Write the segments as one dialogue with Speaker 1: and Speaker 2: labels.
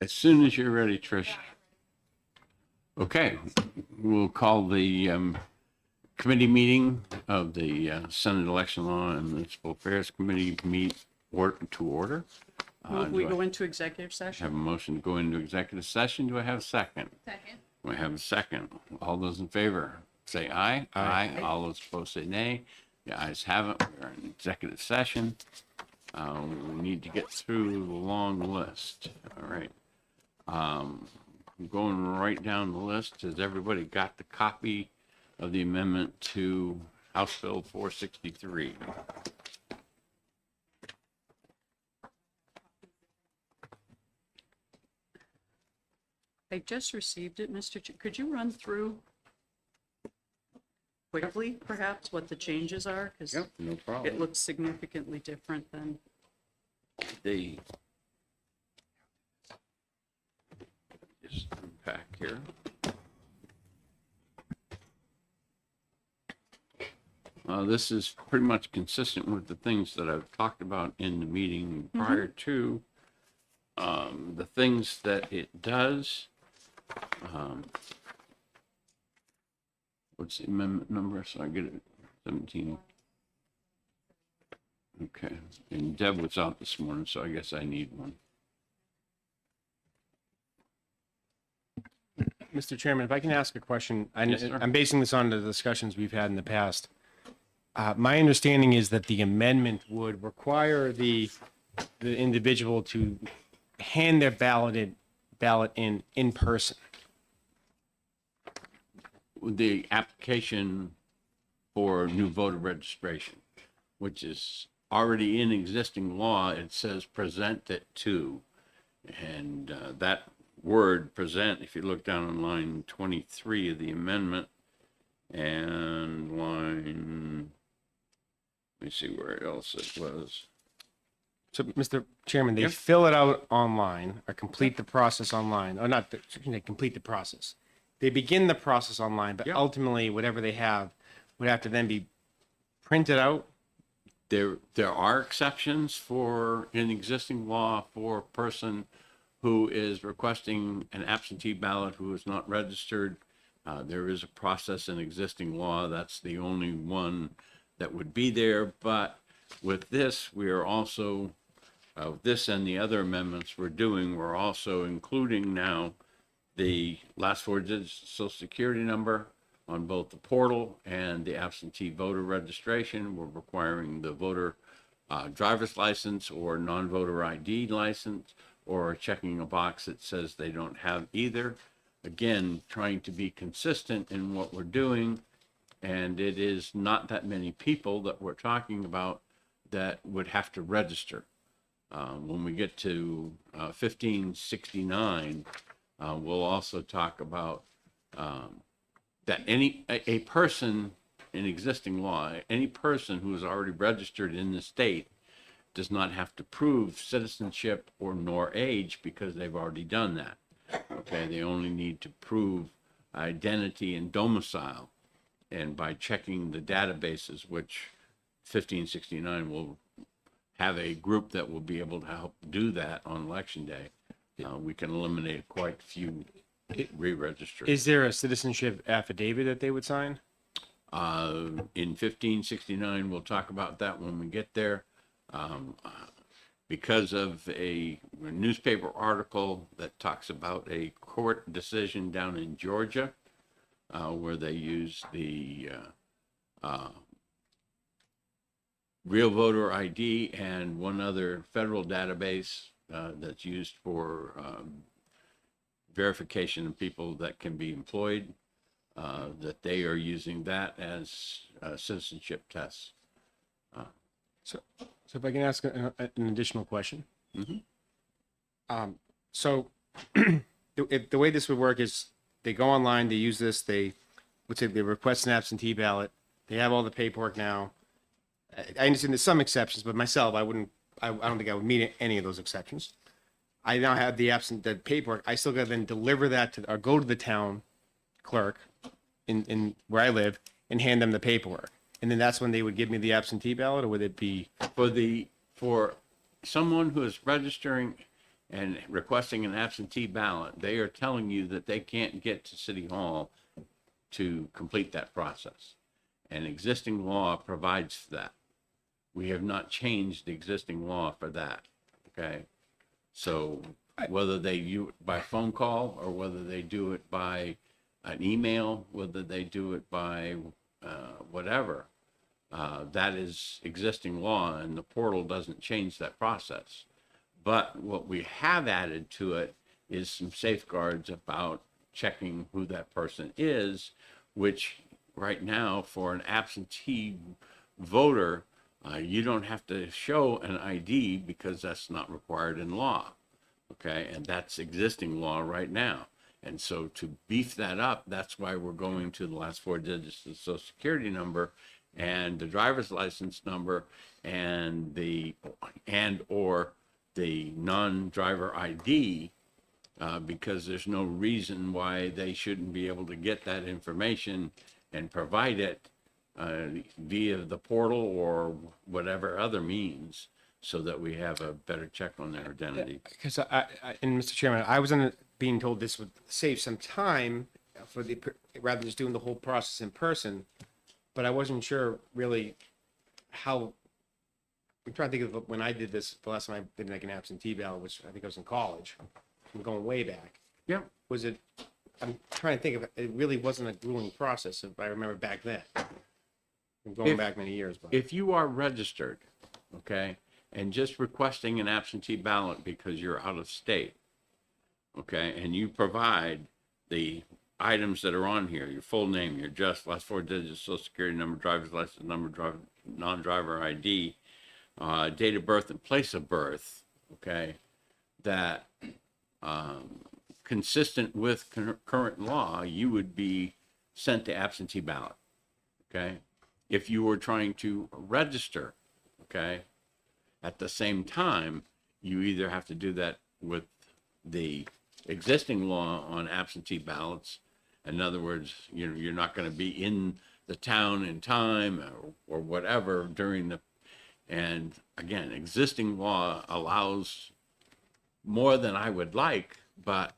Speaker 1: As soon as you're ready, Trish. Okay, we'll call the committee meeting of the Senate Election Law and Municipal Affairs Committee to order.
Speaker 2: Move we
Speaker 1: Do
Speaker 2: go
Speaker 1: I
Speaker 2: into executive
Speaker 1: have
Speaker 2: session.
Speaker 1: a motion to go into executive session? Do I have a second?
Speaker 3: Second.
Speaker 1: Do I have a second? All those in favor, say aye. Aye. All those opposed say nay. The ayes have it. We're in executive session. We need to get through the long list. All right. I'm going right down the list. Has everybody got the copy of the amendment to House Bill 463?
Speaker 2: I just received it, Mr. Could you run through quickly, perhaps, what the changes are? Because
Speaker 1: No
Speaker 2: it
Speaker 1: problem.
Speaker 2: looks significantly different than,
Speaker 1: The just unpack here. This is pretty much consistent with the things that I've talked about in the meeting prior to. The things that it does. What's the amendment number? So I get it, 17. Okay, and Deb was out this morning, so I guess I need one.
Speaker 4: Mr. Chairman, if I can ask a question,
Speaker 1: Yes, sir.
Speaker 4: I'm basing this on the discussions we've had in the past. My understanding is that the amendment would require the individual to hand their ballot in person.
Speaker 1: The application for new voter registration, which is already in existing law, it says present it to. And that word present, if you look down on line 23 of the amendment and line, let me see where else it was.
Speaker 4: So, Mr. Chairman, they
Speaker 1: Yep.
Speaker 4: fill it out online or complete the process online, or not, they complete the process. They begin the process online, but
Speaker 1: Yep.
Speaker 4: ultimately, whatever they have would have to then be printed out.
Speaker 1: There are exceptions for, in existing law, for a person who is requesting an absentee ballot who is not registered. There is a process in existing law. That's the only one that would be there. But with this, we are also, this and the other amendments we're doing, we're also including now the last four digits social security number on both the portal and the absentee voter registration. We're requiring the voter driver's license or non-voter ID license, or checking a box that says they don't have either. Again, trying to be consistent in what we're doing. And it is not that many people that we're talking about that would have to register. When we get to 1569, we'll also talk about that a person in existing law, any person who is already registered in the state does not have to prove citizenship or nor age, because they've already done that. Okay, they only need to prove identity and domicile. And by checking the databases, which 1569 will have a group that will be able to help do that on election day, we can eliminate quite a few re-registers.
Speaker 4: Is there a citizenship affidavit that they would sign?
Speaker 1: In 1569, we'll talk about that when we get there. Because of a newspaper article that talks about a court decision down in Georgia, where they use the real voter ID and one other federal database that's used for verification of people that can be employed, that they are using that as citizenship tests.
Speaker 4: So if I can ask an additional question.
Speaker 1: Mhm.
Speaker 4: So the way this would work is they go online, they use this, they would say they request an absentee ballot. They have all the paperwork now. I understand there's some exceptions, but myself, I don't think I would meet any of those exceptions. I now have the paperwork. I still got to then deliver that or go to the town clerk in where I live and hand them the paperwork. And then that's when they would give me the absentee ballot, or would it be?
Speaker 1: For someone who is registering and requesting an absentee ballot, they are telling you that they can't get to City Hall to complete that process. And existing law provides for that. We have not changed the existing law for that, okay? So whether they do it by phone call or whether they do it by an email, whether they do it by whatever, that is existing law, and the portal doesn't change that process. But what we have added to it is some safeguards about checking who that person is, which right now for an absentee voter, you don't have to show an ID because that's not required in law. Okay, and that's existing law right now. And so to beef that up, that's why we're going to the last 4 digits of the Social Security number and the driver's license number and or the non-driver ID, because there's no reason why they shouldn't be able to get that information and provide it via the portal or whatever other means, so that we have a better check on their identity.
Speaker 4: Because and Mr. Chairman, I was being told this would save some time for rather than just doing the whole process in person, but I wasn't sure really how. I'm trying to think of when I did this, the last time I did like an absentee ballot, which I think I was in college. I'm going way back.
Speaker 1: Yeah.
Speaker 4: Was it, I'm trying to think of it, it really wasn't a grueling process if I remember back then. I'm going back many years, but.
Speaker 1: If you are registered, okay, and just requesting an absentee ballot because you're out of state, okay, and you provide the items that are on here, your full name, your address, last 4 digits, Social Security number, driver's license number, non-driver ID, date of birth and place of birth, okay, that consistent with current law, you would be sent the absentee ballot, okay? If you were trying to register, okay, at the same time, you either have to do that with the existing law on absentee ballots. In other words, you're not going to be in the town in time or whatever during the, and again, existing law allows more than I would like, but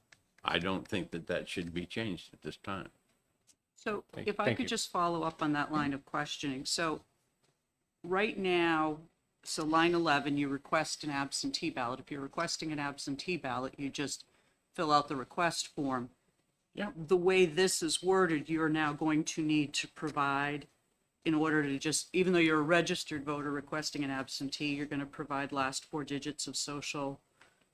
Speaker 1: I don't think that that should be changed at this time.
Speaker 2: So if I
Speaker 4: thank
Speaker 2: could
Speaker 4: you.
Speaker 2: just follow up on that line of questioning. So right now, so line 11, you request an absentee ballot. If you're requesting an absentee ballot, you just fill out the request form.
Speaker 1: Yeah.
Speaker 2: The way this is worded, you're now going to need to provide, in order to just, even though you're a registered voter requesting an absentee, you're going to provide last 4 digits of social,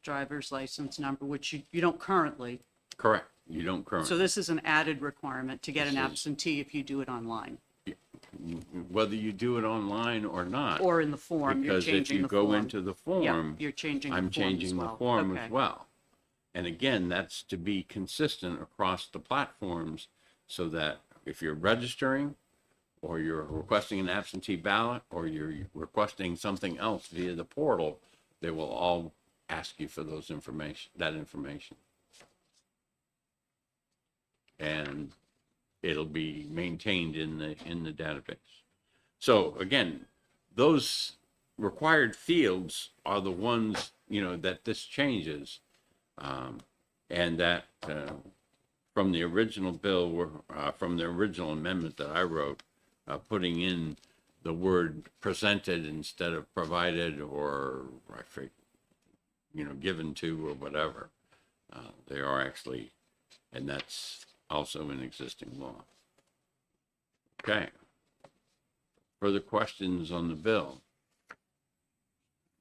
Speaker 2: driver's license number, which you don't currently.
Speaker 1: Correct. You don't currently.
Speaker 2: So this is an added requirement to get an
Speaker 1: This is-
Speaker 2: absentee if you do it online
Speaker 1: Whether you do it online or not.
Speaker 2: or in the form, you're
Speaker 1: Because if
Speaker 2: changing
Speaker 1: you
Speaker 2: the
Speaker 1: go
Speaker 2: form.
Speaker 1: into the
Speaker 2: Yeah,
Speaker 1: form,
Speaker 2: you're changing the
Speaker 1: I'm
Speaker 2: form as
Speaker 1: changing the
Speaker 2: well.
Speaker 1: form
Speaker 2: Okay.
Speaker 1: as well. And again, that's to be consistent across the platforms, so that if you're registering or you're requesting an absentee ballot or you're requesting something else via the portal, they will all ask you for that information. And it'll be maintained in the database. So again, those required fields are the ones, that this changes. And that from the original bill, from the original amendment that I wrote, putting in the word presented instead of provided or, given to or whatever. They are actually, and that's also in existing law. Okay. Further questions on the bill?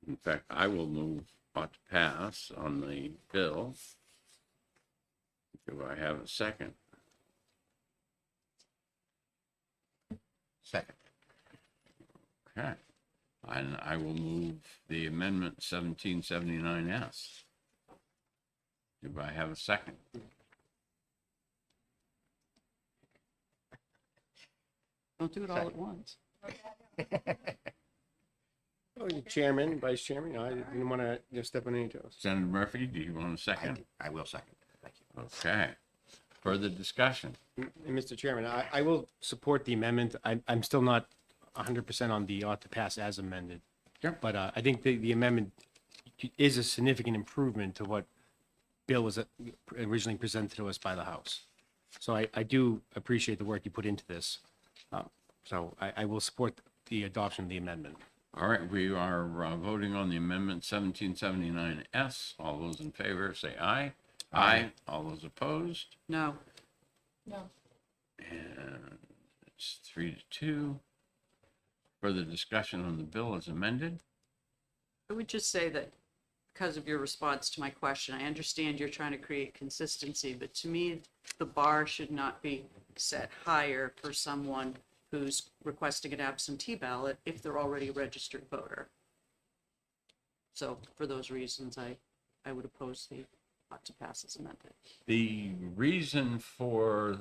Speaker 1: In fact, I will move ought to pass on the bill. Do I have a second?
Speaker 3: Second.
Speaker 1: Okay. And I will move the amendment 1779S. Do I have a second?
Speaker 2: Don't do it all at once.
Speaker 4: Oh, you're chairman, vice chairman, I didn't want to step on any toes.
Speaker 1: Senator Murphy, do you want a second?
Speaker 3: I will second. Thank you.
Speaker 1: Okay. Further discussion?
Speaker 4: And Mr. Chairman, I will support the amendment. I'm still not 100% on the ought to pass as amended.
Speaker 1: Sure.
Speaker 4: But I think the amendment is a significant improvement to what Bill was originally presented to us by the House. So I do appreciate the work you put into this. So I will support the adoption of the amendment.
Speaker 1: All right, we are voting on the amendment 1779S. All those in favor say aye. Aye. All those opposed?
Speaker 2: No,
Speaker 1: And it's 3-2. Further discussion on the bill as amended?
Speaker 2: I would just say that because of your response to my question, I understand you're trying to create consistency, but to me, the bar should not be set higher for someone who's requesting an absentee ballot if they're already a registered voter. So for those reasons, I would oppose the ought to pass as amended.
Speaker 1: The reason for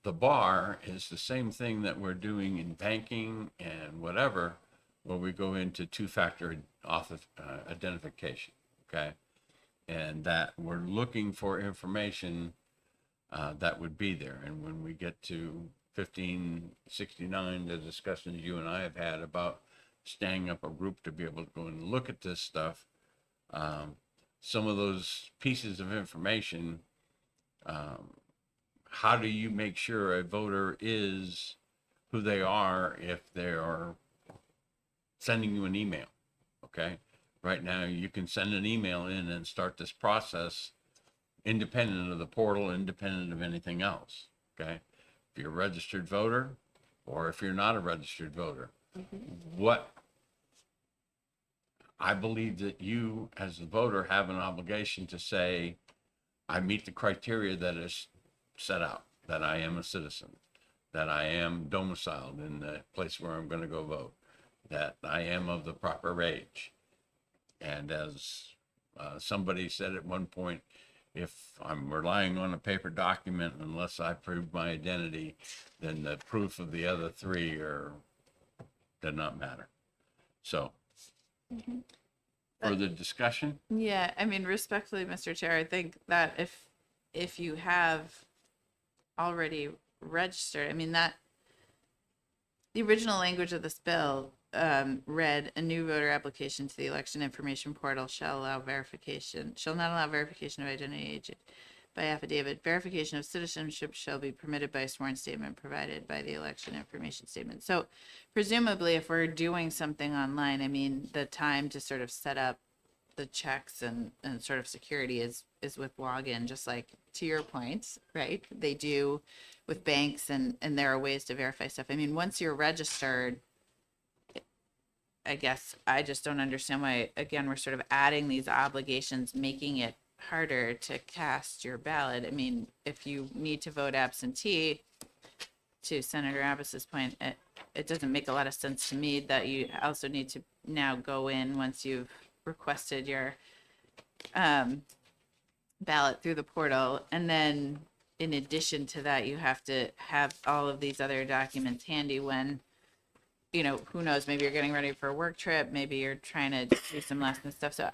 Speaker 1: the bar is the same thing that we're doing in banking and whatever, where we go into two-factor identification, okay? And that we're looking for information that would be there. And when we get to 1569, the discussions you and I have had about standing up a group to be able to go and look at this stuff, some of those pieces of information, how do you make sure a voter is who they are if they are sending you an email? Okay. Right now, you can send an email in and start this process independent of the portal, independent of anything else. Okay. If you're a registered voter or if you're not a registered voter, what I believe that you as a voter have an obligation to say, I meet the criteria that is set out, that I am a citizen, that I am domiciled in the place where I'm going to go vote, that I am of the proper age. And as somebody said at one point, if I'm relying on a paper document, unless I prove my identity, then the proof of the other three did not matter. So, further discussion?
Speaker 3: Yeah, I mean, respectfully, Mr. Chair, I think that if you have already registered, I mean, that the original language of this bill read, a new voter application to the election information portal shall not allow verification of identity by affidavit. Verification of citizenship shall be permitted by a sworn statement provided by the election information statement. So presumably if we're doing something online, I mean, the time to sort of set up the checks and sort of security is with login, just like to your point, right? They do with banks and there are ways to verify stuff. I mean, once you're registered, I guess I just don't understand why, again, we're sort of adding these obligations, making it harder to cast your ballot. I mean, if you need to vote absentee, to Senator Abbas's point, it doesn't make a lot of sense to me that you also need to now go in once you've requested your ballot through the portal. And then in addition to that, you have to have all of these other documents handy when, you know, who knows, maybe you're getting ready for a work trip, maybe you're trying to do some last minute stuff. So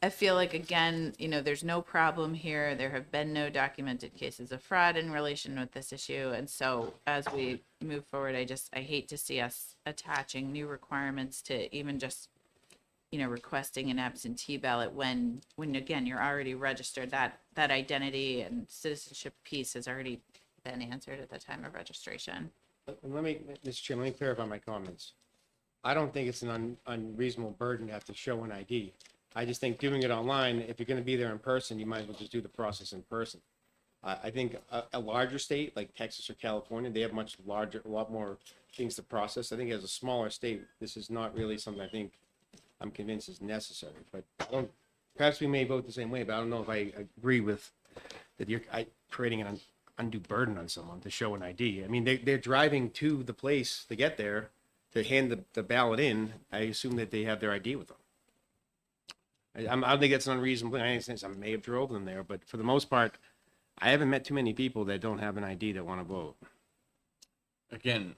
Speaker 3: I feel like, again, you know, there's no problem here. There have been no documented cases of fraud in relation with this issue. And so as we move forward, I hate to see us attaching new requirements to even just, you know, requesting an absentee ballot when again, you're already registered. That identity and citizenship piece has already been answered at the time of registration.
Speaker 4: Mr. Chairman, let me clarify my comments. I don't think it's an unreasonable burden to have to show an ID. I just think doing it online, if you're going to be there in person, you might as well just do the process in person. I think a larger state like Texas or California, they have a lot more things to process. I think as a smaller state, this is not really something I think I'm convinced is necessary. But perhaps we may vote the same way, but I don't know if I agree with that you're creating an undue burden on someone to show an ID. I mean, they're driving to the place to get there to hand the ballot in. I assume that they have their ID with them. I don't think that's an unreasonable thing. I may have drove them there, but for the most part, I haven't met too many people that don't have an ID that want to vote.
Speaker 1: Again,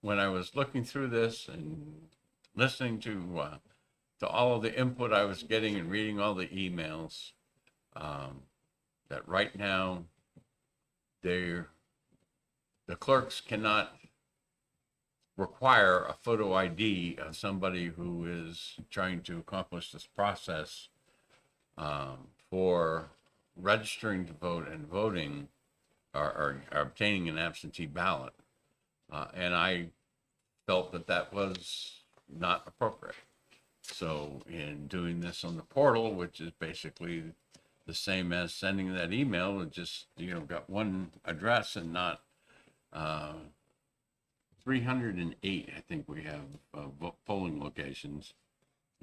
Speaker 1: when I was looking through this and listening to all of the input I was getting and reading all the emails, that right now the clerks cannot require a photo ID of somebody who is trying to accomplish this process for registering to vote and voting or obtaining an absentee ballot. And I felt that that was not appropriate. So in doing this on the portal, which is basically the same as sending that email, it just, got one address and not 308, I think we have polling locations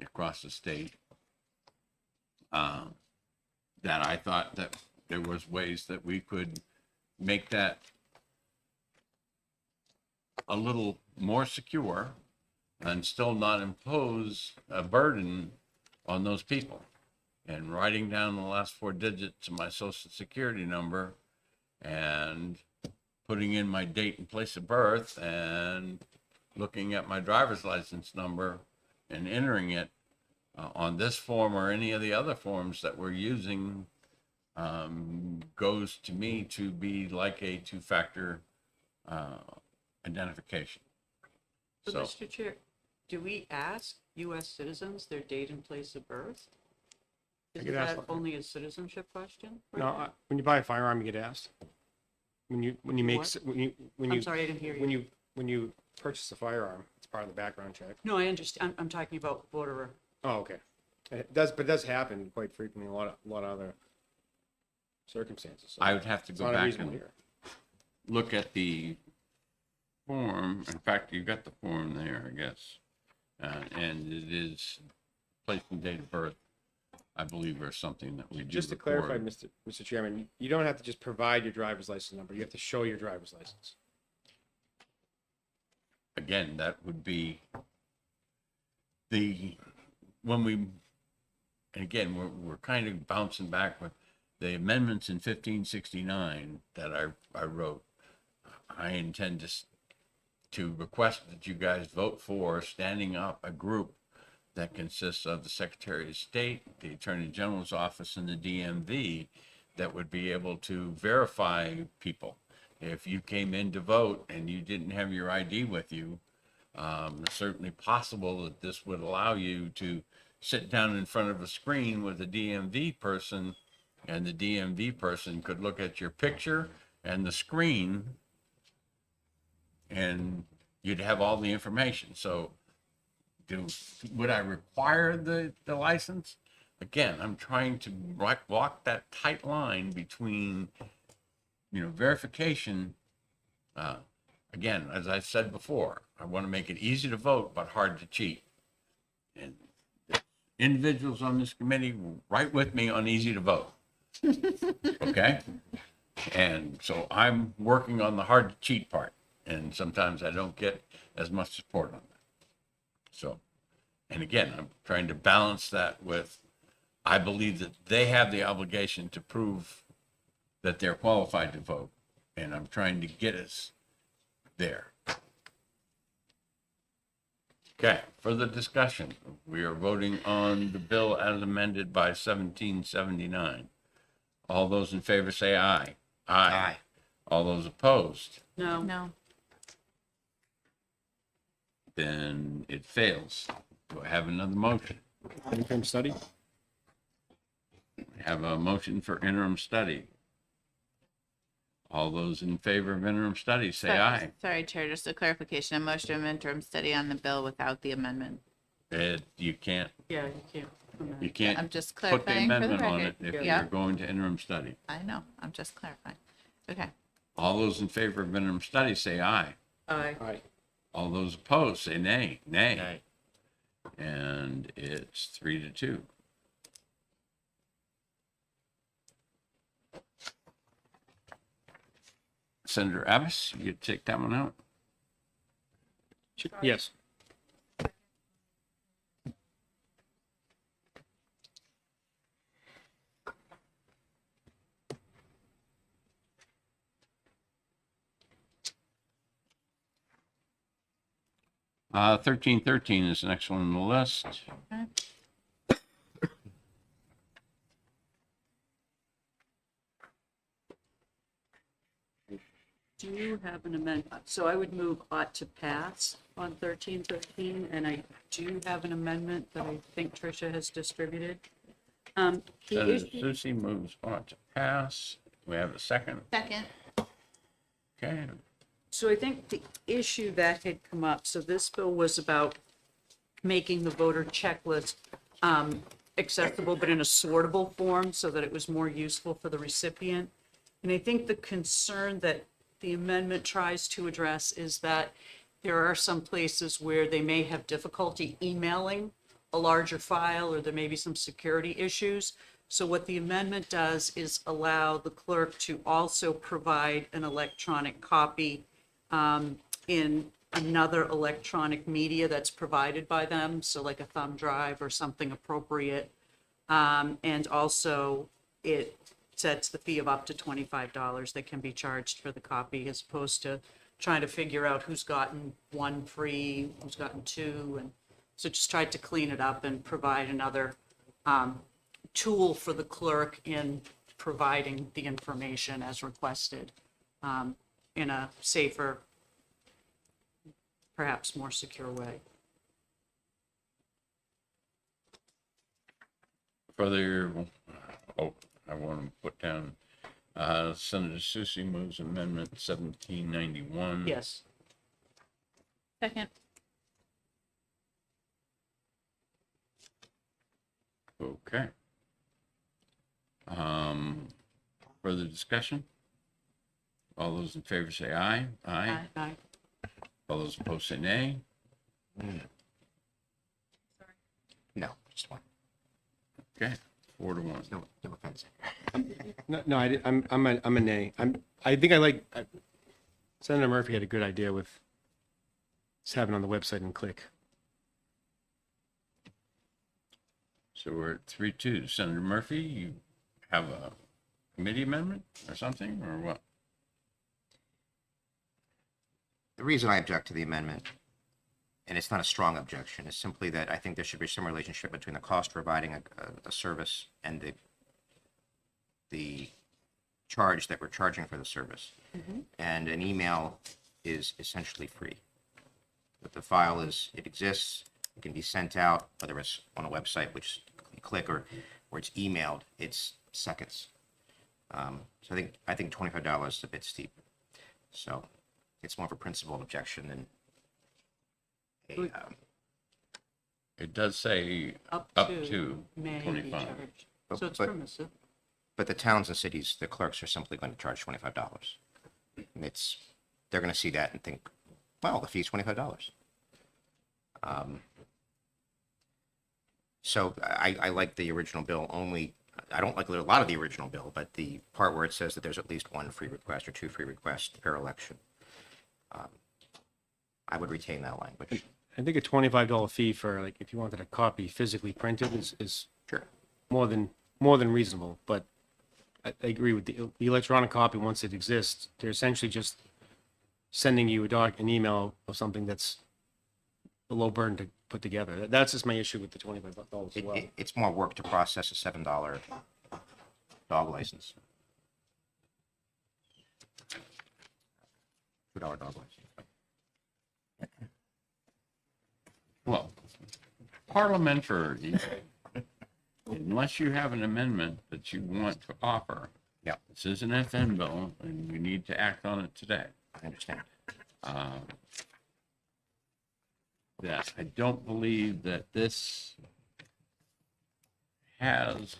Speaker 1: across the state. That I thought that there was ways that we could make that a little more secure and still not impose a burden on those people. And writing down the last 4 digits of my social security number and putting in my date and place of birth and looking at my driver's license number and entering it on this form or any of the other forms that we're using goes to me to be like a 2-factor identification.
Speaker 2: So,
Speaker 1: So
Speaker 2: Mr. Chair, do we ask U.S. citizens their date and place of birth? Isn't
Speaker 4: could ask
Speaker 2: that
Speaker 4: them.
Speaker 2: only a citizenship question?
Speaker 4: No, when you buy a firearm, you get asked. When you make,
Speaker 2: What?
Speaker 4: when
Speaker 2: I'm
Speaker 4: you,
Speaker 2: sorry, I didn't hear you.
Speaker 4: when you purchase a firearm, it's part of the background check.
Speaker 2: No, I understand. I'm talking about voter.
Speaker 4: Oh, okay. It does happen quite frequently in a lot of other circumstances. So
Speaker 1: I would have to
Speaker 4: it's
Speaker 1: go
Speaker 4: not
Speaker 1: back
Speaker 4: unreasonable
Speaker 1: and
Speaker 4: here.
Speaker 1: look at the form. In fact, you got the form there, I guess. And it is place and date of birth, I believe, or something that we do.
Speaker 4: Just to
Speaker 1: record.
Speaker 4: clarify, Mr. Chairman, you don't have to just provide your driver's license number. You have to show your driver's license.
Speaker 1: Again, that would be and again, we're kind of bouncing back with the amendments in 1569 that I wrote. I intend to request that you guys vote for standing up a group that consists of the Secretary of State, the Attorney General's office, and the DMV that would be able to verify people. If you came in to vote and you didn't have your ID with you, it's certainly possible that this would allow you to sit down in front of a screen with a DMV person, and the DMV person could look at your picture and the screen, and you'd have all the information. So would I require the license? Again, I'm trying to walk that tight line between, verification. Again, as I said before, I want to make it easy to vote, but hard to cheat. And individuals on this committee right with me on easy to vote. Okay? And so I'm working on the hard to cheat part. And sometimes I don't get as much support on that. So, and again, I'm trying to balance that with, I believe that they have the obligation to prove that they're qualified to vote. And I'm trying to get us there. Okay, further discussion. We are voting on the bill as amended by 1779. All those in favor say aye. Aye. All those opposed?
Speaker 2: No.
Speaker 3: No.
Speaker 1: Then it fails. Do I have another motion?
Speaker 4: Interim study?
Speaker 1: We have a motion for interim study. All those in favor of interim study, say aye.
Speaker 3: Sorry, Chair, just a clarification, a motion of interim study on the bill without the amendment.
Speaker 1: You can't,
Speaker 2: Yeah, you can't.
Speaker 1: you can't
Speaker 3: I'm just
Speaker 1: put the
Speaker 3: clarifying for the
Speaker 1: amendment on it
Speaker 3: record.
Speaker 1: if
Speaker 3: Yeah.
Speaker 1: you're going to interim study.
Speaker 3: I know, I'm just clarifying. Okay,
Speaker 1: All those in favor of interim study, say aye.
Speaker 2: Aye.
Speaker 4: Aye.
Speaker 1: All those opposed, say nay. Nay.
Speaker 4: Aye.
Speaker 1: And it's 3-2. Senator Abbas, you take that one out?
Speaker 4: Yes.
Speaker 1: Uh, 1313 is the next one on the list.
Speaker 3: okay.
Speaker 2: do have an amendment, so I would move ought to pass on 1313, and I do have an amendment that I think Tricia has distributed. The
Speaker 1: Senator
Speaker 2: issue-
Speaker 1: Susie moves on to pass. We have a second.
Speaker 3: Second.
Speaker 1: Okay,
Speaker 2: So I think the issue that had come up, so this bill was about making the voter checklist accessible, but in a sortable form so that it was more useful for the recipient. And I think the concern that the amendment tries to address is that there are some places where they may have difficulty emailing a larger file, or there may be some security issues. So what the amendment does is allow the clerk to also provide an electronic copy in another electronic media that's provided by them, so like a thumb drive or something appropriate. And also, it sets the fee of up to $25 that can be charged for the copy, as opposed to trying to figure out who's gotten one free, who's gotten two, and so just tried to clean it up and provide another tool for the clerk in providing the information as requested in a safer, perhaps more secure way.
Speaker 1: further, oh, I want to put down, Senator Susie moves amendment 1791.
Speaker 2: Yes.
Speaker 3: Second.
Speaker 1: Okay. Further discussion? All those in favor say aye. Aye.
Speaker 2: Aye.
Speaker 1: All those opposed say nay.
Speaker 5: No, just one.
Speaker 1: Okay, 4-1.
Speaker 5: No offense.
Speaker 4: No, I'm a nay. I think Senator Murphy had a good idea with just having it on the website and click.
Speaker 1: So we're at 3-2. Senator Murphy, you have a committee amendment or something, or what?
Speaker 5: The reason I object to the amendment, and it's not a strong objection, is simply that I think there should be some relationship between the cost of providing a service and the charge that we're charging for the service. And an email is essentially free. But the file it exists, it can be sent out, whether it's on a website, which you click, or it's emailed, it's seconds. So I think $25 is a bit steep. So it's more of a principled objection than a,
Speaker 1: It does say up to
Speaker 2: may be
Speaker 1: 25.
Speaker 2: charged. So it's
Speaker 5: But-
Speaker 2: permissive.
Speaker 5: but the towns and cities, the clerks are simply going to charge $25. And they're going to see that and think, well, the fee's $25. So I like the original bill only. I don't like a lot of the original bill, but the part where it says that there's at least one free request or two free requests per election, I would retain that language.
Speaker 4: I think a $25 fee for, like, if you wanted a copy physically printed is
Speaker 5: Sure.
Speaker 4: more than reasonable, but I agree with the electronic copy. Once it exists, they're essentially just sending you an email of something that's a low burden to put together. That's just my issue with the $25 as well.
Speaker 5: It's more work to process a $7 dog license. $2 dog license.
Speaker 1: Well, parliamentary, unless you have an amendment that you want to offer.
Speaker 5: Yeah.
Speaker 1: This is an FN bill, and we need to act on it today.
Speaker 5: I understand.
Speaker 1: That I don't believe that this has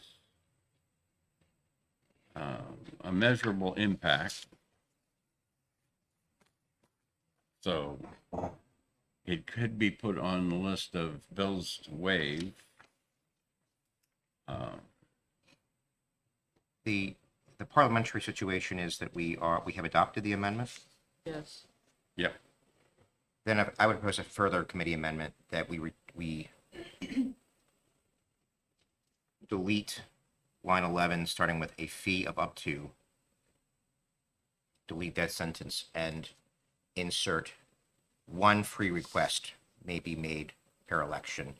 Speaker 1: a measurable impact. So it could be put on the list of bills to waive.
Speaker 5: The parliamentary situation is that we have adopted the amendment.
Speaker 2: Yes.
Speaker 1: Yep.
Speaker 5: Then I would propose a further committee amendment that we delete line 11, starting with a fee of up to, delete that sentence and insert one free request may be made per election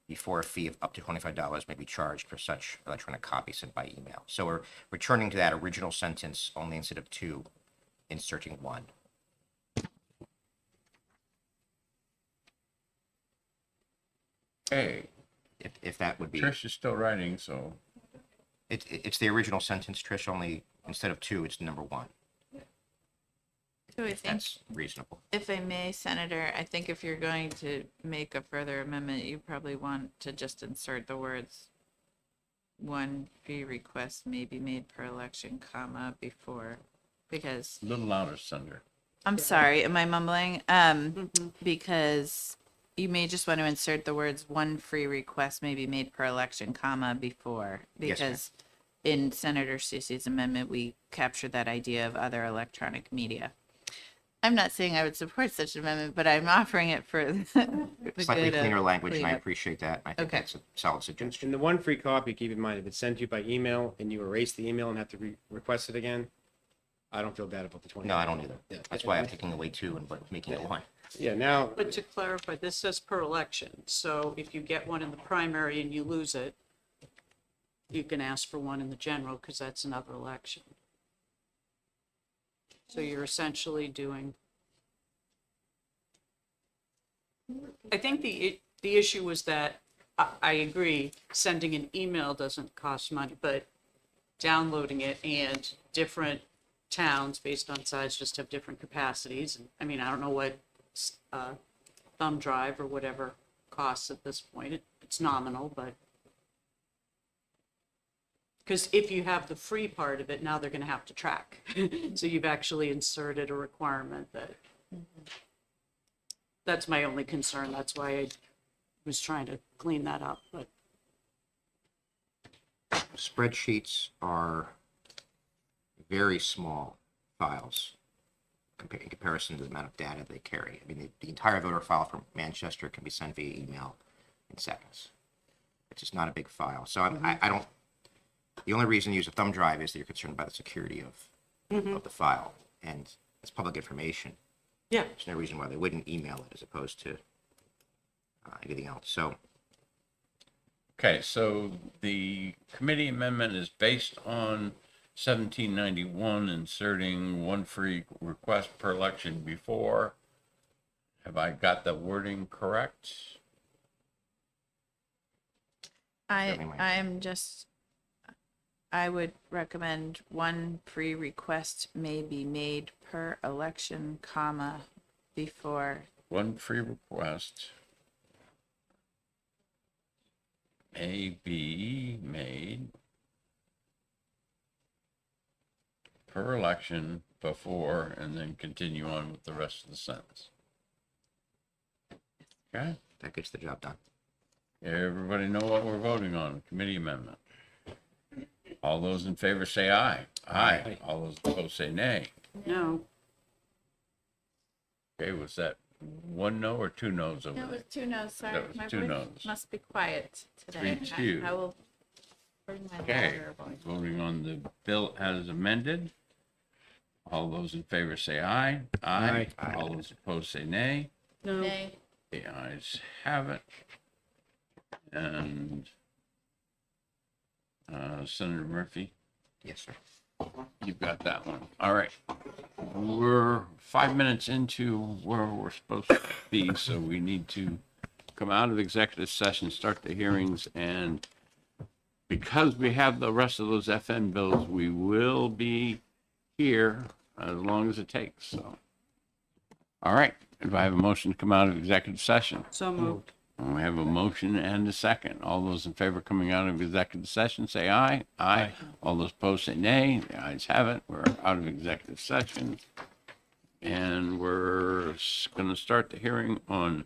Speaker 5: before a fee of up to $25 may be charged for such electronic copy sent by email. So we're returning to that original sentence only instead of two, inserting one.
Speaker 1: Okay,
Speaker 5: If that would be,
Speaker 1: Trish is still writing, so
Speaker 5: it's the original sentence, Trish, only instead of two, it's number one.
Speaker 3: So I
Speaker 5: If
Speaker 3: think,
Speaker 5: that's reasonable.
Speaker 3: if I may, Senator, I think if you're going to make a further amendment, you probably want to just insert the words, one fee request may be made per election, comma, before, because
Speaker 1: a little louder, Senator.
Speaker 3: I'm sorry, am I mumbling? Because you may just want to insert the words, one free request may be made per election, comma, before.
Speaker 5: Yes, ma'am.
Speaker 3: Because in Senator Stussey's amendment, we captured that idea of other electronic media. I'm not saying I would support such an amendment, but I'm offering it for the
Speaker 5: Slightly
Speaker 3: good of
Speaker 5: cleaner language, and I
Speaker 3: cleanup.
Speaker 5: appreciate that. I think
Speaker 3: Okay.
Speaker 5: that's a solid suggestion.
Speaker 4: And the one free copy, keep in mind, if it's sent to you by email and you erase the email and have to request it again, I don't feel bad about the 20.
Speaker 5: No, I don't either.
Speaker 4: Yeah.
Speaker 5: That's why I'm taking away two and making it one.
Speaker 4: Yeah, now,
Speaker 2: But to clarify, this says per election, so if you get one in the primary and you lose it, you can ask for one in the general, because that's another election. So you're essentially doing. I think the issue was that, I agree, sending an email doesn't cost money, but downloading it, and different towns based on size just have different capacities. And I mean, I don't know what thumb drive or whatever costs at this point. It's nominal, but because if you have the free part of it, now they're going to have to track. So you've actually inserted a requirement that. That's my only concern. That's why I was trying to clean that up, but.
Speaker 5: Spreadsheets are very small files in comparison to the amount of data they carry. I mean, the entire voter file from Manchester can be sent via email in seconds. It's just not a big file. So I don't, the only reason to use a thumb drive is that you're concerned about the security of the file, and it's public information.
Speaker 2: Yeah.
Speaker 5: There's no reason why they wouldn't email it as opposed to anything else. So
Speaker 1: Okay, so the committee amendment is based on 1791 inserting one free request per election before. Have I got the wording correct?
Speaker 3: I would recommend one free request may be made per election, comma, before.
Speaker 1: One free request may be made per election before, and then continue on with the rest of the sentence. Okay,
Speaker 5: that gets the job done.
Speaker 1: everybody know what we're voting on, committee amendment. All those in favor say aye. Aye. All those opposed say nay.
Speaker 2: No,
Speaker 1: Okay, was that one no or two no's over
Speaker 3: No, it
Speaker 1: there?
Speaker 3: was two no's, sorry.
Speaker 1: That was
Speaker 3: My
Speaker 1: two
Speaker 3: voice
Speaker 1: no's.
Speaker 3: must be quiet today.
Speaker 1: 3-2.
Speaker 3: I will bring my
Speaker 1: Okay,
Speaker 3: louder voice.
Speaker 1: voting on the bill as amended. All those in favor say aye. Aye.
Speaker 5: Aye.
Speaker 1: All those opposed say nay.
Speaker 2: no.
Speaker 3: Nay.
Speaker 1: The ayes have it. And Senator Murphy,
Speaker 5: Yes, sir.
Speaker 1: you've got that one. All right. We're 5 minutes into where we're supposed to be, so we need to come out of executive session, start the hearings, and because we have the rest of those FN bills, we will be here as long as it takes, so. All right, if I have a motion to come out of executive session.
Speaker 2: So moved.
Speaker 1: We have a motion and a second. All those in favor coming out of executive session, say aye. Aye. All those opposed say nay. The ayes have it. We're out of executive session. And we're going to start the hearing on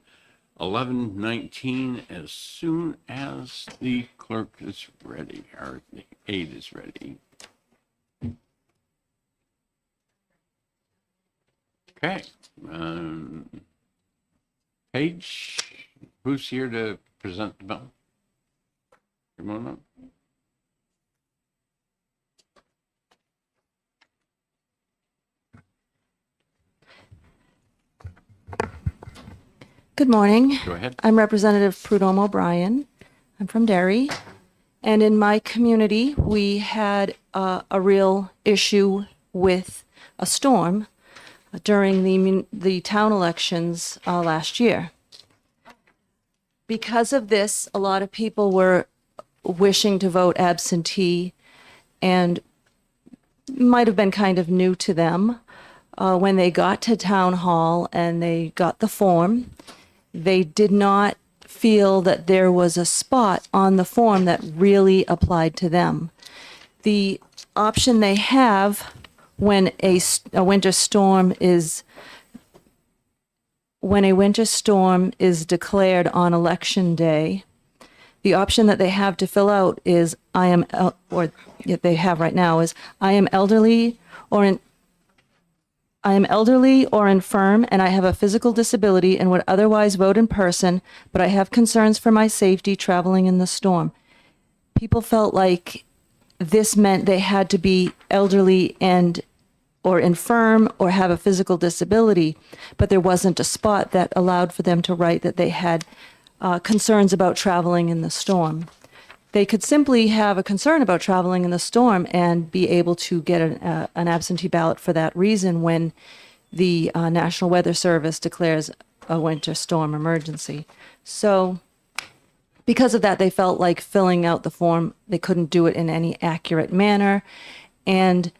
Speaker 1: 11:19 as soon as the clerk is ready, or the aide is ready. Okay. Paige, who's here to present the bill? Come on up.
Speaker 6: Good morning.
Speaker 1: Go ahead.
Speaker 6: I'm Representative Prudhomme O'Brien. I'm from Derry. And in my community, we had a real issue with a storm during the town elections last year. Because of this, a lot of people were wishing to vote absentee, and might have been kind of new to them. When they got to town hall and they got the form, they did not feel that there was a spot on the form that really applied to them. The option they have when a winter storm is declared on election day, the option that they have to fill out is I am elderly or infirm, and I have a physical disability and would otherwise vote in person, but I have concerns for my safety traveling in the storm. People felt like this meant they had to be elderly or infirm or have a physical disability, but there wasn't a spot that allowed for them to write that they had concerns about traveling in the storm. They could simply have a concern about traveling in the storm and be able to get an absentee ballot for that reason when the National Weather Service declares a winter storm emergency. So because of that, they felt like filling out the form, they couldn't do it in any accurate manner. And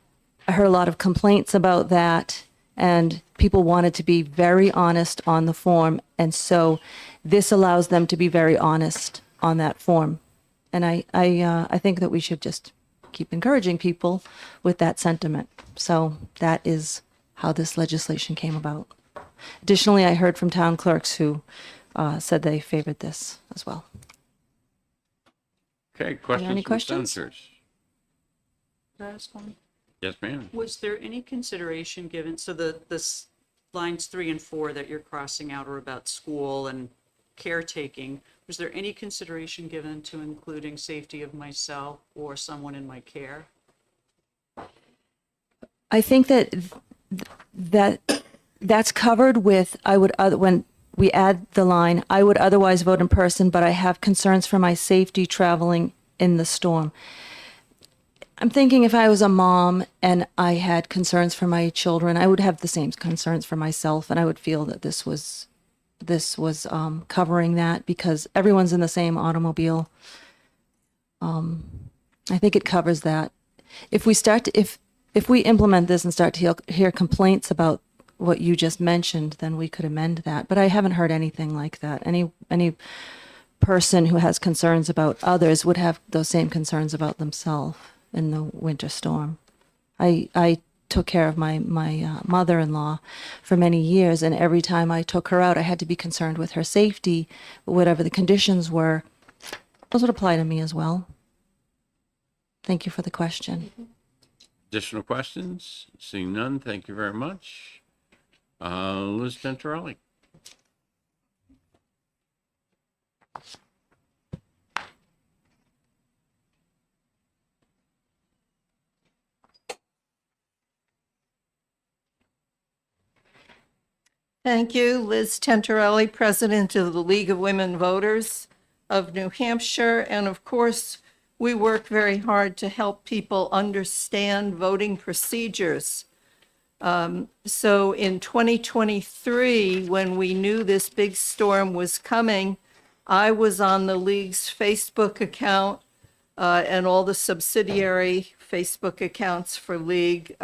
Speaker 6: I heard a lot of complaints about that, and people wanted to be very honest on the form. And so this allows them to be very honest on that form. And I think that we should just keep encouraging people with that sentiment. So that is how this legislation came about. Additionally, I heard from town clerks who said they favored this as well.
Speaker 1: Okay, questions
Speaker 6: any
Speaker 1: from
Speaker 6: questions?
Speaker 1: senators?
Speaker 2: Can I ask one?
Speaker 1: Yes, ma'am.
Speaker 2: Was there any consideration given, so the lines 3 and 4 that you're crossing out are about school and caretaking. Was there any consideration given to including safety of myself or someone in my care?
Speaker 6: I think that's covered with when we add the line, I would otherwise vote in person, but I have concerns for my safety traveling in the storm. I'm thinking if I was a mom and I had concerns for my children, I would have the same concerns for myself, and I would feel that this was covering that because everyone's in the same automobile. I think it covers that. If we implement this and start to hear complaints about what you just mentioned, then we could amend that. But I haven't heard anything like that. Any person who has concerns about others would have those same concerns about themselves in the winter storm. I took care of my mother-in-law for many years, and every time I took her out, I had to be concerned with her safety. Whatever the conditions were, those would apply to me as well. Thank you for the question.
Speaker 1: Additional questions? Seeing none, thank you very much. Liz Dentarelli.
Speaker 7: Thank you, Liz Tentarelli, President of the League of Women Voters of New Hampshire. And of course, we work very hard to help people understand voting procedures. So in 2023, when we knew this big storm was coming, I was on the League's Facebook account and all the subsidiary Facebook accounts for League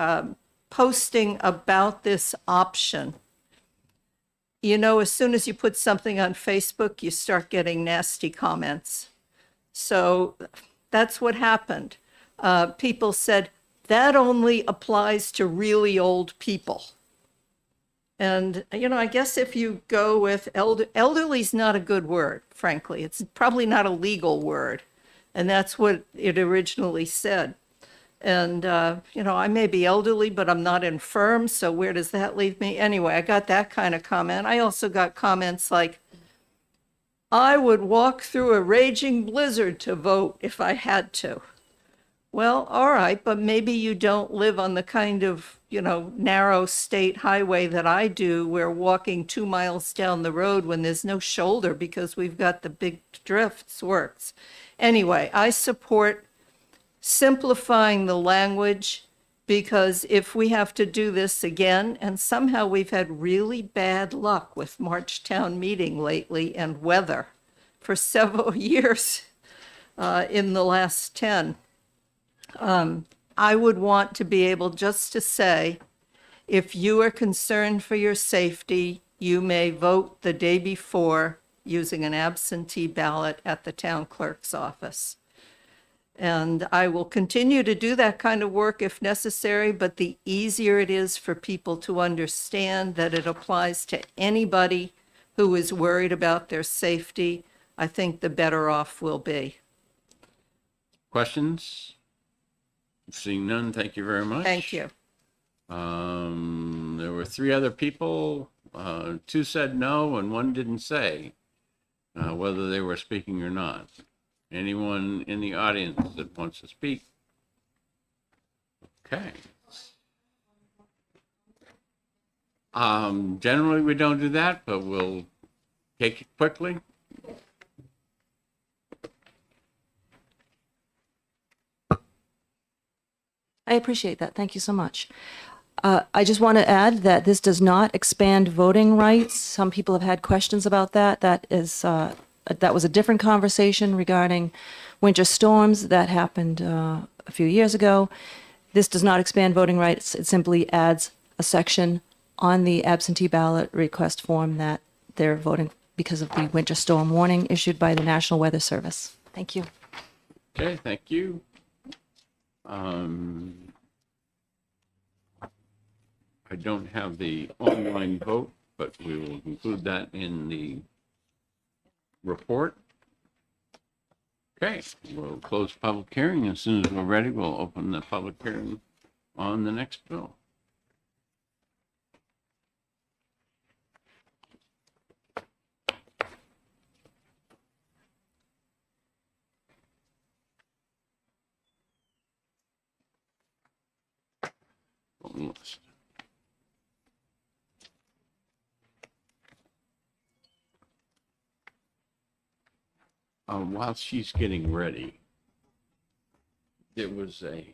Speaker 7: posting about this option. You know, as soon as you put something on Facebook, you start getting nasty comments. So that's what happened. People said, that only applies to really old people. And, you know, I guess if you go with elderly is not a good word, frankly. It's probably not a legal word. And that's what it originally said. And, you know, I may be elderly, but I'm not infirm. So where does that leave me? Anyway, I got that kind of comment. I also got comments like, I would walk through a raging blizzard to vote if I had to. Well, all right, but maybe you don't live on the kind of, you know, narrow state highway that I do, where walking 2 miles down the road when there's no shoulder because we've got the big drifts works. Anyway, I support simplifying the language Because if we have to do this again, and somehow we've had really bad luck with March town meeting lately and weather for several years in the last 10, I would want to be able just to say, if you are concerned for your safety, you may vote the day before using an absentee ballot at the town clerk's office. And I will continue to do that kind of work if necessary, but the easier it is for people to understand that it applies to anybody who is worried about their safety, I think the better off we'll be.
Speaker 1: Questions? Seeing none, thank you very much.
Speaker 7: Thank you.
Speaker 1: There were 3 other people. 2 said no and 1 didn't say whether they were speaking or not. Anyone in the audience that wants to speak? Okay. Generally, we don't do that, but we'll take it quickly.
Speaker 6: I appreciate that. Thank you so much. I just want to add that this does not expand voting rights. Some people have had questions about that. That was a different conversation regarding winter storms that happened a few years ago. This does not expand voting rights. It simply adds a section on the absentee ballot request form that they're voting because of the winter storm warning issued by the National Weather Service. Thank you.
Speaker 1: Okay, thank you. I don't have the online vote, but we will include that in the report. Okay, we'll close public hearing. As soon as we're ready, we'll open the public hearing on the next bill. Almost. While she's getting ready, there was a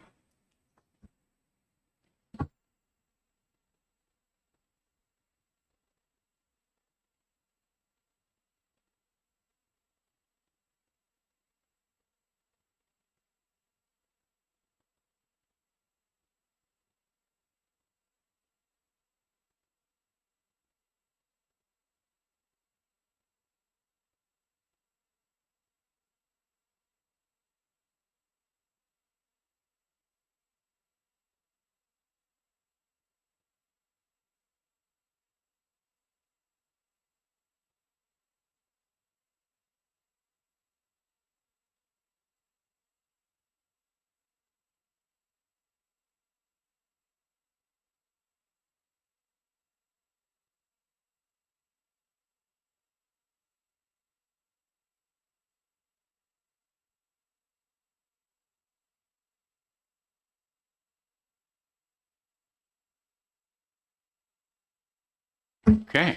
Speaker 1: okay.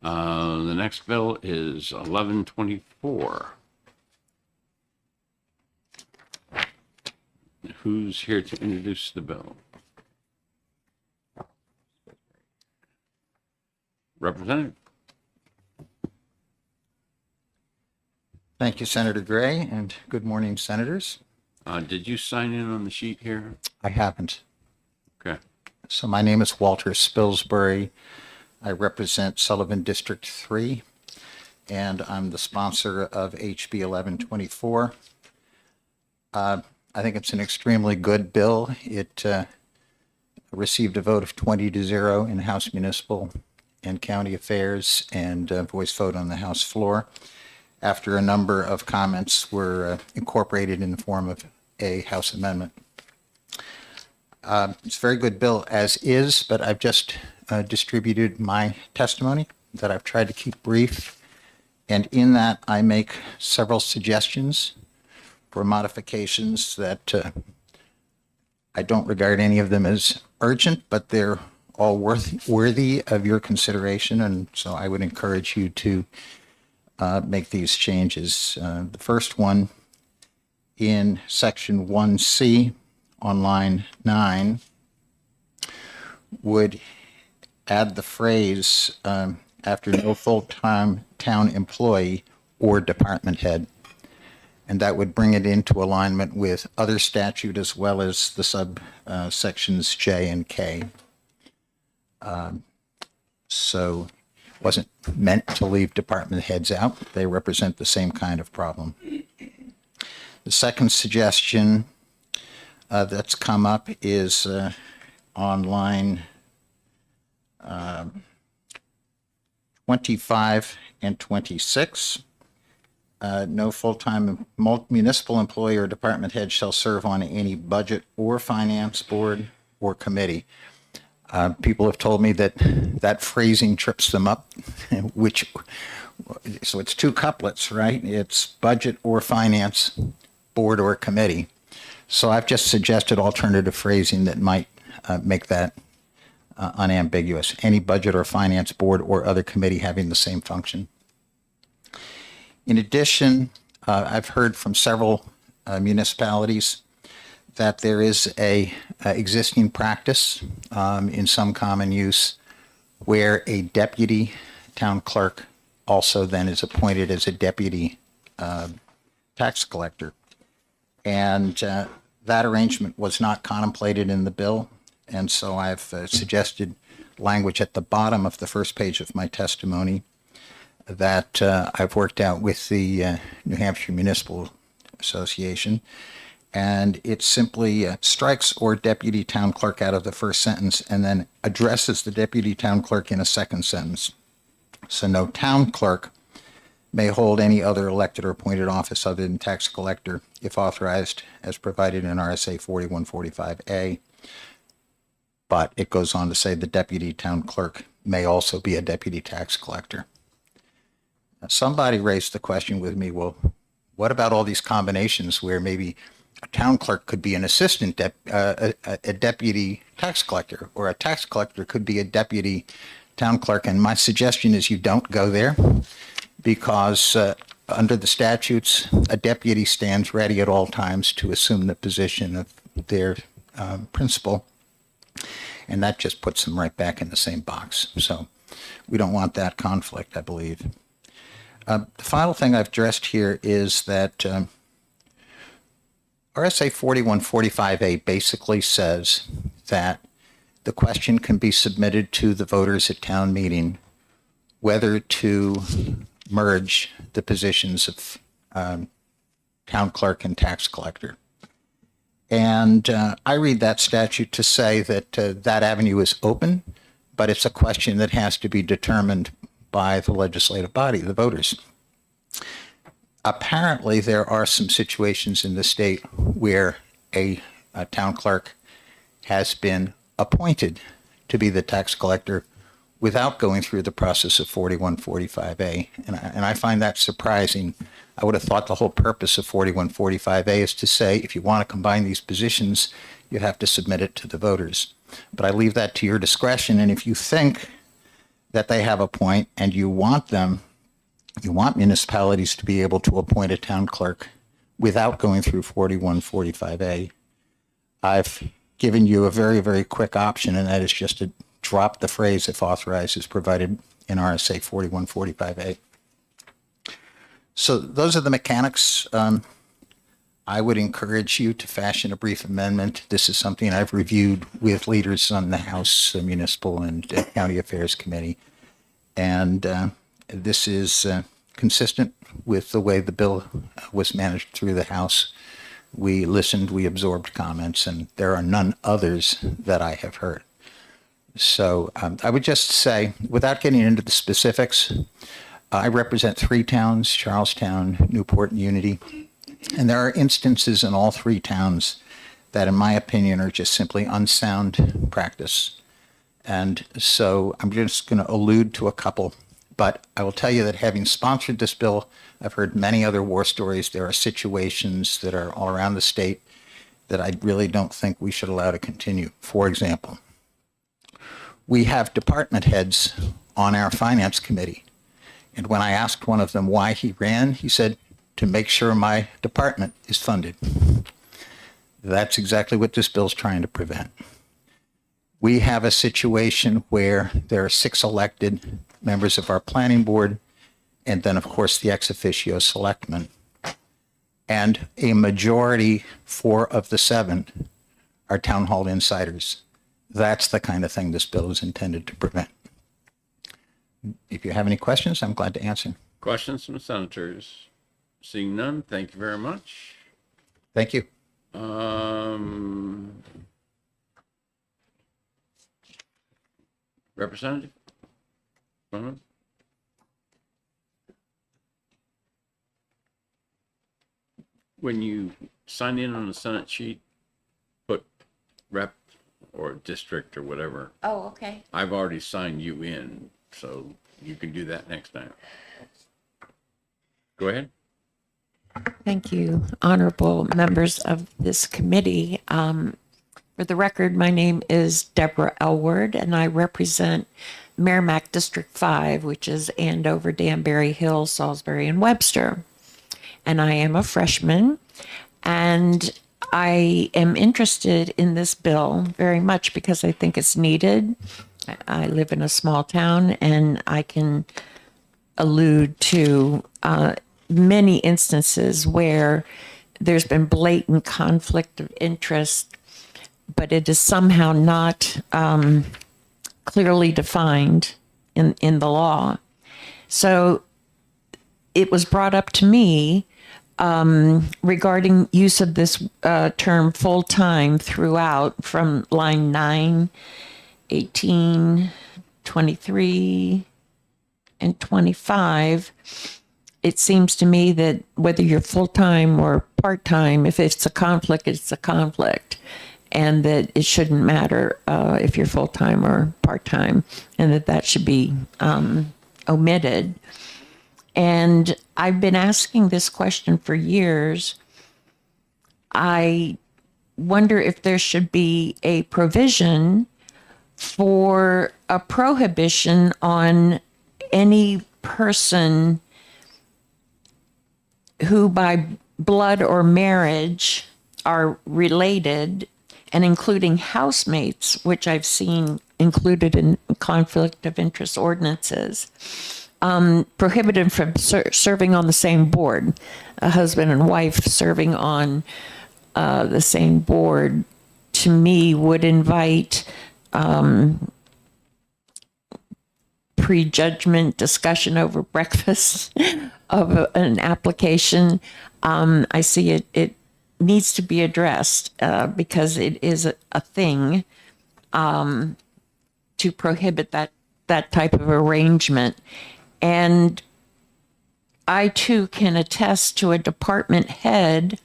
Speaker 1: The next bill is 1124. Who's here to introduce the bill? Representative?
Speaker 8: Thank you, Senator Gray, and good morning, Senators.
Speaker 1: Did you sign in on the sheet here?
Speaker 8: I haven't.
Speaker 1: Okay.
Speaker 8: So my name is Walter Spilsbury. I represent Sullivan District 3, and I'm the sponsor of HB 1124. I think it's an extremely good bill. It received a vote of 20-0 in House Municipal and County Affairs and a voice vote on the House floor, after a number of comments were incorporated in the form of a House amendment. It's a very good bill as is, but I've just distributed my testimony that I've tried to keep brief. And in that, I make several suggestions for modifications that I don't regard any of them as urgent, but they're all worthy of your consideration. And so I would encourage you to make these changes. The first one in section 1C on line 9 would add the phrase after no full-time town employee or department head. And that would bring it into alignment with other statute as well as the subsections J and K. So it wasn't meant to leave department heads out. They represent the same kind of problem. The second suggestion that's come up is on line 25 and 26. No full-time municipal employee or department head shall serve on any budget or finance board or committee. People have told me that that phrasing trips them up, so it's two couplets, right? It's budget or finance board or committee. So I've just suggested alternative phrasing that might make that unambiguous. Any budget or finance board or other committee having the same function. In addition, I've heard from several municipalities that there is a existing practice in some common use where a deputy town clerk also then is appointed as a deputy tax collector. And that arrangement was not contemplated in the bill. And so I've suggested language at the bottom of the first page of my testimony that I've worked out with the New Hampshire Municipal Association. And it simply strikes or deputy town clerk out of the first sentence and then addresses the deputy town clerk in a second sentence. So no town clerk may hold any other elected or appointed office other than tax collector if authorized as provided in RSA 4145A. But it goes on to say the deputy town clerk may also be a deputy tax collector. Now, somebody raised the question with me, well, what about all these combinations where maybe a town clerk could be an assistant, a deputy tax collector, or a tax collector could be a deputy town clerk? And my suggestion is you don't go there, because under the statutes, a deputy stands ready at all times to assume the position of their principal, and that just puts them right back in the same box. So we don't want that conflict, I believe. The final thing I've addressed here is that RSA 4145A basically says that the question can be submitted to the voters at town meeting whether to merge the positions of town clerk and tax collector. And I read that statute to say that that avenue is open, but it's a question that has to be determined by the legislative body, the voters. Apparently, there are some situations in the state where a town clerk has been appointed to be the tax collector without going through the process of 4145A. And I find that surprising. I would have thought the whole purpose of 4145A is to say, if you want to combine these positions, you have to submit it to the voters. But I leave that to your discretion. And if you think that they have a point and you want municipalities to be able to appoint a town clerk without going through 4145A, I've given you a very, very quick option, and that is just to drop the phrase "if authorized" as provided in RSA 4145A. So those are the mechanics. I would encourage you to fashion a brief amendment. This is something I've reviewed with leaders on the House Municipal and County Affairs Committee. And this is consistent with the way the bill was managed through the House. We listened, we absorbed comments, and there are none others that I have heard. So I would just say, without getting into the specifics, I represent 3 towns, Charlestown, Newport, and Unity. And there are instances in all 3 towns that, in my opinion, are just simply unsound practice. And so I'm just going to allude to a couple. But I will tell you that having sponsored this bill, I've heard many other war stories. There are situations that are all around the state that I really don't think we should allow to continue. For example, we have department heads on our finance committee. And when I asked one of them why he ran, he said, to make sure my department is funded. That's exactly what this bill's trying to prevent. We have a situation where there are 6 elected members of our planning board, and then, of course, the ex officio selectmen. And a majority, 4 of the 7, are town hall insiders. That's the kind of thing this bill is intended to prevent. If you have any questions, I'm glad to answer.
Speaker 1: Questions from the senators? Seeing none, thank you very much.
Speaker 8: Thank you.
Speaker 1: Representative? Bowman? When you sign in on the Senate sheet, put rep or district or whatever.
Speaker 9: Oh, okay.
Speaker 1: I've already signed you in, so you can do that next time. Go ahead.
Speaker 9: Thank you, honorable members of this committee. For the record, my name is Deborah Elward, and I represent Merrimack District 5, which is Andover, Danbury, Hill, Salisbury, and Webster. And I am a freshman, and I am interested in this bill very much because I think it's needed. I live in a small town, and I can allude to many instances where there's been blatant conflict of interest, but it is somehow not clearly defined in the law. So it was brought up to me regarding use of this term full-time throughout from line 9, 18, 23, and 25. It seems to me that whether you're full-time or part-time, if it's a conflict, it's a conflict. And that it shouldn't matter if you're full-time or part-time, and that should be omitted. And I've been asking this question for years. I wonder if there should be a provision for a prohibition on any person who by blood or marriage are related, and including housemates, which I've seen included in conflict of interest ordinances, prohibited from serving on the same board. A husband and wife serving on the same board, to me, would invite prejudgment discussion over breakfast of an application. I see it needs to be addressed because it is a thing to prohibit that type of arrangement. And I too can attest to a department head.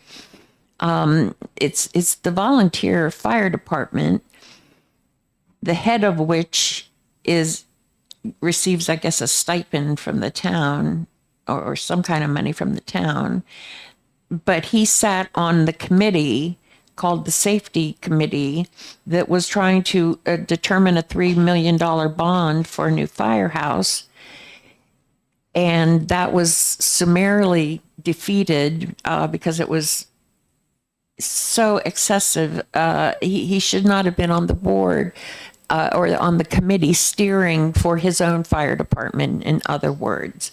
Speaker 9: It's the volunteer fire department, the head of which receives, I guess, a stipend from the town or some kind of money from the town. But he sat on the committee called the Safety Committee that was trying to determine a $3 million bond for a new firehouse. And that was summarily defeated because it was so excessive. He should not have been on the board or on the committee steering for his own fire department, in other words.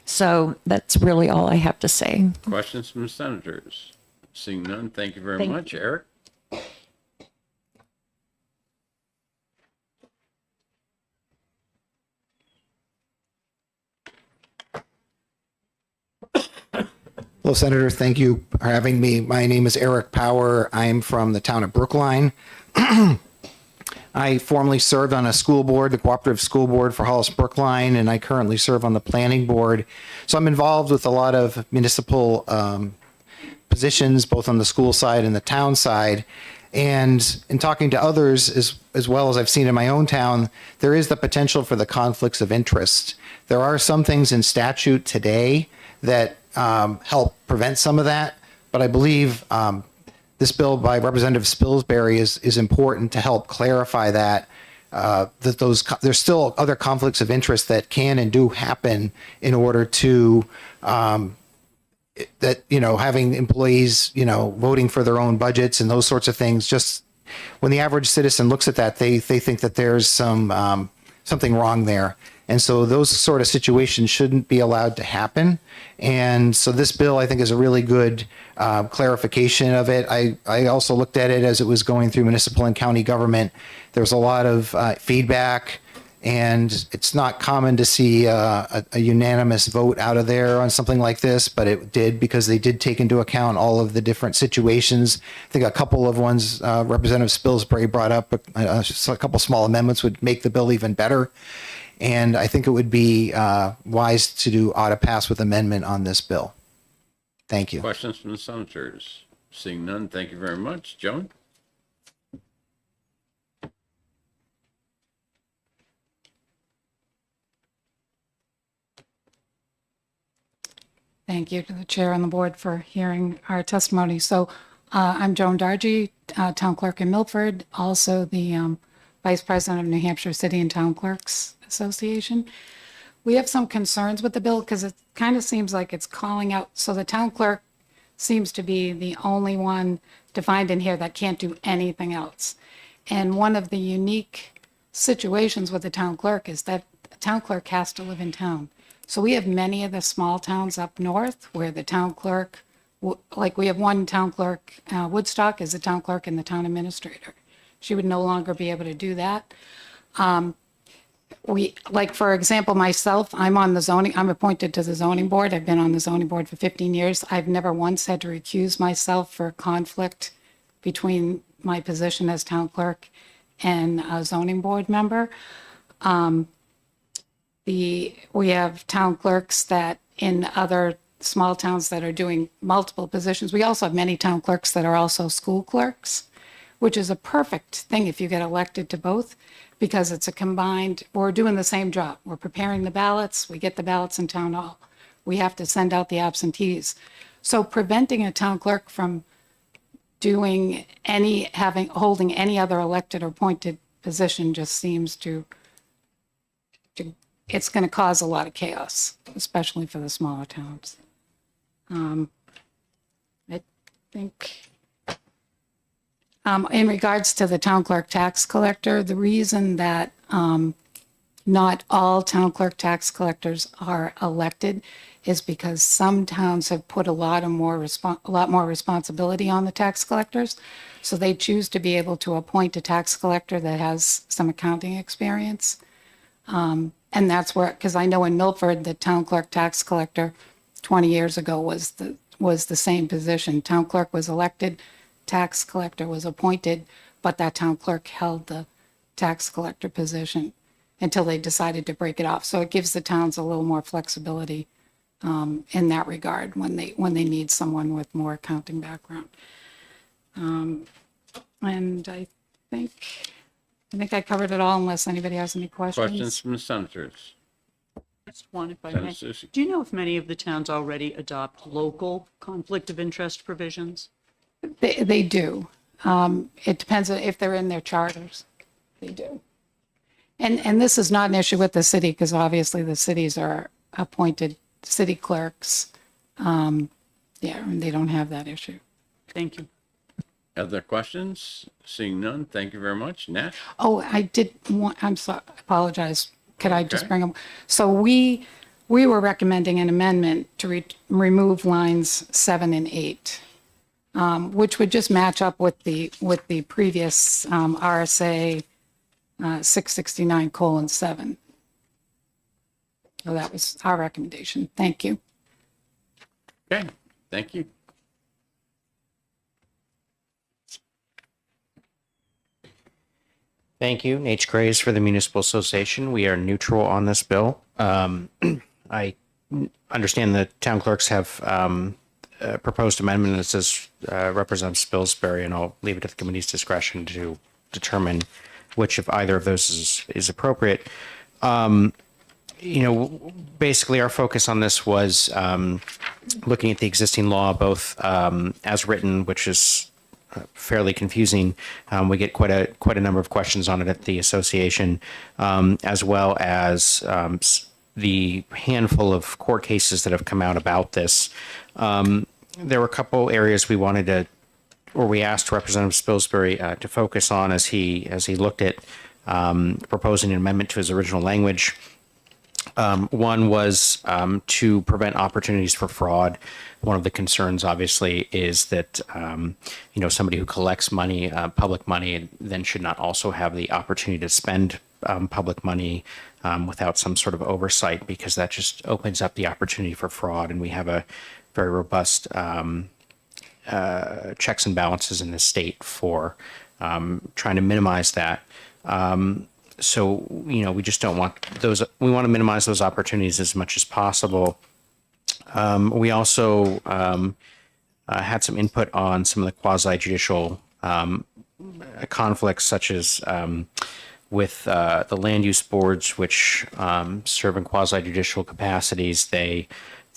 Speaker 9: So that's really all I have to say.
Speaker 1: Questions from the senators? Seeing none, thank you very
Speaker 9: Thank
Speaker 1: much. Eric?
Speaker 10: Hello, Senator. Thank you for having me. My name is Eric Power. I'm from the town of Brookline. I formerly served on a school board, the Cooperative School Board for Hollis Brookline, and I currently serve on the planning board. So I'm involved with a lot of municipal positions, both on the school side and the town side. And in talking to others, as well as I've seen in my own town, there is the potential for the conflicts of interest. There are some things in statute today that help prevent some of that, but I believe this bill by Representative Spilsbury is important to help clarify that there's still other conflicts of interest that can and do happen in order to that, having employees, voting for their own budgets and those sorts of things, just when the average citizen looks at that, they think that there's something wrong there. And so those sort of situations shouldn't be allowed to happen. And so this bill, I think, is a really good clarification of it. I also looked at it as it was going through municipal and county government. There's a lot of feedback, and it's not common to see a unanimous vote out of there on something like this, but it did, because they did take into account all of the different situations. I think a couple of ones Representative Spilsbury brought up, a couple small amendments would make the bill even better. And I think it would be wise to do ought to pass with amendment on this bill. Thank you.
Speaker 1: Questions from the senators? Seeing none, thank you very much. Joan?
Speaker 11: Thank you to the chair and the board for hearing our testimony. So I'm Joan Dargy, town clerk in Milford, also the vice president of New Hampshire City and Town Clerks Association. We have some concerns with the bill because it kind of seems like it's calling out. So the town clerk seems to be the only one defined in here that can't do anything else. And one of the unique situations with the town clerk is that the town clerk has to live in town. So we have many of the small towns up north where the town clerk, like we have one town clerk, Woodstock is the town clerk and the town administrator. She would no longer be able to do that. Like, for example, myself, I'm appointed to the zoning board. I've been on the zoning board for 15 years. I've never once had to recuse myself for conflict between my position as town clerk and a zoning board member. We have town clerks that in other small towns that are doing multiple positions. We also have many town clerks that are also school clerks, which is a perfect thing if you get elected to both, because it's a combined, we're doing the same job. We're preparing the ballots, we get the ballots in town hall. We have to send out the absentees. So preventing a town clerk from holding any other elected or appointed position just seems to it's going to cause a lot of chaos, especially for the smaller towns. I think in regards to the town clerk tax collector, the reason that not all town clerk tax collectors are elected is because some towns have put a lot more responsibility on the tax collectors. So they choose to be able to appoint a tax collector that has some accounting experience. And that's where, because I know in Milford, the town clerk tax collector 20 years ago was the same position. Town clerk was elected, tax collector was appointed, but that town clerk held the tax collector position until they decided to break it off. So it gives the towns a little more flexibility in that regard when they need someone with more accounting background. And I think I covered it all unless anybody has any questions.
Speaker 1: Questions from the senators?
Speaker 2: Just one, if I
Speaker 1: Senator
Speaker 2: may.
Speaker 1: Susie.
Speaker 2: Do you know if many of the towns already adopt local conflict of interest provisions?
Speaker 11: They do. It depends on if they're in their charters. They do. And this is not an issue with the city because obviously the cities are appointed city clerks. And they don't have that issue.
Speaker 2: Thank you.
Speaker 1: Other questions? Seeing none, thank you very much. Nat?
Speaker 11: Oh, I did want, I'm sorry, I apologize. Could I just
Speaker 1: Okay.
Speaker 11: bring them? So we were recommending an amendment to remove lines 7 and 8, which would just match up with the previous RSA 669:7. So that was our recommendation. Thank you.
Speaker 1: Okay, thank you.
Speaker 12: Thank you. Nate Graves for the Municipal Association. We are neutral on this bill. I understand the town clerks have proposed amendment that says Representative Spilsbury, and I'll leave it to the committee's discretion to determine which of either of those is appropriate. Basically our focus on this was looking at the existing law, both as written, which is fairly confusing. We get quite a number of questions on it at the association, as well as the handful of court cases that have come out about this. There were a couple areas we asked Representative Spilsbury to focus on as he looked at proposing an amendment to his original language. One was to prevent opportunities for fraud. One of the concerns, obviously, is that somebody who collects money, public money, then should not also have the opportunity to spend public money without some sort of oversight, because that just opens up the opportunity for fraud. And we have a very robust checks and balances in the state for trying to minimize that. So, we just don't want those. We want to minimize those opportunities as much as possible. We also had some input on some of the quasi-judicial conflicts, such as with the land use boards, which serve in quasi-judicial capacities. They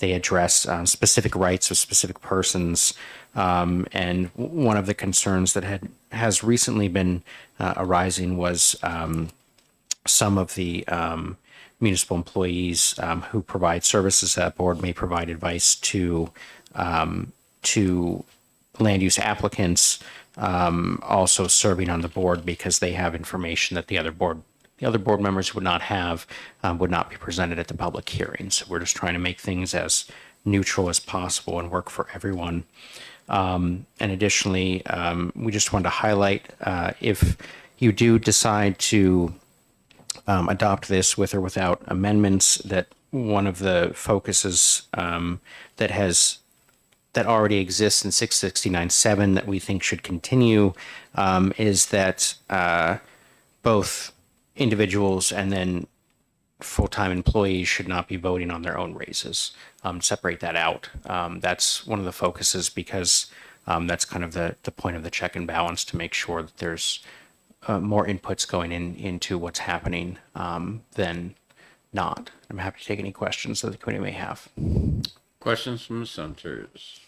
Speaker 12: address specific rights of specific persons. And one of the concerns that has recently been arising was some of the municipal employees who provide services to that board may provide advice to land use applicants, also serving on the board, because they have information that the other board members would not have, would not be presented at the public hearings. So we're just trying to make things as neutral as possible and work for everyone. And additionally, we just wanted to highlight, if you do decide to adopt this with or without amendments, that one of the focuses that already exists in 669.7 that we think should continue is that both individuals and then full-time employees should not be voting on their own raises. Separate that out. That's one of the focuses, because that's kind of the point of the check and balance, to make sure that there's more inputs going into what's happening than not. I'm happy to take any questions that the committee may have.
Speaker 1: Questions from the senators?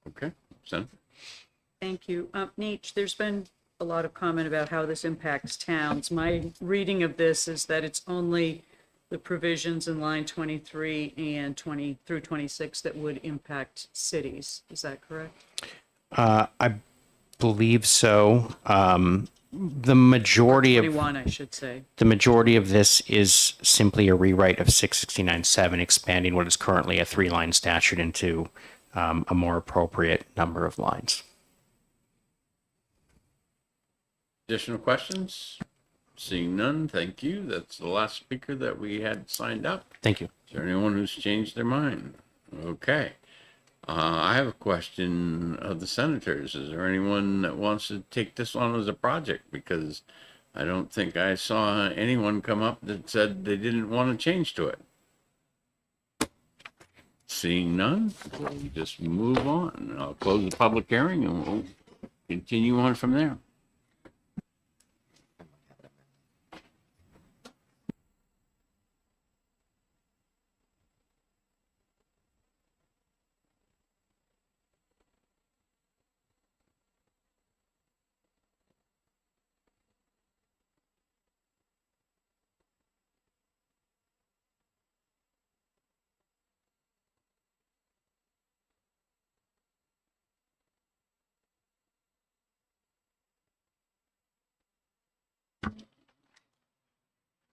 Speaker 1: Okay, Senator.
Speaker 2: Thank you. Neach, there's been a lot of comment about how this impacts towns. My reading of this is that it's only the provisions in line 23 and 20 through 26 that would impact cities. Is that correct?
Speaker 12: I believe so. The majority of
Speaker 2: 21, I should say.
Speaker 12: the majority of this is simply a rewrite of 669.7, expanding what is currently a 3-line statute into a more appropriate number of lines.
Speaker 1: Additional questions? Seeing none, thank you. That's the last speaker that we had signed up.
Speaker 12: Thank you.
Speaker 1: Is there anyone who's changed their mind? Okay. I have a question of the senators. Is there anyone that wants to take this on as a project? Because I don't think I saw anyone come up that said they didn't want to change to it. Seeing none, we'll just move on. I'll close the public hearing and we'll continue on from there.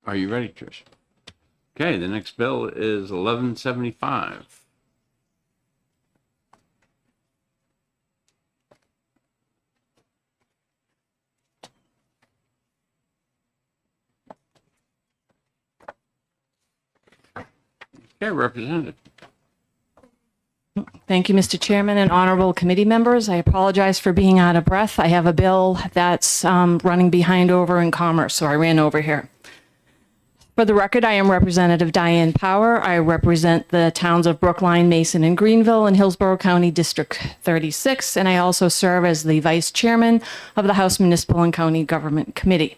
Speaker 1: Are you ready, Trish? Okay, the next bill is 1175. Okay, Representative.
Speaker 6: Thank you, Mr. Chairman and honorable committee members. I apologize for being out of breath. I have a bill that's running behind over in commerce, so I ran over here. For the record, I am Representative Diane Power. I represent the towns of Brookline, Mason, and Greenville in Hillsborough County District 36, and I also serve as the Vice Chairman of the House Municipal and County Government Committee.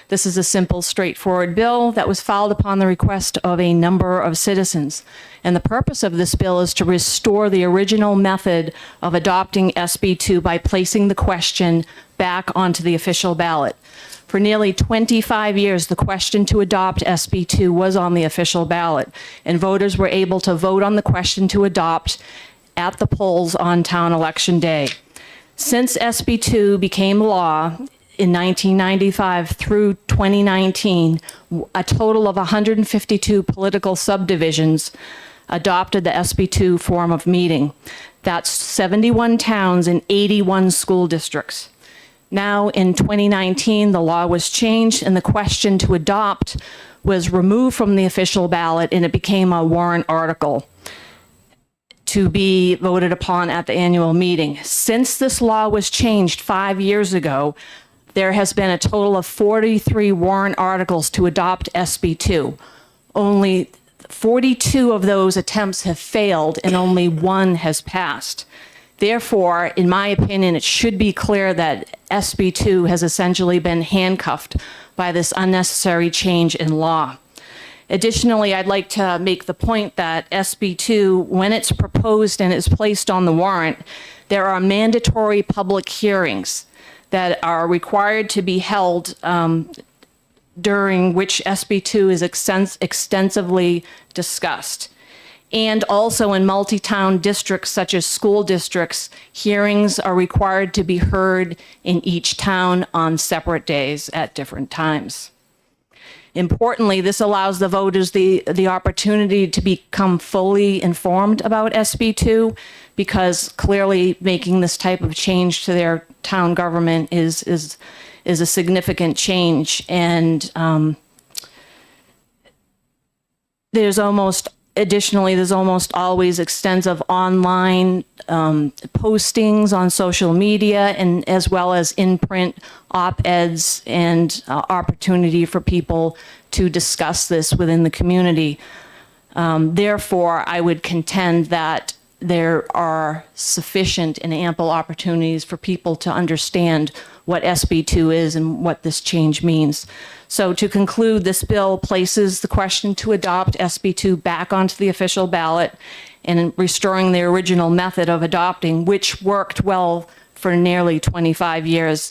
Speaker 6: This is a simple, straightforward bill that was filed upon the request of a number of citizens. And the purpose of this bill is to restore the original method of adopting SB2 by placing the question back onto the official ballot. For nearly 25 years, the question to adopt SB2 was on the official ballot, and voters were able to vote on the question to adopt at the polls on town election day. Since SB2 became law in 1995 through 2019, a total of 152 political subdivisions adopted the SB2 form of meeting. That's 71 towns and 81 school districts. Now, in 2019, the law was changed and the question to adopt was removed from the official ballot and it became a warrant article to be voted upon at the annual meeting. Since this law was changed 5 years ago, there has been a total of 43 warrant articles to adopt SB2. Only 42 of those attempts have failed and only one has passed. Therefore, in my opinion, it should be clear that SB2 has essentially been handcuffed by this unnecessary change in law. Additionally, I'd like to make the point that SB2, when it's proposed and is placed on the warrant, there are mandatory public hearings that are required to be held during which SB2 is extensively discussed. And also in multi-town districts such as school districts, hearings are required to be heard in each town on separate days at different times. Importantly, this allows the voters the opportunity to become fully informed about SB2, because clearly making this type of change to their town government is a significant change. And there's almost always extensive online postings on social media, and as well as in-print op-eds and opportunity for people to discuss this within the community. Therefore, I would contend that there are sufficient and ample opportunities for people to understand what SB2 is and what this change means. So to conclude, this bill places the question to adopt SB2 back onto the official ballot and restoring the original method of adopting, which worked well for nearly 25 years.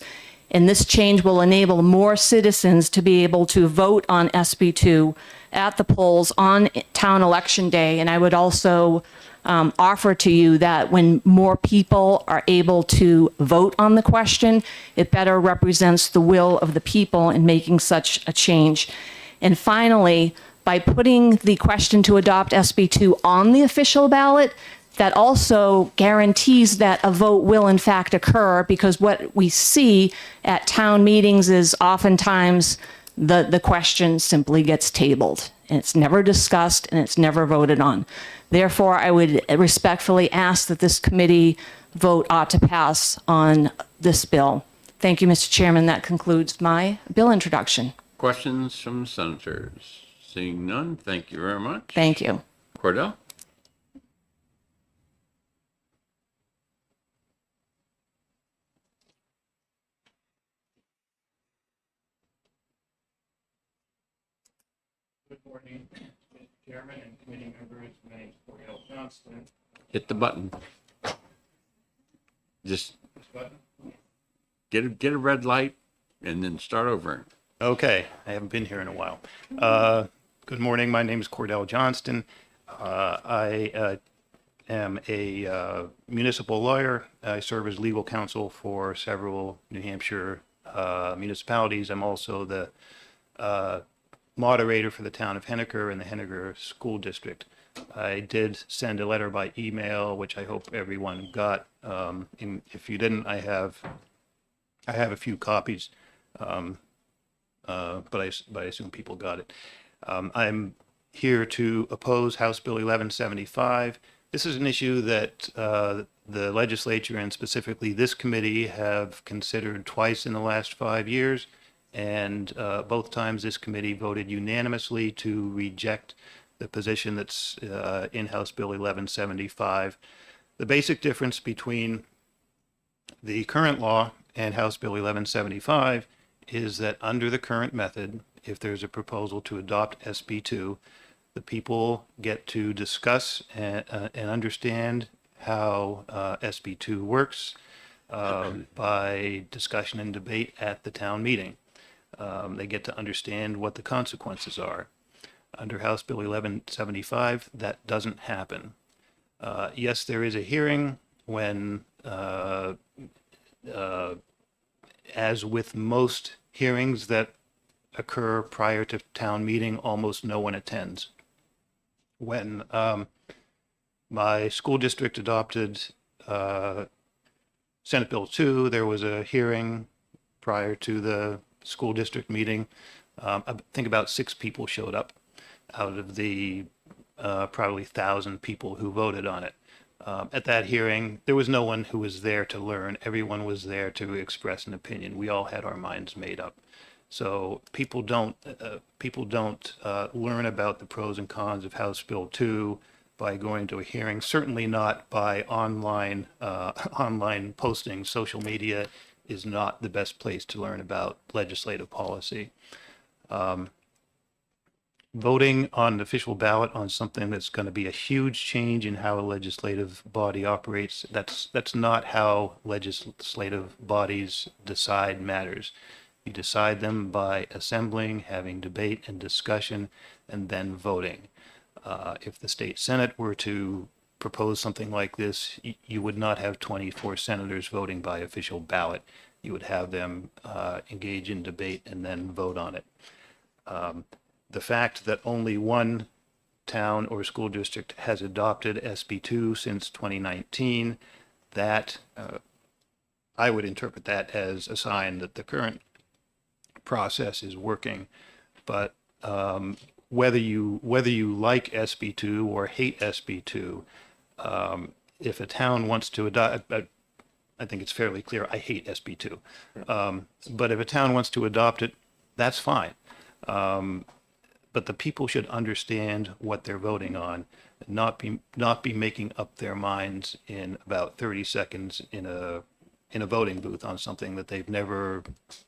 Speaker 6: And this change will enable more citizens to be able to vote on SB2 at the polls on town election day. And I would also offer to you that when more people are able to vote on the question, it better represents the will of the people in making such a change. And finally, by putting the question to adopt SB2 on the official ballot, that also guarantees that a vote will in fact occur, because what we see at town meetings is oftentimes the question simply gets tabled and it's never discussed and it's never voted on. Therefore, I would respectfully ask that this committee vote ought to pass on this bill. Thank you, Mr. Chairman. That concludes my bill introduction.
Speaker 1: Questions from senators? Seeing none, thank you very much.
Speaker 6: Thank you.
Speaker 1: Cordell?
Speaker 13: Good morning, Mr. Chairman and committee members. My name is Cordell Johnston.
Speaker 1: Hit the button. Just
Speaker 13: This button?
Speaker 1: get a red light and then start over.
Speaker 13: Okay, I haven't been here in a while. Good morning. My name is Cordell Johnston. I am a municipal lawyer. I serve as legal counsel for several New Hampshire municipalities. I'm also the moderator for the town of Henniker and the Henniker School District. I did send a letter by email, which I hope everyone got. If you didn't, I have a few copies, but I assume people got it. I'm here to oppose House Bill 1175. This is an issue that the legislature and specifically this committee have considered twice in the last 5 years. And both times this committee voted unanimously to reject the position that's in House Bill 1175. The basic difference between the current law and House Bill 1175 is that under the current method, if there's a proposal to adopt SB2, the people get to discuss and understand how SB2 works by discussion and debate at the town meeting. They get to understand what the consequences are. Under House Bill 1175, that doesn't happen. Yes, there is a hearing when, as with most hearings that occur prior to town meeting, almost no one attends. When my school district adopted Senate Bill 2, there was a hearing prior to the school district meeting. I think about 6 people showed up out of the probably 1,000 people who voted on it. At that hearing, there was no one who was there to learn. Everyone was there to express an opinion. We all had our minds made up. So people don't learn about the pros and cons of House Bill 2 by going to a hearing. Certainly not by online posting. Social media is not the best place to learn about legislative policy. Voting on an official ballot on something that's going to be a huge change in how a legislative body operates, that's not how legislative bodies decide matters. You decide them by assembling, having debate and discussion, and then voting. If the state Senate were to propose something like this, you would not have 24 senators voting by official ballot. You would have them engage in debate and then vote on it. The fact that only one town or school district has adopted SB2 since 2019, that I would interpret that as a sign that the current process is working. But whether you like SB2 or hate SB2, if a town wants to adopt, I think it's fairly clear I hate SB2. But if a town wants to adopt it, that's fine. But the people should understand what they're voting on, not be making up their minds in about 30 seconds in a voting booth on something that they've never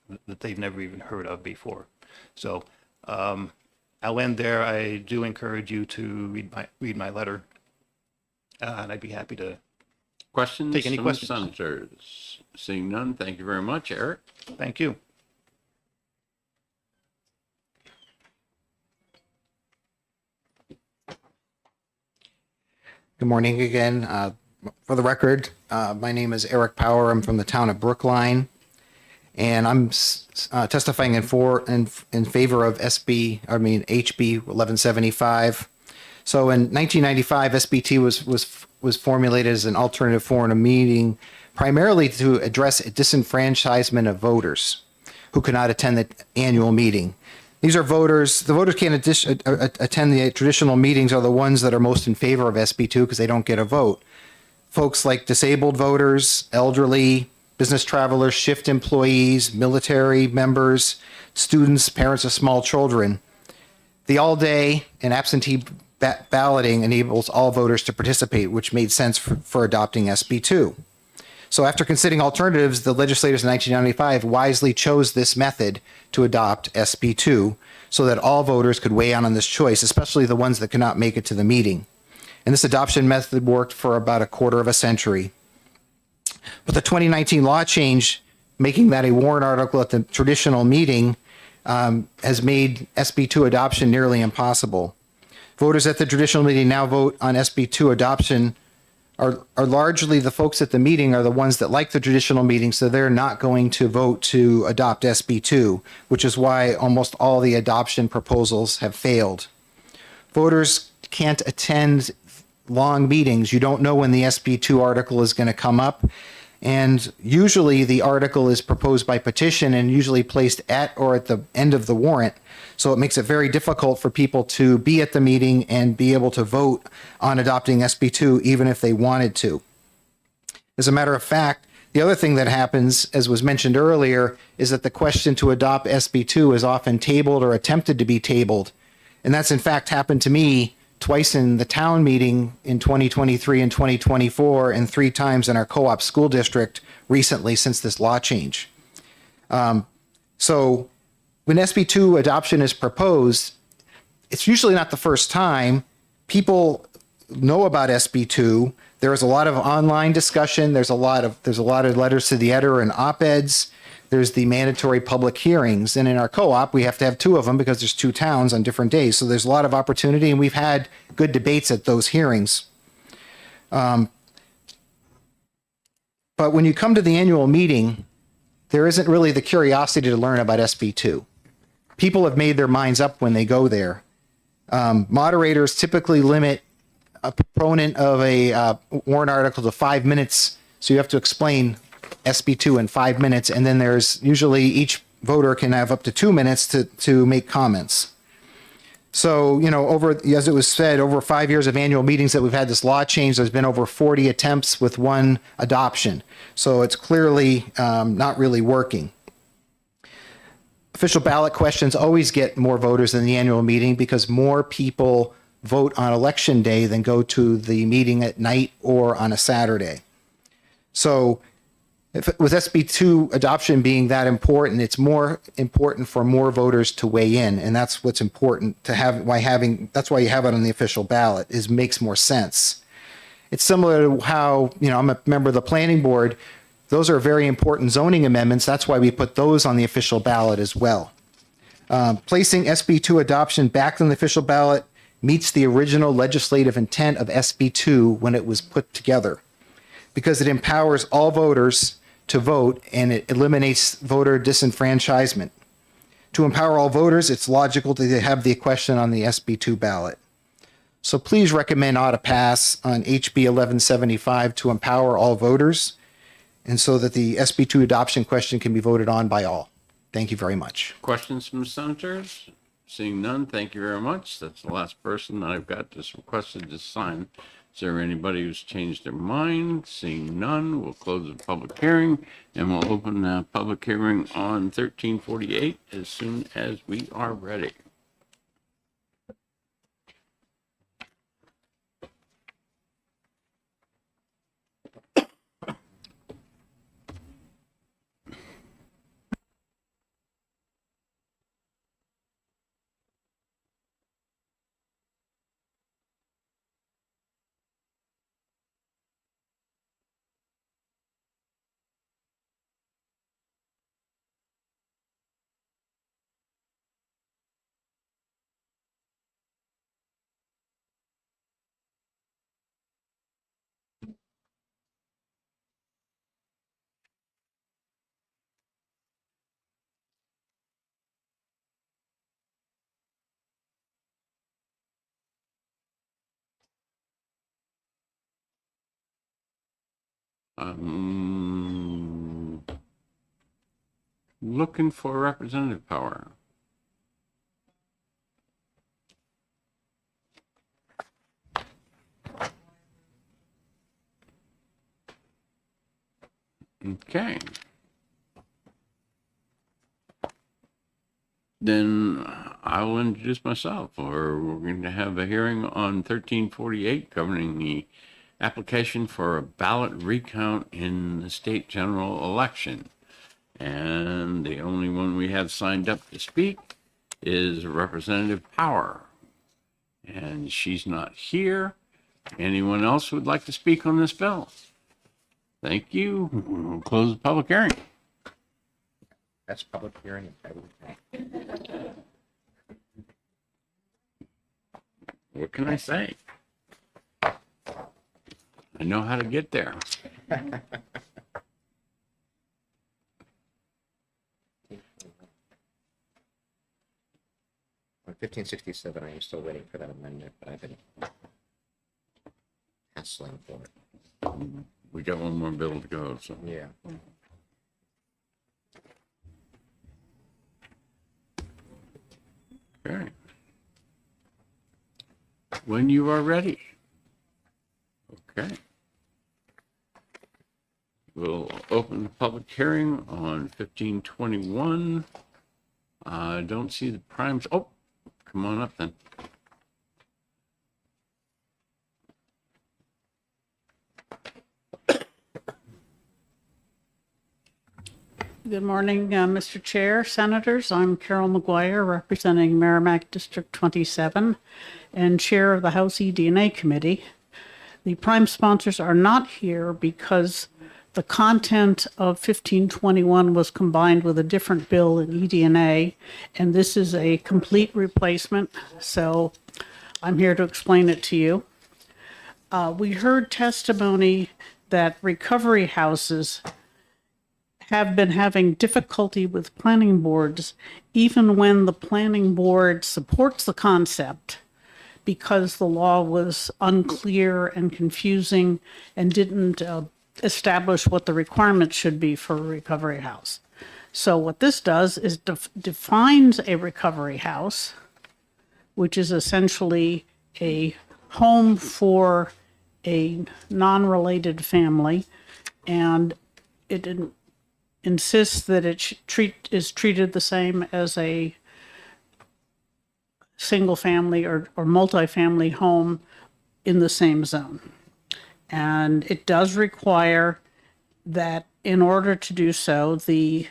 Speaker 13: even heard of before. So I'll end there. I do encourage you to read my letter, and I'd be happy to
Speaker 1: Questions
Speaker 13: take any
Speaker 1: from the
Speaker 13: questions.
Speaker 1: senators? Seeing none, thank you very much, Eric.
Speaker 13: Thank you.
Speaker 10: Good morning again. For the record, my name is Eric Power. I'm from the town of Brookline, and I'm testifying in favor of HB 1175. So in 1995, SBT was formulated as an alternative forum of meeting, primarily to address disenfranchisement of voters who could not attend the annual meeting. These are voters. The voters can't attend the traditional meetings are the ones that are most in favor of SB2 because they don't get a vote. Folks like disabled voters, elderly, business travelers, shift employees, military members, students, parents of small children. The all-day and absentee balloting enables all voters to participate, which made sense for adopting SB2. So after considering alternatives, the legislators in 1995 wisely chose this method to adopt SB2 so that all voters could weigh in on this choice, especially the ones that could not make it to the meeting. And this adoption method worked for about a quarter of a century. But the 2019 law change, making that a warrant article at the traditional meeting, has made SB2 adoption nearly impossible. Voters at the traditional meeting now vote on SB2 adoption are largely the folks at the meeting are the ones that like the traditional meeting, so they're not going to vote to adopt SB2, which is why almost all the adoption proposals have failed. Voters can't attend long meetings. You don't know when the SB2 article is going to come up. And usually the article is proposed by petition and usually placed at or at the end of the warrant. So it makes it very difficult for people to be at the meeting and be able to vote on adopting SB2, even if they wanted to. As a matter of fact, the other thing that happens, as was mentioned earlier, is that the question to adopt SB2 is often tabled or attempted to be tabled. And that's in fact happened to me twice in the town meeting in 2023 and 2024, and 3 times in our co-op school district recently since this law change. So when SB2 adoption is proposed, it's usually not the first time. People know about SB2. There is a lot of online discussion. There's a lot of letters to the editor and op-eds. There's the mandatory public hearings. And in our co-op, we have to have 2 of them because there's 2 towns on different days. So there's a lot of opportunity, and we've had good debates at those hearings. But when you come to the annual meeting, there isn't really the curiosity to learn about SB2. People have made their minds up when they go there. Moderators typically limit a proponent of a warrant article to 5 minutes, so you have to explain SB2 in 5 minutes, and then there's usually each voter can have up to 2 minutes to make comments. So, as it was said, over 5 years of annual meetings that we've had this law change, there's been over 40 attempts with 1 adoption. So it's clearly not really working. Official ballot questions always get more voters than the annual meeting because more people vote on election day than go to the meeting at night or on a Saturday. So with SB2 adoption being that important, it's more important for more voters to weigh in. And that's what's important to have, that's why you have it on the official ballot, is makes more sense. It's similar to how, I'm a member of the planning board. Those are very important zoning amendments. That's why we put those on the official ballot as well. Placing SB2 adoption back on the official ballot meets the original legislative intent of SB2 when it was put together, because it empowers all voters to vote and it eliminates voter disenfranchisement. To empower all voters, it's logical to have the question on the SB2 ballot. So please recommend ought to pass on HB 1175 to empower all voters, and so that the SB2 adoption question can be voted on by all. Thank you very much.
Speaker 1: Questions from the senators? Seeing none, thank you very much. That's the last person that I've got that's requested to sign. Is there anybody who's changed their mind? Seeing none, we'll close the public hearing and we'll open the public hearing on 1348 as soon as we are ready. Looking for representative power. Okay. Then I will introduce myself, or we're going to have a hearing on 1348 governing the application for a ballot recount in the state general election. And the only one we have signed up to speak is Representative Power. And she's not here. Anyone else who would like to speak on this bill? Thank you. We'll close the public hearing.
Speaker 5: That's public hearing.
Speaker 1: What can I say? I know how to get there.
Speaker 5: 1567, I am still waiting for that amendment, but I've been hassling for it.
Speaker 1: We got one more bill to go, so.
Speaker 5: Yeah.
Speaker 1: Okay. When you are ready. Okay. We'll open the public hearing on 1521. I don't see the primes. Oh, come on up then.
Speaker 14: Good morning, Mr. Chair, Senators. I'm Carol McGuire, representing Merrimack District 27 and Chair of the House eDNA Committee. The prime sponsors are not here because the content of 1521 was combined with a different bill in eDNA, and this is a complete replacement, so I'm here to explain it to you. We heard testimony that recovery houses have been having difficulty with planning boards, even when the planning board supports the concept, because the law was unclear and confusing and didn't establish what the requirements should be for a recovery house. So what this does is defines a recovery house, which is essentially a home for a non-related family, and it insists that it is treated the same as a single family or multifamily home in the same zone. And it does require that in order to do so, the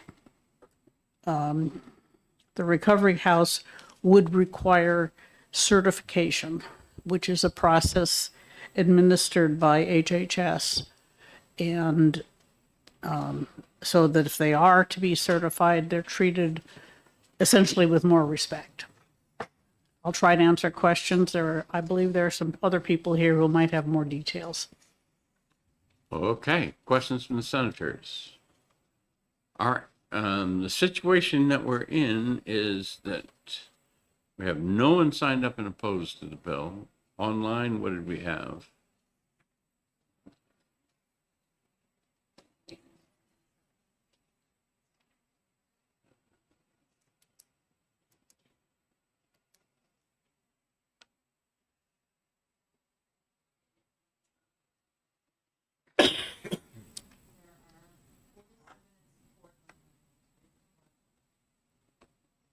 Speaker 14: recovery house would require certification, which is a process administered by HHS. And so that if they are to be certified, they're treated essentially with more respect. I'll try to answer questions. I believe there are some other people here who might have more details.
Speaker 1: Okay, questions from the senators? All right, the situation that we're in is that we have no one signed up and opposed to the bill. Online, what did we have?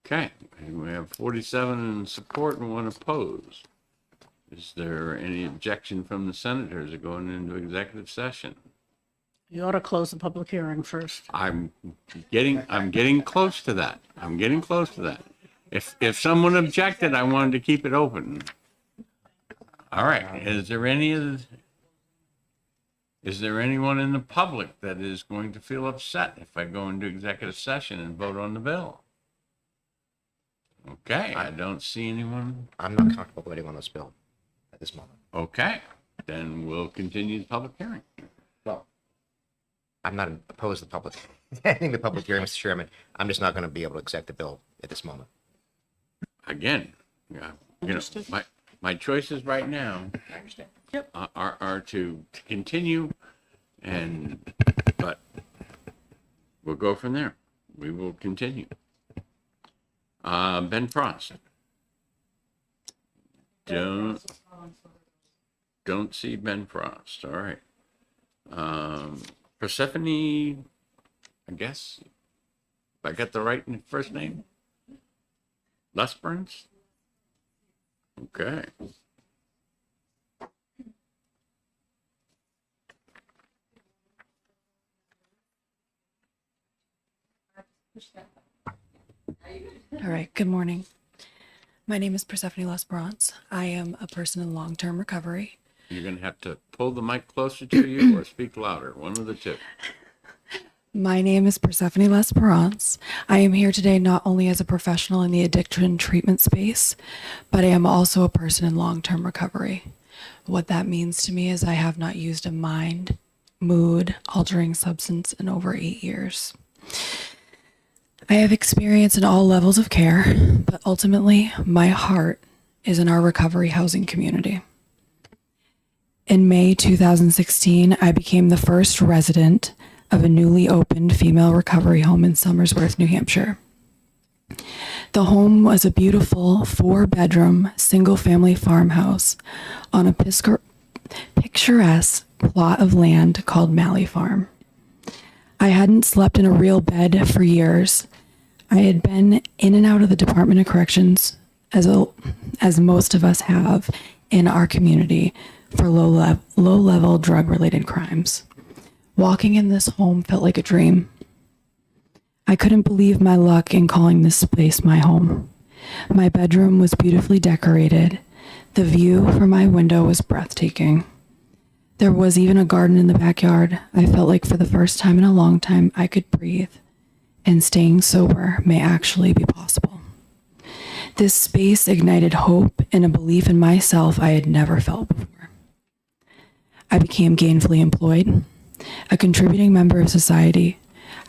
Speaker 1: Okay, and we have 47 in support and 1 opposed. Is there any objection from the senators of going into executive session?
Speaker 14: You ought to close the public hearing first.
Speaker 1: I'm getting close to that. I'm getting close to that. If someone objected, I wanted to keep it open. All right, is there anyone in the public that is going to feel upset if I go into executive session and vote on the bill? Okay, I don't see anyone.
Speaker 5: I'm not comfortable voting on this bill at this moment.
Speaker 1: Okay, then we'll continue the public hearing.
Speaker 5: Well, I'm not opposed to the public, ending the public hearing, Mr. Chairman. I'm just not going to be able to accept the bill at this moment.
Speaker 1: Again, yeah,
Speaker 14: Understood.
Speaker 1: my choices right now
Speaker 5: I understand.
Speaker 1: are to continue, but we'll go from there. We will continue. Ben Frost. Don't see Ben Frost. All right. Persephone, I guess. If I got the right first name? Lesburns? Okay.
Speaker 15: All right, good morning. My name is Persephone Lesperance. I am a person in long-term recovery.
Speaker 1: You're going to have to pull the mic closer to you or speak louder, one of the two.
Speaker 15: My name is Persephone Lesperance. I am here today not only as a professional in the addiction treatment space, but I am also a person in long-term recovery. What that means to me is I have not used a mind, mood, altering substance in over 8 years. I have experience in all levels of care, but ultimately my heart is in our recovery housing community. In May 2016, I became the first resident of a newly opened female recovery home in Somersworth, New Hampshire. The home was a beautiful 4-bedroom, single-family farmhouse on a picturesque plot of land called Malley Farm. I hadn't slept in a real bed for years. I had been in and out of the Department of Corrections, as most of us have in our community, for low-level drug-related crimes. Walking in this home felt like a dream. I couldn't believe my luck in calling this place my home. My bedroom was beautifully decorated. The view from my window was breathtaking. There was even a garden in the backyard. I felt like for the first time in a long time I could breathe, and staying sober may actually be possible. This space ignited hope and a belief in myself I had never felt before. I became gainfully employed, a contributing member of society.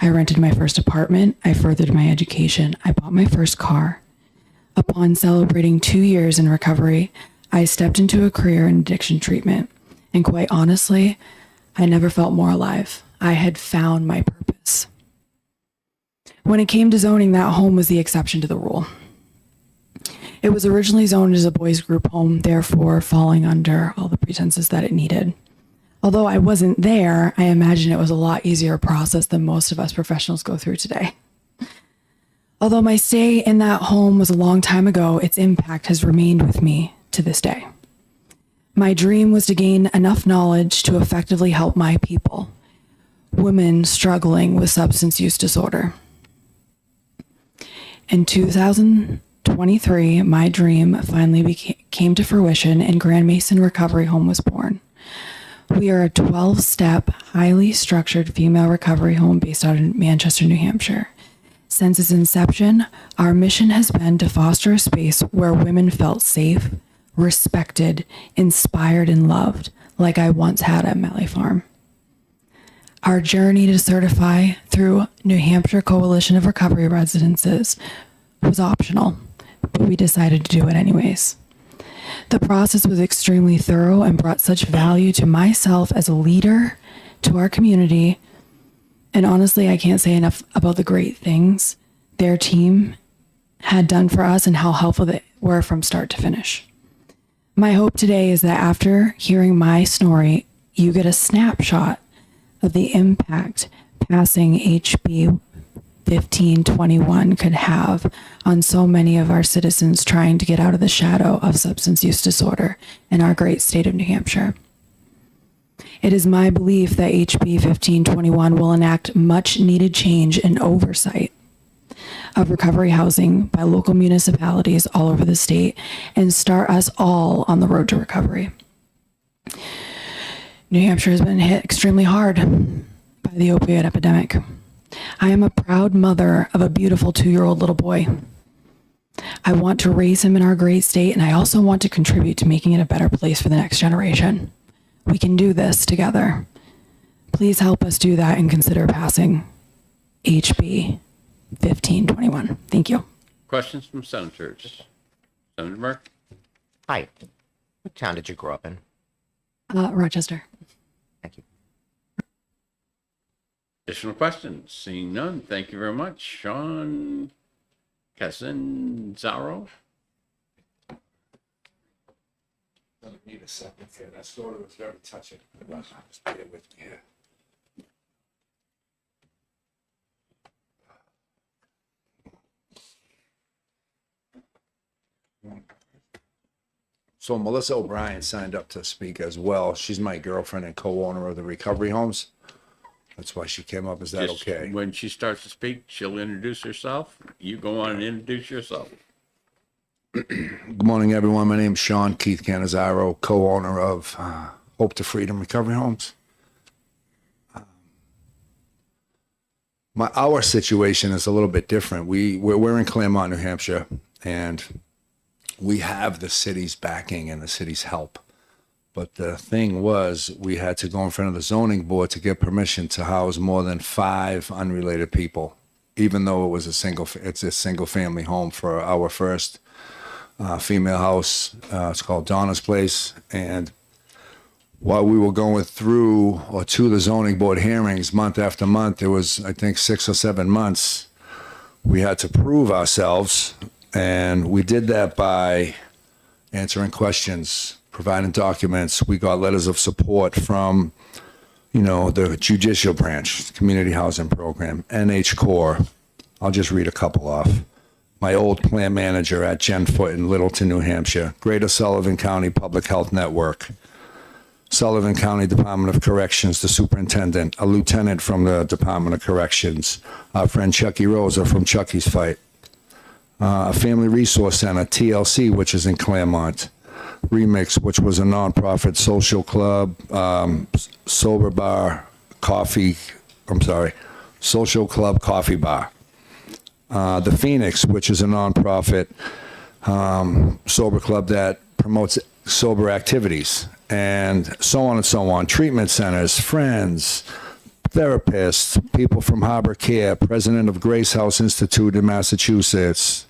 Speaker 15: I rented my first apartment. I furthered my education. I bought my first car. Upon celebrating 2 years in recovery, I stepped into a career in addiction treatment. And quite honestly, I never felt more alive. I had found my purpose. When it came to zoning, that home was the exception to the rule. It was originally zoned as a boys' group home, therefore falling under all the pretenses that it needed. Although I wasn't there, I imagine it was a lot easier process than most of us professionals go through today. Although my stay in that home was a long time ago, its impact has remained with me to this day. My dream was to gain enough knowledge to effectively help my people, women struggling with substance use disorder. In 2023, my dream finally came to fruition and Grand Mason Recovery Home was born. We are a 12-step, highly structured female recovery home based out of Manchester, New Hampshire. Since its inception, our mission has been to foster a space where women felt safe, respected, inspired, and loved, like I once had at Malley Farm. Our journey to certify through New Hampshire Coalition of Recovery Residences was optional, but we decided to do it anyways. The process was extremely thorough and brought such value to myself as a leader, to our community, and honestly, I can't say enough about the great things their team had done for us and how helpful they were from start to finish. My hope today is that after hearing my story, you get a snapshot of the impact passing HB 1521 could have on so many of our citizens trying to get out of the shadow of substance use disorder in our great state of New Hampshire. It is my belief that HB 1521 will enact much needed change and oversight of recovery housing by local municipalities all over the state and start us all on the road to recovery. New Hampshire has been hit extremely hard by the opioid epidemic. I am a proud mother of a beautiful 2-year-old little boy. I want to raise him in our great state, and I also want to contribute to making it a better place for the next generation. We can do this together. Please help us do that and consider passing HB 1521. Thank you.
Speaker 1: Questions from senators? Senator Burke?
Speaker 5: Hi. What town did you grow up in?
Speaker 15: Rochester.
Speaker 5: Thank you.
Speaker 1: Additional questions? Seeing none, thank you very much. Sean Casanzaro?
Speaker 16: Need a second here. That story was very touching. Just bear with me here. So Melissa O'Brien signed up to speak as well. She's my girlfriend and co-owner of the recovery homes. That's why she came up. Is that
Speaker 1: Just
Speaker 16: okay?
Speaker 1: when she starts to speak, she'll introduce herself. You go on and introduce yourself.
Speaker 16: Good morning, everyone. My name is Sean Keith Canizaro, co-owner of Hope to Freedom Recovery Homes. Our situation is a little bit different. We're in Claremont, New Hampshire, and we have the city's backing and the city's help. But the thing was, we had to go in front of the zoning board to get permission to house more than 5 unrelated people, even though it's a single family home for our first female house. It's called Donna's Place. And while we were going through or to the zoning board hearings month after month, there was, I think, 6 or 7 months, we had to prove ourselves. And we did that by answering questions, providing documents. We got letters of support from, the judicial branch, community housing program, NH Core. I'll just read a couple off. My old plan manager at Genfoot in Littleton, New Hampshire, Greater Sullivan County Public Health Network, Sullivan County Department of Corrections, the superintendent, a lieutenant from the Department of Corrections, our friend Chucky Rosa from Chucky's Fight, a Family Resource Center, TLC, which is in Claremont, Remix, which was a nonprofit social club, sober bar, social club coffee bar. The Phoenix, which is a nonprofit sober club that promotes sober activities, and so on and so on. Treatment centers, friends, therapists, people from Harbor Care, president of Grace House Institute in Massachusetts,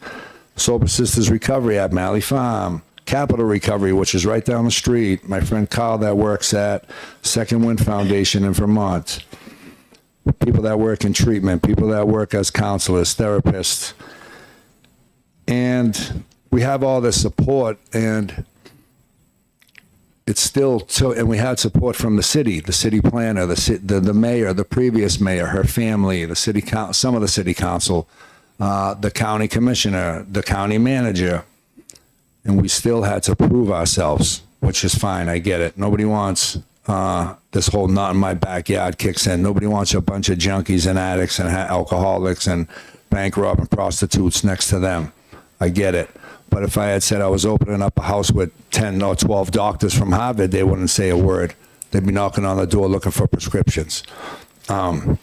Speaker 16: Sober Sisters Recovery at Malley Farm, Capital Recovery, which is right down the street. My friend Carl that works at Second Wind Foundation in Vermont. People that work in treatment, people that work as counselors, therapists. And we have all this support, and it's still, and we had support from the city planner, the mayor, the previous mayor, her family, the city council, some of the city council, the county commissioner, the county manager. And we still had to prove ourselves, which is fine. I get it. Nobody wants this whole not in my backyard kicks in. Nobody wants a bunch of junkies and addicts and alcoholics and bank robbing prostitutes next to them. I get it. But if I had said I was opening up a house with 10 or 12 doctors from Harvard, they wouldn't say a word. They'd be knocking on the door looking for prescriptions. So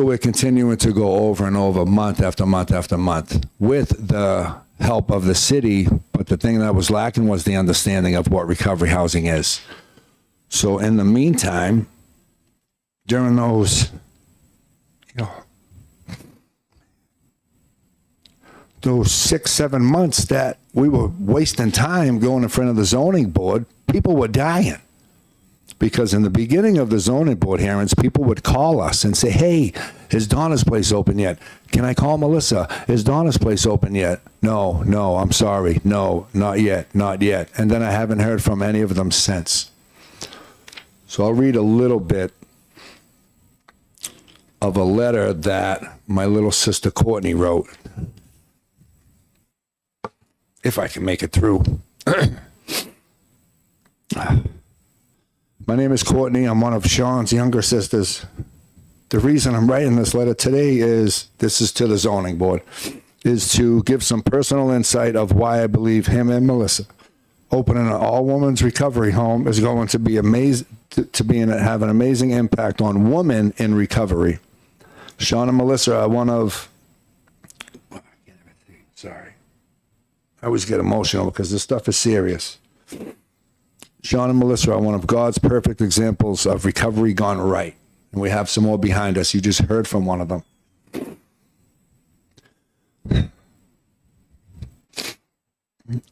Speaker 16: we're continuing to go over and over month after month after month with the help of the city. But the thing that was lacking was the understanding of what recovery housing is. So in the meantime, during those, those 6-7 months that we were wasting time going in front of the zoning board, people were dying. Because in the beginning of the zoning board hearings, people would call us and say, hey, is Donna's place open yet? Can I call Melissa? Is Donna's place open yet? No, I'm sorry. No, not yet. And then I haven't heard from any of them since. So I'll read a little bit of a letter that my little sister Courtney wrote. If I can make it through. My name is Courtney. I'm one of Sean's younger sisters. The reason I'm writing this letter today is, this is to the zoning board, is to give some personal insight of why I believe him and Melissa opening an all-women's recovery home is going to be amazing, have an amazing impact on women in recovery. Sean and Melissa are one of, sorry. I always get emotional because this stuff is serious. Sean and Melissa are one of God's perfect examples of recovery gone right. And we have some more behind us. You just heard from one of them.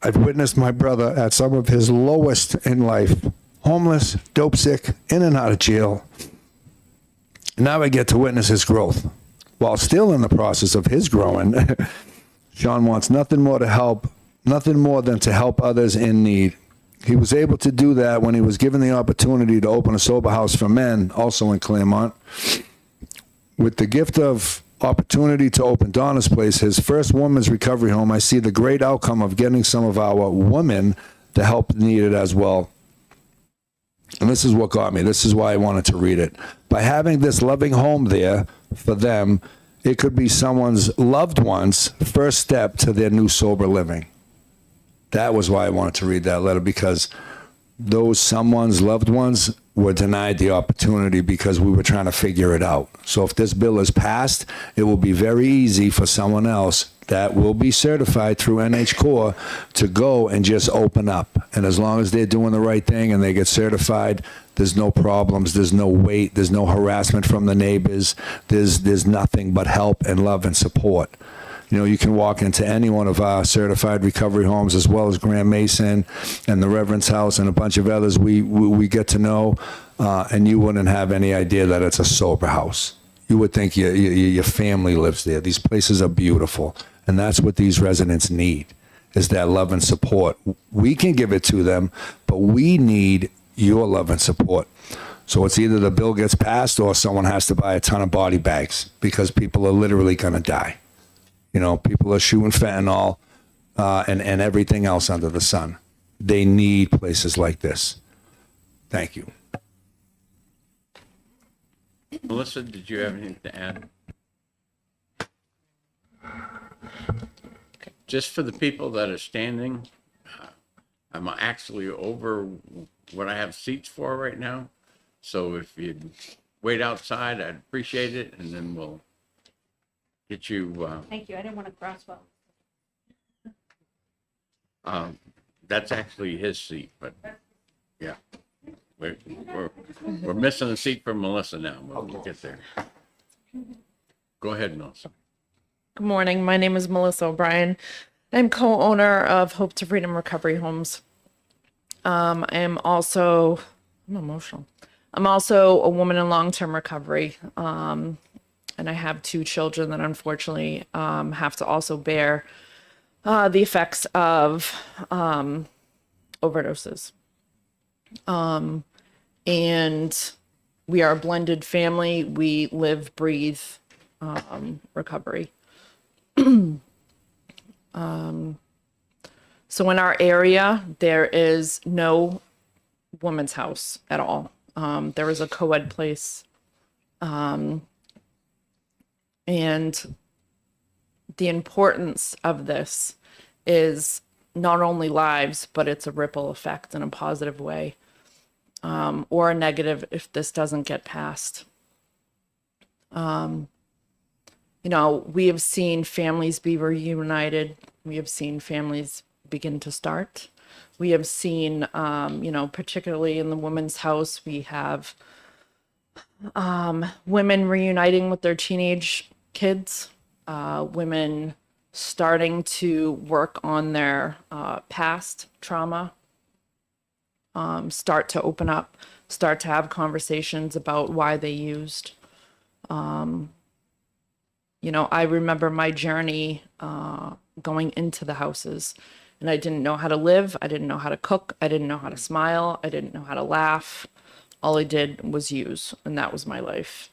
Speaker 16: I've witnessed my brother at some of his lowest in life, homeless, dope sick, in and out of jail. Now I get to witness his growth. While still in the process of his growing, Sean wants nothing more than to help others in need. He was able to do that when he was given the opportunity to open a sober house for men, also in Claremont. With the gift of opportunity to open Donna's Place, his first women's recovery home, I see the great outcome of getting some of our women the help needed as well. And this is what got me. This is why I wanted to read it. By having this loving home there for them, it could be someone's loved one's first step to their new sober living. That was why I wanted to read that letter, because those someone's loved ones were denied the opportunity because we were trying to figure it out. So if this bill is passed, it will be very easy for someone else that will be certified through NH Core to go and just open up. And as long as they're doing the right thing and they get certified, there's no problems, there's no wait, there's no harassment from the neighbors, there's nothing but help and love and support. You know, you can walk into any one of our certified recovery homes, as well as Graham Mason and the Reverend's House and a bunch of others we get to know, and you wouldn't have any idea that it's a sober house. You would think your family lives there. These places are beautiful, and that's what these residents need, is that love and support. We can give it to them, but we need your love and support. So it's either the bill gets passed or someone has to buy a ton of body bags, because people are literally going to die. You know, people are shooting fentanyl and everything else under the sun. they need places like this. Thank you.
Speaker 1: Melissa, did you have anything to add? Just for the people that are standing, I'm actually over what I have seats for right now. So if you'd wait outside, I'd appreciate it, and then we'll get you,
Speaker 14: Thank you. I didn't want to crosswalk.
Speaker 1: that's actually his seat, but yeah. We're missing a seat for Melissa now. We'll get there. Go ahead, Melissa.
Speaker 17: Good morning. My name is Melissa O'Brien. I'm co-owner of Hope to Freedom Recovery Homes. I'm emotional. I'm also a woman in long-term recovery. And I have 2 children that unfortunately have to also bear the effects of overdoses. And we are a blended family. We live, breathe recovery. So in our area, there is no women's house at all. There is a co-ed place. And the importance of this is not only lives, but it's a ripple effect in a positive way, or a negative if this doesn't get passed. You know, we have seen families be reunited. We have seen families begin to start. We have seen, you know, particularly in the women's house, we have women reuniting with their teenage kids, women starting to work on their past trauma, start to open up, start to have conversations about why they used. You know, I remember my journey going into the houses, and I didn't know how to live. I didn't know how to cook. I didn't know how to smile. I didn't know how to laugh. All I did was use, and that was my life.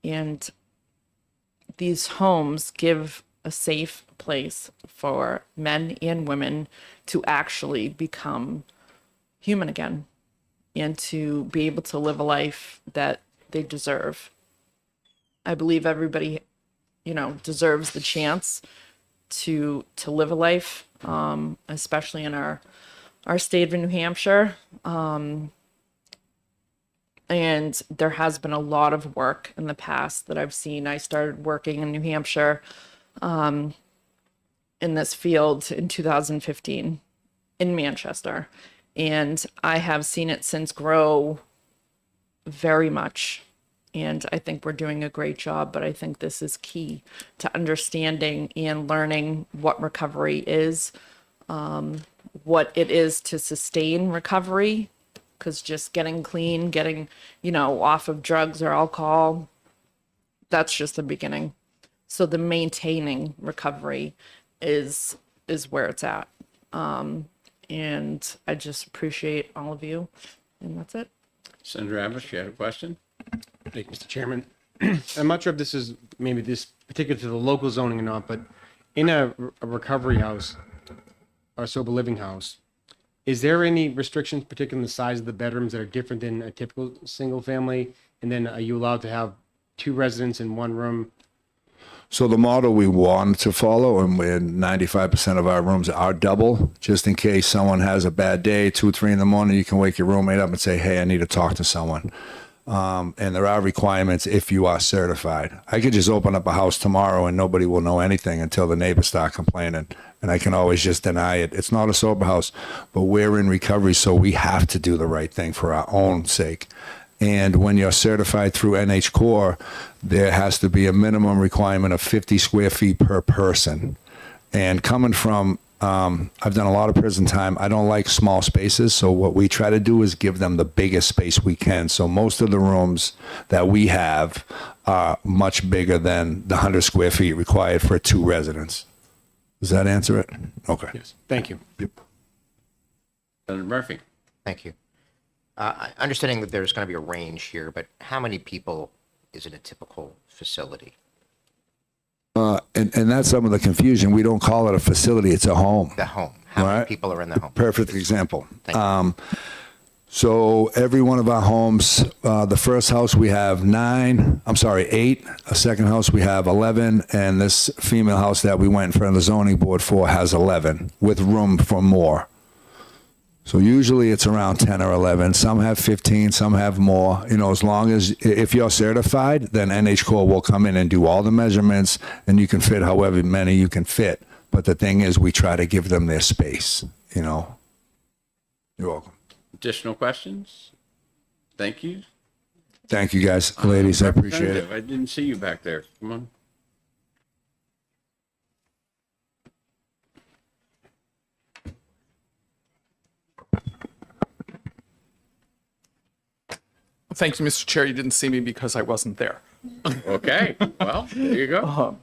Speaker 17: And these homes give a safe place for men and women to actually become human again and to be able to live a life that they deserve. I believe everybody, you know, deserves the chance to live a life, especially in our state of New Hampshire. And there has been a lot of work in the past that I've seen. I started working in New Hampshire in this field in 2015 in Manchester. And I have seen it since grow very much. And I think we're doing a great job, but I think this is key to understanding and learning what recovery is, what it is to sustain recovery, because just getting clean, getting, you know, off of drugs or alcohol, that's just the beginning. So the maintaining recovery is where it's at. And I just appreciate all of you, and that's it.
Speaker 1: Senator Abbott, you had a question?
Speaker 4: Thank you, Mr. Chairman. I'm not sure if this is maybe this particular to the local zoning or not, but in a recovery house or sober living house, is there any restrictions, particularly in the size of the bedrooms, that are different than a typical single family? And then are you allowed to have 2 residents in one room?
Speaker 16: So the model we want to follow, and 95% of our rooms are double, just in case someone has a bad day, 2, 3 in the morning, you can wake your roommate up and say, hey, I need to talk to someone. And there are requirements if you are certified. I could just open up a house tomorrow and nobody will know anything until the neighbors start complaining. And I can always just deny it. It's not a sober house, but we're in recovery, so we have to do the right thing for our own sake. And when you're certified through NH Core, there has to be a minimum requirement of 50 square feet per person. And coming from, I've done a lot of prison time. I don't like small spaces. So what we try to do is give them the biggest space we can. So most of the rooms that we have are much bigger than the 100 square feet required for 2 residents. Does that answer it? Okay.
Speaker 4: Yes. Thank you.
Speaker 16: Yep.
Speaker 1: Senator Murphy?
Speaker 5: Thank you. Understanding that there's going to be a range here, but how many people is in a typical facility?
Speaker 16: And that's some of the confusion. We don't call it a facility. It's a home.
Speaker 5: The home. how many
Speaker 16: Right.
Speaker 5: people are in the home.
Speaker 16: Perfect example.
Speaker 5: Thank you.
Speaker 16: So every one of our homes, the first house we have 8. A second house we have 11, and this female house that we went in front of the zoning board for has 11, with room for more. So usually it's around 10 or 11. Some have 15, some have more. You know, as long as if you're certified, then NH Core will come in and do all the measurements, and you can fit however many you can fit. But the thing is, we try to give them their space. You know. You're welcome.
Speaker 1: Additional questions? Thank you.
Speaker 16: Thank you, guys, ladies. I appreciate it.
Speaker 1: Representative, I didn't see you back there. Come on.
Speaker 18: Thank you, Mr. Chair. You didn't see me because I wasn't there.
Speaker 1: Okay, well, there you go.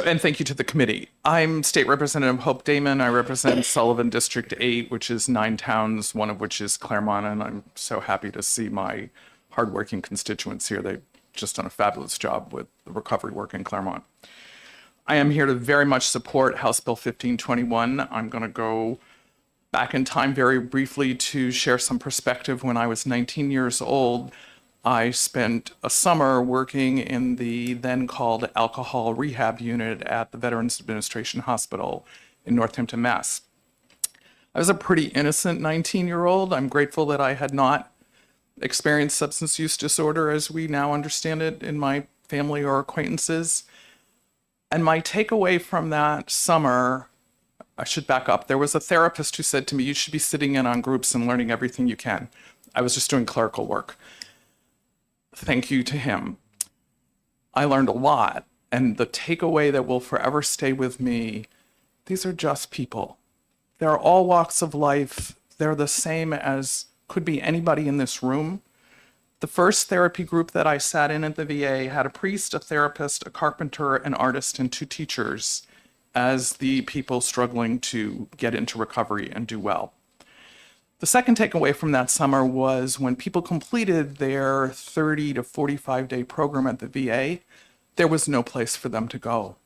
Speaker 18: And thank you to the committee. I'm State Representative Hope Damon. I represent Sullivan District 8, which is 9 towns, one of which is Claremont, and I'm so happy to see my hardworking constituents here. They've just done a fabulous job with the recovery work in Claremont. I am here to very much support House Bill 1521. I'm going to go back in time very briefly to share some perspective. When I was 19 years old, I spent a summer working in the then called alcohol rehab unit at the Veterans Administration Hospital in Northampton, Mass. I was a pretty innocent 19-year-old. I'm grateful that I had not experienced substance use disorder as we now understand it in my family or acquaintances. And my takeaway from that summer, I should back up. There was a therapist who said to me, you should be sitting in on groups and learning everything you can. I was just doing clerical work. Thank you to him. I learned a lot. And the takeaway that will forever stay with me, these are just people. They're all walks of life. They're the same as could be anybody in this room. The first therapy group that I sat in at the VA had a priest, a therapist, a carpenter, an artist, and 2 teachers as the people struggling to get into recovery and do well. The second takeaway from that summer was when people completed their 30 to 45 day program at the VA, there was no place for them to go.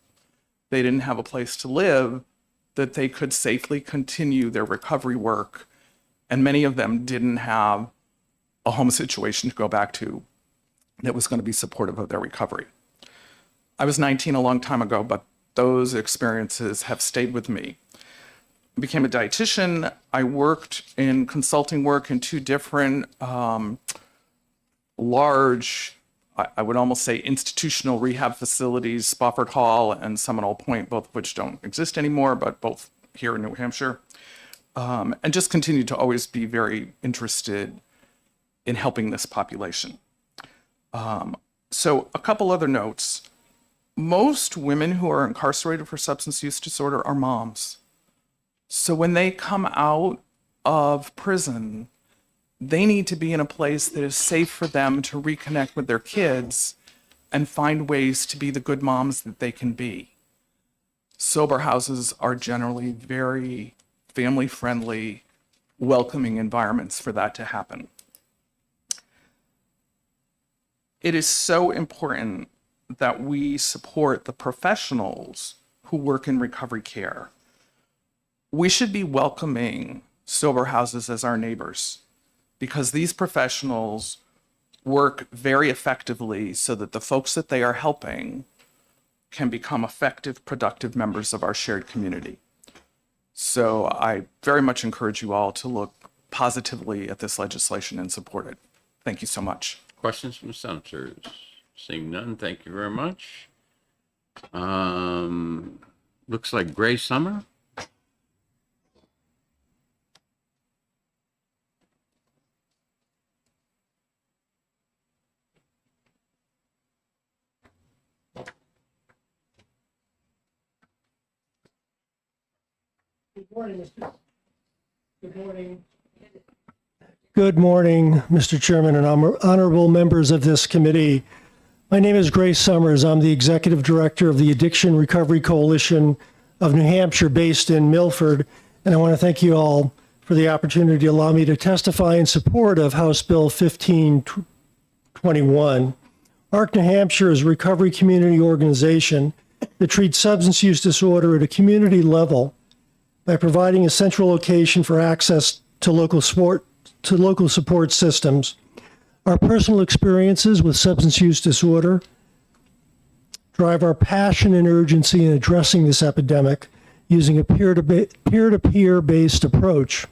Speaker 18: They didn't have a place to live that they could safely continue their recovery work, and many of them didn't have a home situation to go back to that was going to be supportive of their recovery. I was 19 a long time ago, but those experiences have stayed with me. I became a dietitian. I worked in consulting work in 2 different large, I would almost say institutional rehab facilities, Spofford Hall and Seminole Point, both of which don't exist anymore, but both here in New Hampshire. And just continue to always be very interested in helping this population. So a couple other notes. Most women who are incarcerated for substance use disorder are moms. So when they come out of prison, they need to be in a place that is safe for them to reconnect with their kids and find ways to be the good moms that they can be. Sober houses are generally very family-friendly, welcoming environments for that to happen. It is so important that we support the professionals who work in recovery care. We should be welcoming sober houses as our neighbors because these professionals work very effectively so that the folks that they are helping can become effective, productive members of our shared community. So I very much encourage you all to look positively at this legislation and support it. Thank you so much.
Speaker 1: Questions from senators? Seeing none, thank you very much. Looks like Gray Summer.
Speaker 19: Good morning, Mr. Chairman and honorable members of this committee. My name is Grace Summers. I'm the Executive Director of the Addiction Recovery Coalition of New Hampshire based in Milford, and I want to thank you all for the opportunity to allow me to testify in support of House Bill 1521. ARC New Hampshire is a recovery community organization that treats substance use disorder at a community level by providing a central location for access to local support systems. Our personal experiences with substance use disorder drive our passion and urgency in addressing this epidemic using a peer-to-peer based approach.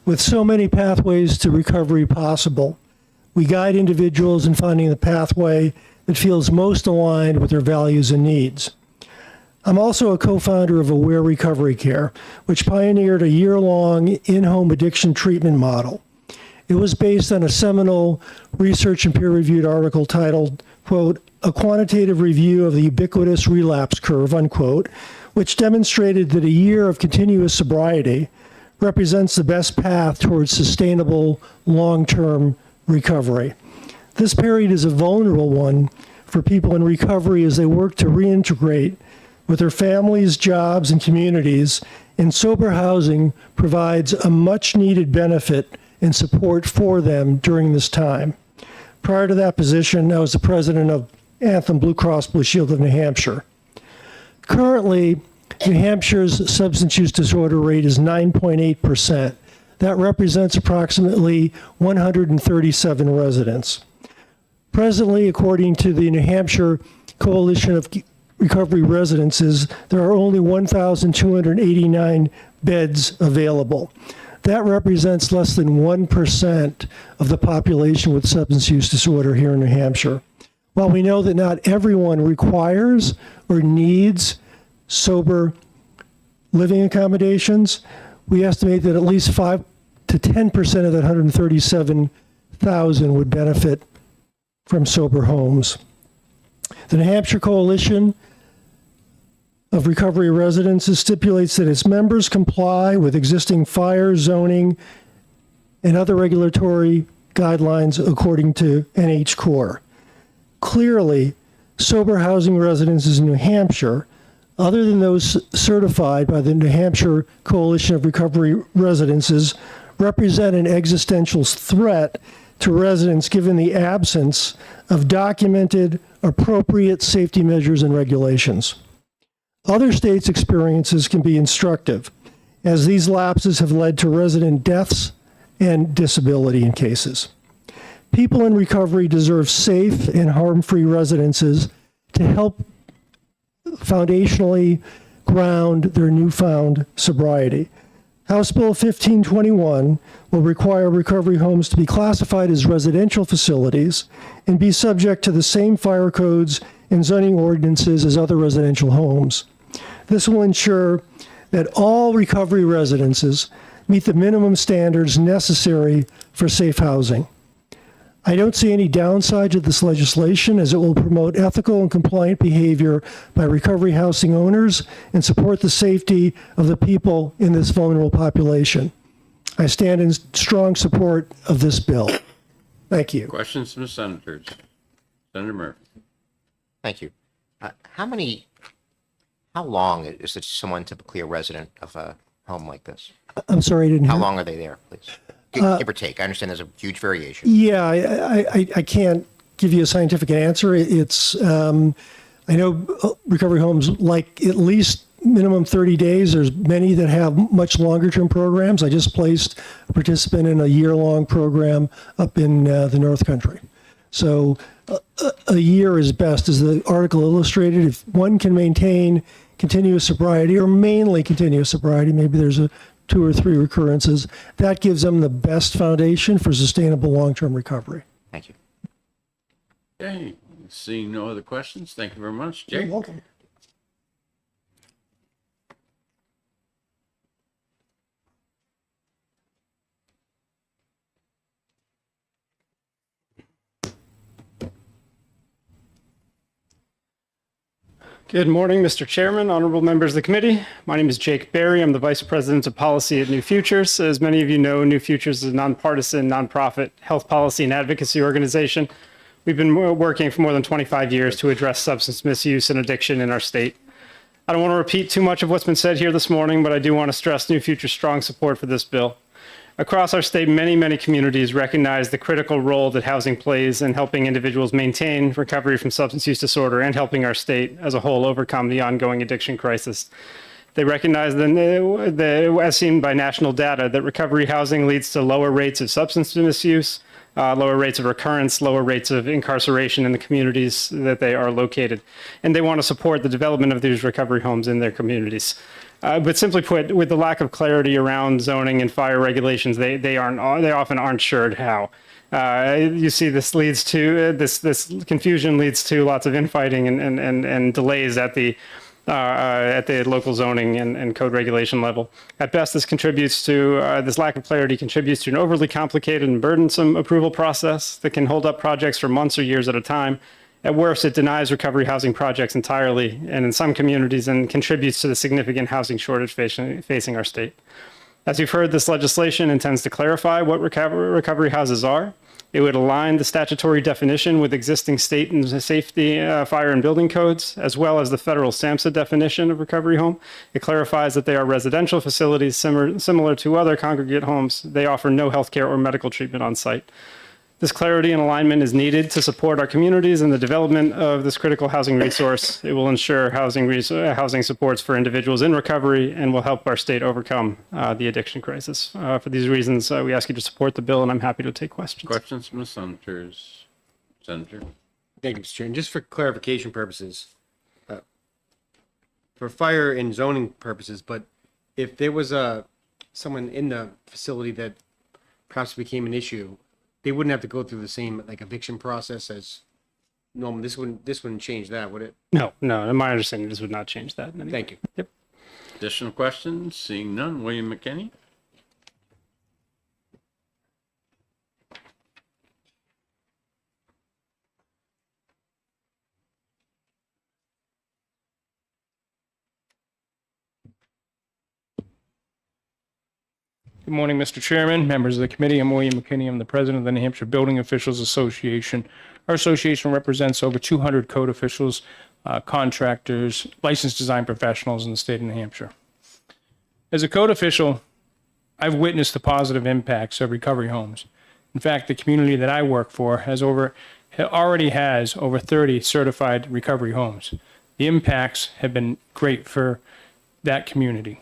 Speaker 19: With so many pathways to recovery possible, we guide individuals in finding the pathway that feels most aligned with their values and needs. I'm also a co-founder of Aware Recovery Care, which pioneered a year-long in-home addiction treatment model. It was based on a seminal research and peer-reviewed article titled, quote, "A Quantitative Review of the Ubiquitous Relapse Curve," unquote, which demonstrated that a year of continuous sobriety represents the best path towards sustainable long-term recovery. This period is a vulnerable one for people in recovery as they work to reintegrate with their families, jobs, and communities, and sober housing provides a much-needed benefit and support for them during this time. Prior to that position, I was the president of Anthem Blue Cross Blue Shield of New Hampshire. Currently, New Hampshire's substance use disorder rate is 9.8%. That represents approximately 137 residents. Presently, according to the New Hampshire Coalition of Recovery Residences, there are only 1,289 beds available. That represents less than 1% of the population with substance use disorder here in New Hampshire. While we know that not everyone requires or needs sober living accommodations, we estimate that at least 5 to 10% of that 137,000 would benefit from sober homes. The New Hampshire Coalition of Recovery Residences stipulates that its members comply with existing fire, zoning, and other regulatory guidelines according to NH Core. Clearly, sober housing residences in New Hampshire, other than those certified by the New Hampshire Coalition of Recovery Residences, represent an existential threat to residents given the absence of documented, appropriate safety measures and regulations. Other states' experiences can be instructive, as these lapses have led to resident deaths and disability in cases. People in recovery deserve safe and harm-free residences to help foundationally ground their newfound sobriety. House Bill 1521 will require recovery homes to be classified as residential facilities and be subject to the same fire codes and zoning ordinances as other residential homes. This will ensure that all recovery residences meet the minimum standards necessary for safe housing. I don't see any downsides of this legislation, as it will promote ethical and compliant behavior by recovery housing owners and support the safety of the people in this vulnerable population. I stand in strong support of this bill. Thank you.
Speaker 1: Questions from the senators? Senator Murphy.
Speaker 5: Thank you. How long is it someone typically a resident of a home like this?
Speaker 19: I'm sorry, I didn't
Speaker 5: How
Speaker 19: hear.
Speaker 5: long are they there, please? Give or take. I understand there's a huge variation.
Speaker 19: Yeah, I can't give you a scientific answer. It's, I know recovery homes like at least minimum 30 days. There's many that have much longer term programs. I just placed a participant in a year-long program up in the North Country. So a year is best, as the article illustrated. If one can maintain continuous sobriety, or mainly continuous sobriety, maybe there's 2 or 3 recurrences, that gives them the best foundation for sustainable long-term recovery.
Speaker 5: Thank you.
Speaker 1: Okay, seeing no other questions, thank you very much. Jake?
Speaker 19: You're welcome.
Speaker 20: Good morning, Mr. Chairman, honorable members of the committee. My name is Jake Berry. I'm the Vice President of Policy at New Futures. As many of you know, New Futures is a nonpartisan, nonprofit health policy and advocacy organization. We've been working for more than 25 years to address substance misuse and addiction in our state. I don't want to repeat too much of what's been said here this morning, but I do want to stress New Future's strong support for this bill. Across our state, many communities recognize the critical role that housing plays in helping individuals maintain recovery from substance use disorder and helping our state as a whole overcome the ongoing addiction crisis. They recognize, as seen by national data, that recovery housing leads to lower rates of substance misuse, lower rates of recurrence, lower rates of incarceration in the communities that they are located. And they want to support the development of these recovery homes in their communities. But simply put, with the lack of clarity around zoning and fire regulations, they often aren't sure how. You see, this leads to this confusion leads to lots of infighting and delays at the local zoning and code regulation level. At best, this contributes to this lack of clarity contributes to an overly complicated and burdensome approval process that can hold up projects for months or years at a time. At worst, it denies recovery housing projects entirely, and in some communities, and contributes to the significant housing shortage facing our state. As you've heard, this legislation intends to clarify what recovery houses are. It would align the statutory definition with existing state and safety, fire and building codes, as well as the federal SAMHSA definition of recovery home. It clarifies that they are residential facilities similar to other congregate homes. They offer no healthcare or medical treatment on site. This clarity and alignment is needed to support our communities and the development of this critical housing resource. It will ensure housing supports for individuals in recovery and will help our state overcome the addiction crisis. For these reasons, we ask you to support the bill, and I'm happy to take questions.
Speaker 1: Questions from the senators? Senator?
Speaker 4: Thank you, Mr. Chair. And just for clarification purposes, for fire and zoning purposes, but if there was someone in the facility that perhaps became an issue, they wouldn't have to go through the same eviction process as normal. This wouldn't change that, would it?
Speaker 20: No, in my understanding, this would not change that.
Speaker 4: Thank you.
Speaker 20: Yep.
Speaker 1: Additional questions? Seeing none. William McKinney?
Speaker 21: Good morning, Mr. Chairman, members of the committee. I'm William McKinney. I'm the president of the New Hampshire Building Officials Association. Our association represents over 200 code officials, contractors, licensed design professionals in the state of New Hampshire. As a code official, I've witnessed the positive impacts of recovery homes. In fact, the community that I work for already has over 30 certified recovery homes. The impacts have been great for that community.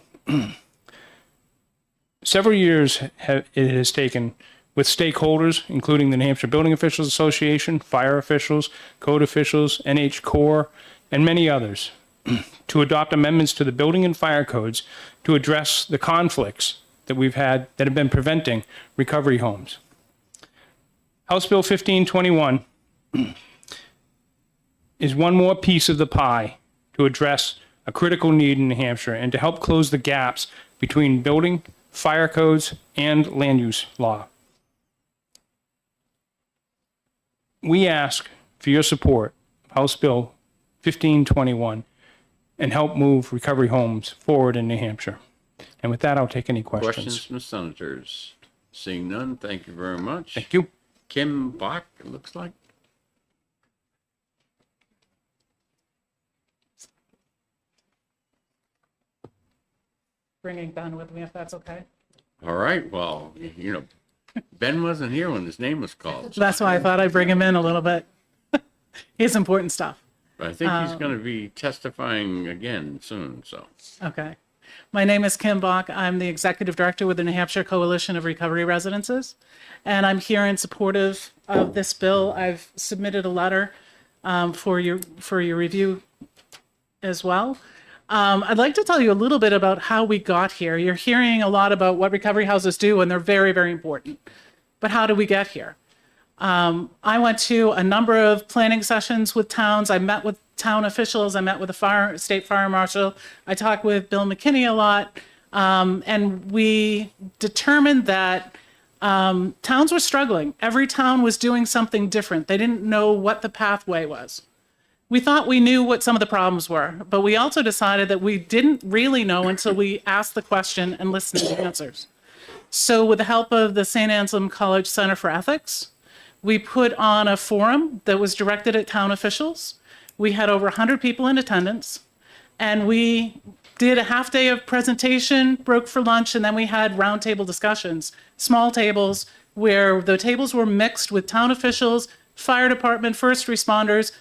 Speaker 21: Several years it has taken with stakeholders, including the New Hampshire Building Officials Association, fire officials, code officials, NH Corps, and many others, to adopt amendments to the building and fire codes to address the conflicts that we've had that have been preventing recovery homes. House Bill 1521 is one more piece of the pie to address a critical need in New Hampshire and to help close the gaps between building, fire codes, and land use law. We ask for your support of House Bill 1521 and help move recovery homes forward in New Hampshire. And with that, I'll take any questions.
Speaker 1: Questions from the senators? Seeing none, thank you very much.
Speaker 21: Thank you.
Speaker 1: Kim Bach, it looks like.
Speaker 14: Bringing Ben with me, if that's okay.
Speaker 1: All right, well, Ben wasn't here when his name was called.
Speaker 14: That's why I thought I'd bring him in a little bit. He's important stuff.
Speaker 1: But I think he's going to be testifying again soon, so.
Speaker 14: Okay. My name is Kim Bach. I'm the executive director with the New Hampshire Coalition of Recovery Residences, and I'm here in support of this bill. I've submitted a letter for your review as well. I'd like to tell you a little bit about how we got here. You're hearing a lot about what recovery houses do, and they're very, very important. But how did we get here? I went to a number of planning sessions with towns. I met with town officials. I met with the state fire marshal. I talked with Bill McKinney a lot. And we determined that towns were struggling. Every town was doing something different. They didn't know what the pathway was. We thought we knew what some of the problems were, but we also decided that we didn't really know until we asked the question and listened to the answers. So with the help of the St. Anselm College Center for Ethics, we put on a forum that was directed at town officials. We had over 100 people in attendance, and we did a half day of presentation, broke for lunch, and then we had roundtable discussions, small tables where the tables were mixed with town officials, fire department, first responders,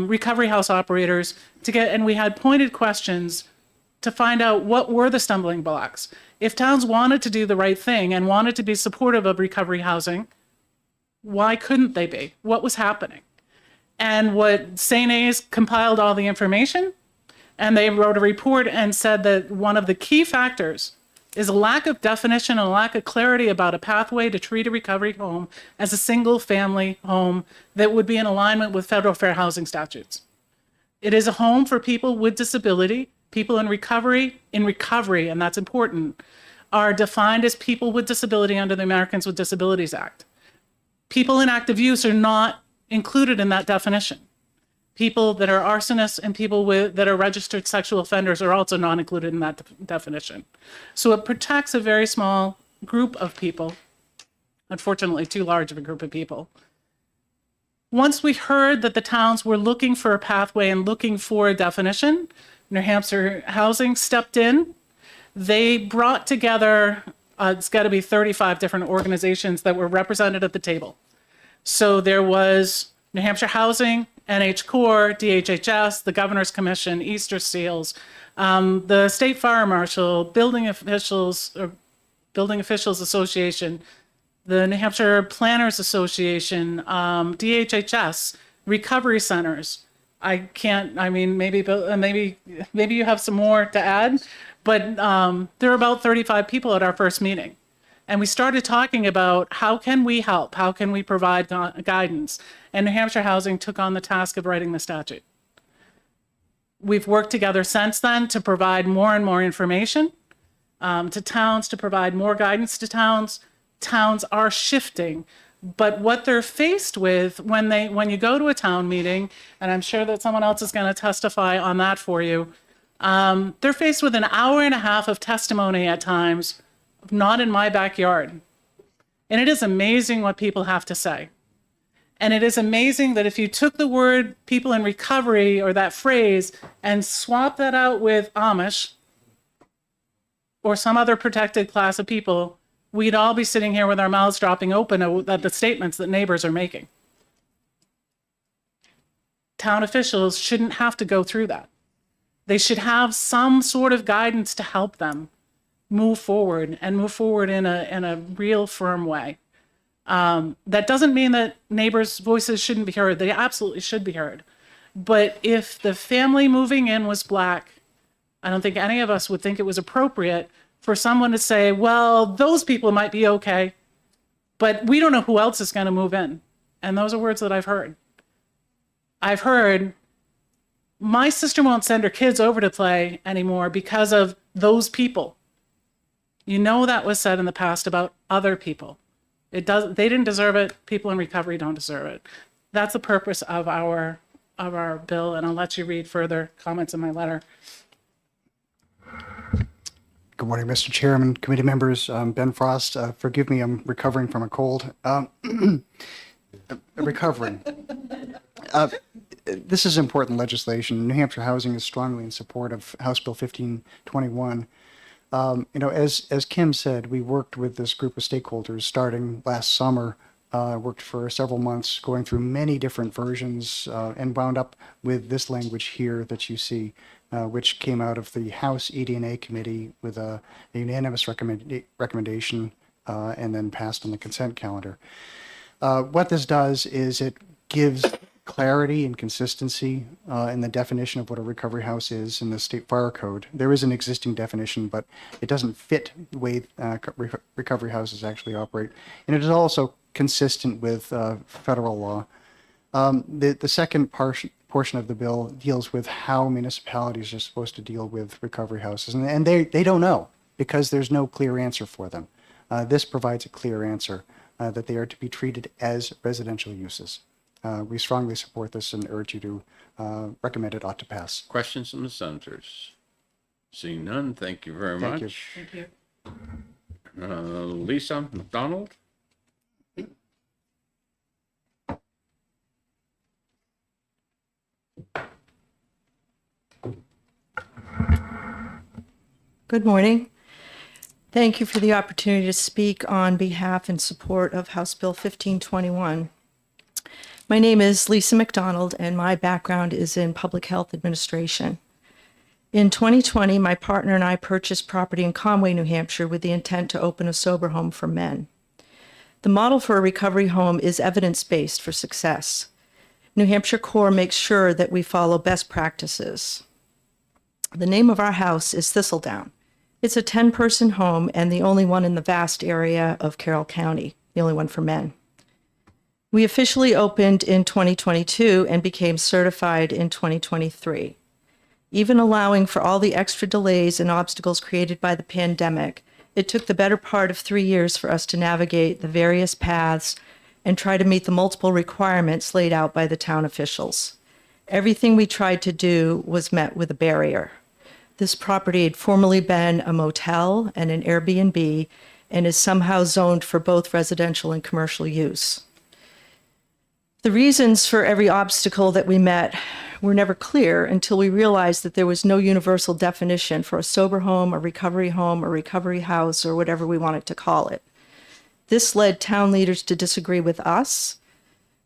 Speaker 14: recovery house operators and we had pointed questions to find out what were the stumbling blocks. If towns wanted to do the right thing and wanted to be supportive of recovery housing, why couldn't they be? What was happening? And what St. A's compiled all the information, and they wrote a report and said that one of the key factors is a lack of definition and a lack of clarity about a pathway to treat a recovery home as a single family home that would be in alignment with federal fair housing statutes. It is a home for people with disability. People in recovery, and that's important, are defined as people with disability under the Americans with Disabilities Act. People in active use are not included in that definition. People that are arsonists and people that are registered sexual offenders are also not included in that definition. So it protects a very small group of people, unfortunately too large of a group of people. Once we heard that the towns were looking for a pathway and looking for a definition, New Hampshire Housing stepped in. They brought together, it's got to be 35 different organizations that were represented at the table. So there was New Hampshire Housing, NH Corps, DHHS, the Governor's Commission, Easter Seals, the State Fire Marshal, Building Officials Association, the New Hampshire Planners Association, DHHS, recovery centers. Maybe you have some more to add, but there were about 35 people at our first meeting. And we started talking about how can we help? How can we provide guidance? And New Hampshire Housing took on the task of writing the statute. We've worked together since then to provide more and more information to towns, to provide more guidance to towns. Towns are shifting, but what they're faced with when you go to a town meeting, and I'm sure that someone else is going to testify on that for you, they're faced with an hour and a half of testimony at times, not in my backyard. And it is amazing what people have to say. And it is amazing that if you took the word people in recovery or that phrase and swap that out with Amish or some other protected class of people, we'd all be sitting here with our mouths dropping open at the statements that neighbors are making. Town officials shouldn't have to go through that. They should have some sort of guidance to help them move forward and move forward in a real firm way. That doesn't mean that neighbors' voices shouldn't be heard. They absolutely should be heard. But if the family moving in was Black, I don't think any of us would think it was appropriate for someone to say, well, those people might be okay, but we don't know who else is going to move in. And those are words that I've heard. I've heard, my sister won't send her kids over to play anymore because of those people. You know that was said in the past about other people. They didn't deserve it. People in recovery don't deserve it. That's the purpose of our bill, and I'll let you read further comments in my letter.
Speaker 3: Good morning, Mr. Chairman, committee members. Ben Frost. Forgive me, I'm recovering from a cold. Recovering. This is important legislation. New Hampshire Housing is strongly in support of House Bill 1521. As Kim said, we worked with this group of stakeholders starting last summer, worked for several months, going through many different versions, and wound up with this language here that you see, which came out of the House ED&A committee with a unanimous recommendation and then passed on the consent calendar. What this does is it gives clarity and consistency in the definition of what a recovery house is in the state fire code. There is an existing definition, but it doesn't fit the way recovery houses actually operate. And it is also consistent with federal law. The second portion of the bill deals with how municipalities are supposed to deal with recovery houses. And they don't know because there's no clear answer for them. This provides a clear answer that they are to be treated as residential uses. We strongly support this and urge you to recommend it ought to pass.
Speaker 1: Questions from the senators? Seeing none, thank you very
Speaker 3: Thank
Speaker 1: much.
Speaker 2: Thank you.
Speaker 1: Lisa McDonald?
Speaker 6: Good morning. Thank you for the opportunity to speak on behalf and support of House Bill 1521. My name is Lisa McDonald, and my background is in public health administration. In 2020, my partner and I purchased property in Conway, New Hampshire, with the intent to open a sober home for men. The model for a recovery home is evidence-based for success. New Hampshire Core makes sure that we follow best practices. The name of our house is Thistledown. It's a 10-person home and the only one in the vast area of Carroll County, the only one for men. We officially opened in 2022 and became certified in 2023. Even allowing for all the extra delays and obstacles created by the pandemic, it took the better part of 3 years for us to navigate the various paths and try to meet the multiple requirements laid out by the town officials. Everything we tried to do was met with a barrier. This property had formerly been a motel and an Airbnb and is somehow zoned for both residential and commercial use. The reasons for every obstacle that we met were never clear until we realized that there was no universal definition for a sober home, a recovery house, or whatever we wanted to call it. This led town leaders to disagree with us,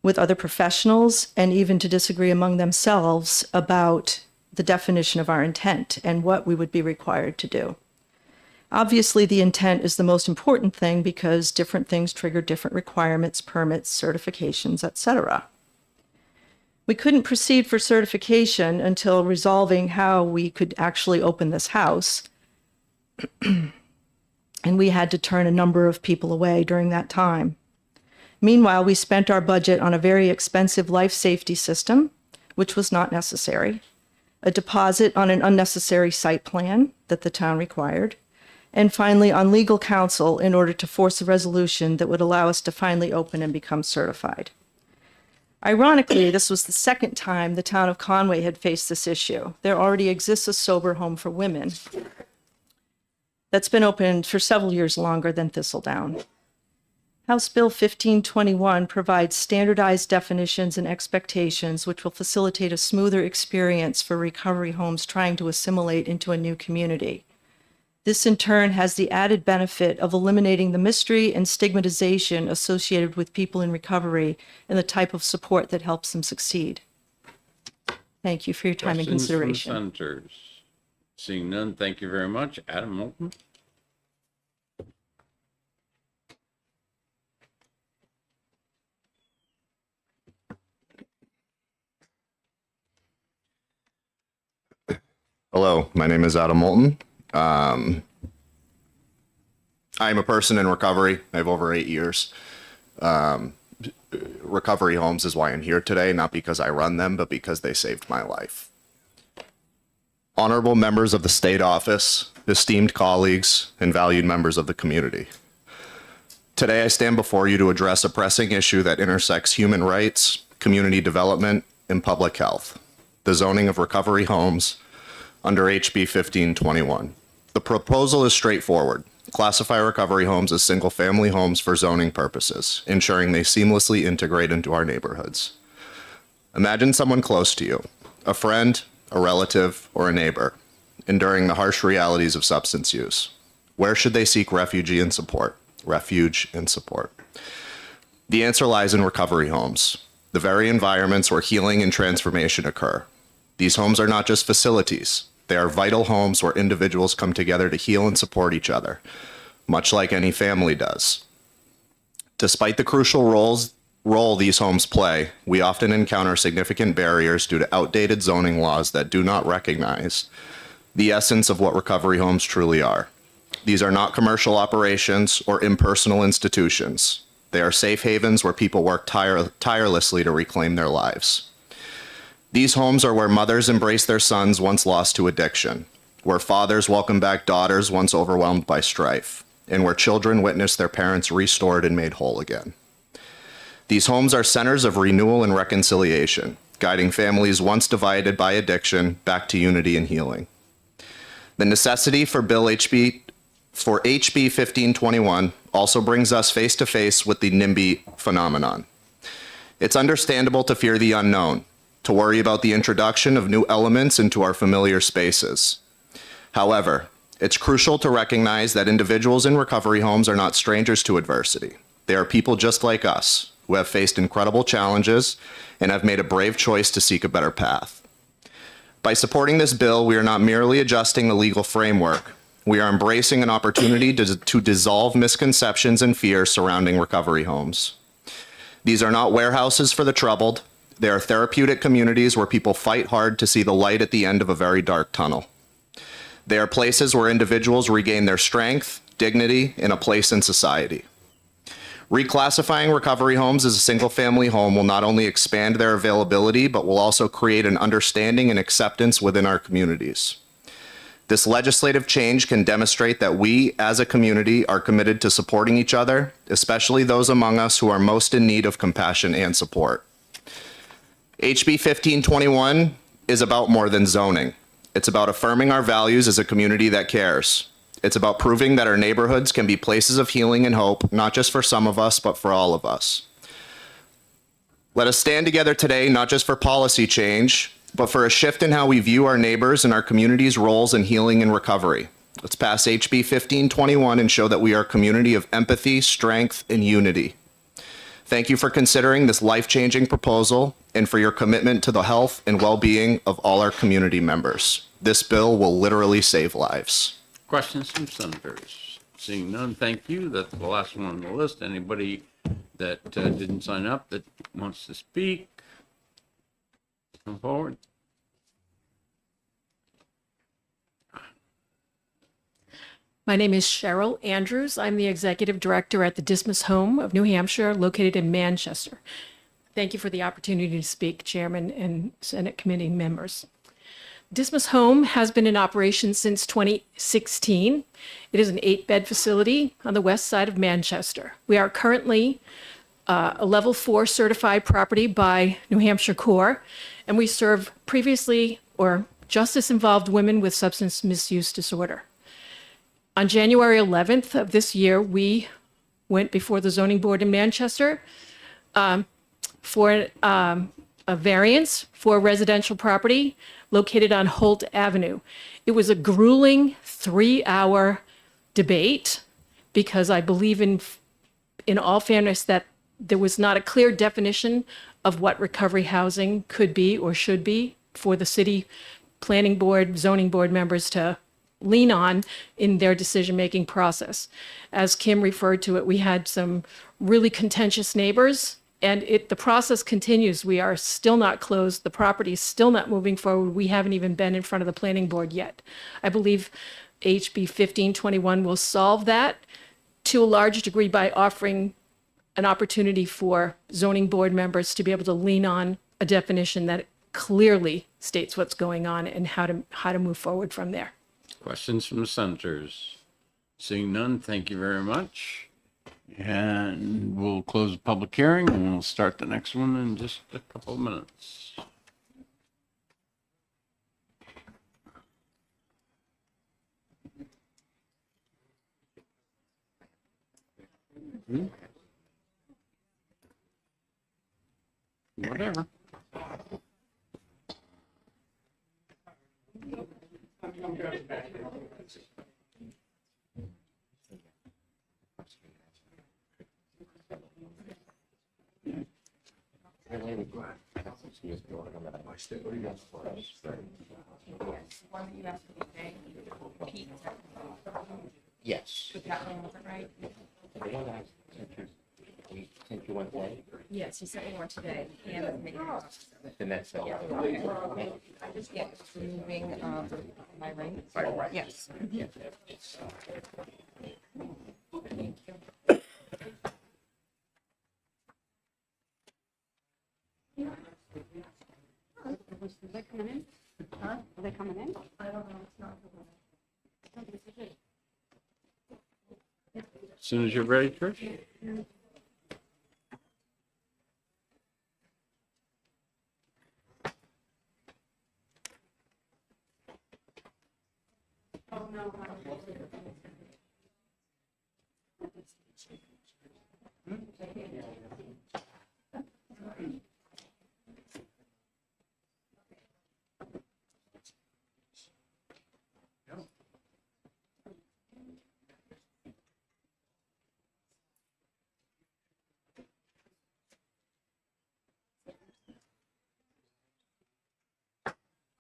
Speaker 6: with other professionals, and even to disagree among themselves about the definition of our intent and what we would be required to do. Obviously, the intent is the most important thing because different things trigger different requirements, permits, certifications, etc. We couldn't proceed for certification until resolving how we could actually open this house. And we had to turn a number of people away during that time. Meanwhile, we spent our budget on a very expensive life safety system, which was not necessary, a deposit on an unnecessary site plan that the town required, and finally on legal counsel in order to force a resolution that would allow us to finally open and become certified. Ironically, this was the second time the town of Conway had faced this issue. There already exists a sober home for women that's been opened for several years longer than Thistledown. House Bill 1521 provides standardized definitions and expectations which will facilitate a smoother experience for recovery homes trying to assimilate into a new community. This in turn has the added benefit of eliminating the mystery and stigmatization associated with people in recovery and the type of support that helps them succeed. Thank you for your time and
Speaker 1: Questions from
Speaker 6: consideration.
Speaker 1: senators? Seeing none, thank you very much. Adam Moulton?
Speaker 7: Hello, my name is Adam Moulton. I'm a person in recovery. I have over 8 years. Recovery homes is why I'm here today, not because I run them, but because they saved my life. Honorable members of the state office, esteemed colleagues, and valued members of the community. Today I stand before you to address a pressing issue that intersects human rights, community development, and public health, the zoning of recovery homes under HB 1521. The proposal is straightforward. Classify recovery homes as single-family homes for zoning purposes, ensuring they seamlessly integrate into our neighborhoods. Imagine someone close to you, a friend, a relative, or a neighbor, enduring the harsh realities of substance use. Where should they seek refuge and support? The answer lies in recovery homes, the very environments where healing and transformation occur. These homes are not just facilities. They are vital homes where individuals come together to heal and support each other, much like any family does. Despite the crucial role these homes play, we often encounter significant barriers due to outdated zoning laws that do not recognize the essence of what recovery homes truly are. These are not commercial operations or impersonal institutions. They are safe havens where people work tirelessly to reclaim their lives. These homes are where mothers embrace their sons once lost to addiction, where fathers welcome back daughters once overwhelmed by strife, and where children witness their parents restored and made whole again. These homes are centers of renewal and reconciliation, guiding families once divided by addiction back to unity and healing. The necessity for HB 1521 also brings us face to face with the NIMBY phenomenon. It's understandable to fear the unknown, to worry about the introduction of new elements into our familiar spaces. However, It's crucial to recognize that individuals in recovery homes are not strangers to adversity. They are people just like us who have faced incredible challenges and have made a brave choice to seek a better path. By supporting this bill, we are not merely adjusting the legal framework. We are embracing an opportunity to dissolve misconceptions and fears surrounding recovery homes. These are not warehouses for the troubled. They are therapeutic communities where people fight hard to see the light at the end of a very dark tunnel. They are places where individuals regain their strength, dignity, and a place in society. Reclassifying recovery homes as a single-family home will not only expand their availability, but will also create an understanding and acceptance within our communities. This legislative change can demonstrate that we, as a community, are committed to supporting each other, especially those among us who are most in need of compassion and support. HB 1521 is about more than zoning. It's about affirming our values as a community that cares. It's about proving that our neighborhoods can be places of healing and hope, not just for some of us, but for all of us. Let us stand together today, not just for policy change, but for a shift in how we view our neighbors and our community's roles in healing and recovery. Let's pass HB 1521 and show that we are a community of empathy, strength, and unity. Thank you for considering this life-changing proposal and for your commitment to the health and well-being of all our community members. This bill will literally save lives.
Speaker 1: Questions from senators? Seeing none, thank you. That's the last one on the list. Anybody that didn't sign up that wants to speak, come forward.
Speaker 8: My name is Cheryl Andrews. I'm the executive director at the Dismas Home of New Hampshire, located in Manchester. Thank you for the opportunity to speak, Chairman and Senate committee members. Dismas Home has been in operation since 2016. It is an 8-bed facility on the west side of Manchester. We are currently a level 4 certified property by New Hampshire Corps, and we serve previously or justice-involved women with substance misuse disorder. On January 11th of this year, we went before the zoning board in Manchester for a variance for a residential property located on Holt Avenue. It was a grueling 3-hour debate because I believe in all fairness that there was not a clear definition of what recovery housing could be or should be for the city planning board, zoning board members to lean on in their decision-making process. As Kim referred to it, we had some really contentious neighbors, and the process continues. We are still not closed. The property is still not moving forward. We haven't even been in front of the planning board yet. I believe HB 1521 will solve that to a large degree by offering an opportunity for zoning board members to be able to lean on a definition that clearly states what's going on and how to move forward from there.
Speaker 1: Questions from the senators? Seeing none, thank you very much. And we'll close the public hearing and we'll start the next one in just a couple of minutes. Whatever.
Speaker 5: Yes.
Speaker 8: But that one wasn't right? Yes, he sent me one today. And
Speaker 5: Then that's
Speaker 8: I just get removing my ring. Yes. Thank you.
Speaker 11: Are they coming in? Huh? Are they coming in? I don't know. It's not.
Speaker 1: As soon as you're ready, Trish.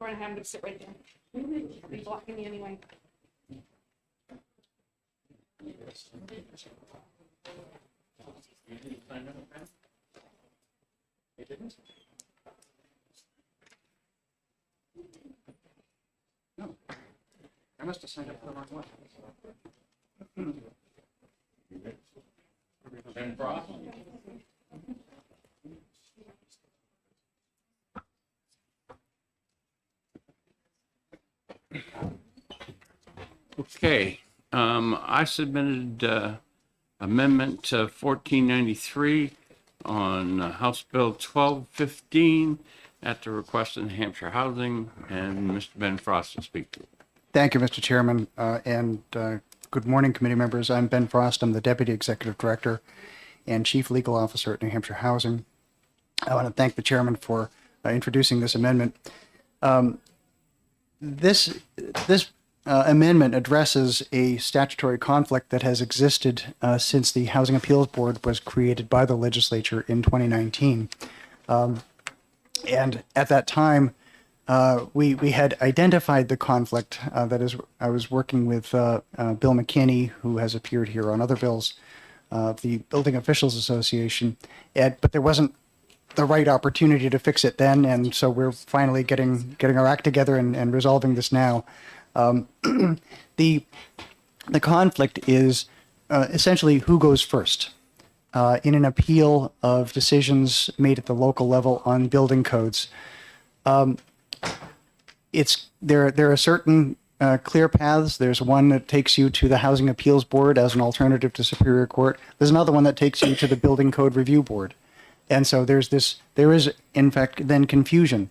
Speaker 9: We're gonna have him sit right there. He's blocking me anyway.
Speaker 1: I must have signed up for the wrong one. Ben Frost? Okay, I submitted amendment to 1493 on House Bill 1215 at the request of New Hampshire Housing, and Mr. Ben Frost will speak to it.
Speaker 3: Thank you, Mr. Chairman, and good morning, committee members. I'm Ben Frost. I'm the Deputy Executive Director and Chief Legal Officer at New Hampshire Housing. I want to thank the chairman for introducing this amendment. This amendment addresses a statutory conflict that has existed since the Housing Appeals Board was created by the legislature in 2019. And at that time, we had identified the conflict. That is, I was working with Bill McKinney, who has appeared here on other bills, the Building Officials Association, but there wasn't the right opportunity to fix it then, and so we're finally getting our act together and resolving this now. The conflict is essentially who goes first in an appeal of decisions made at the local level on building codes. There are certain clear paths. There's one that takes you to the Housing Appeals Board as an alternative to Superior Court. There's another one that takes you to the Building Code Review Board. And so there is in fact then confusion.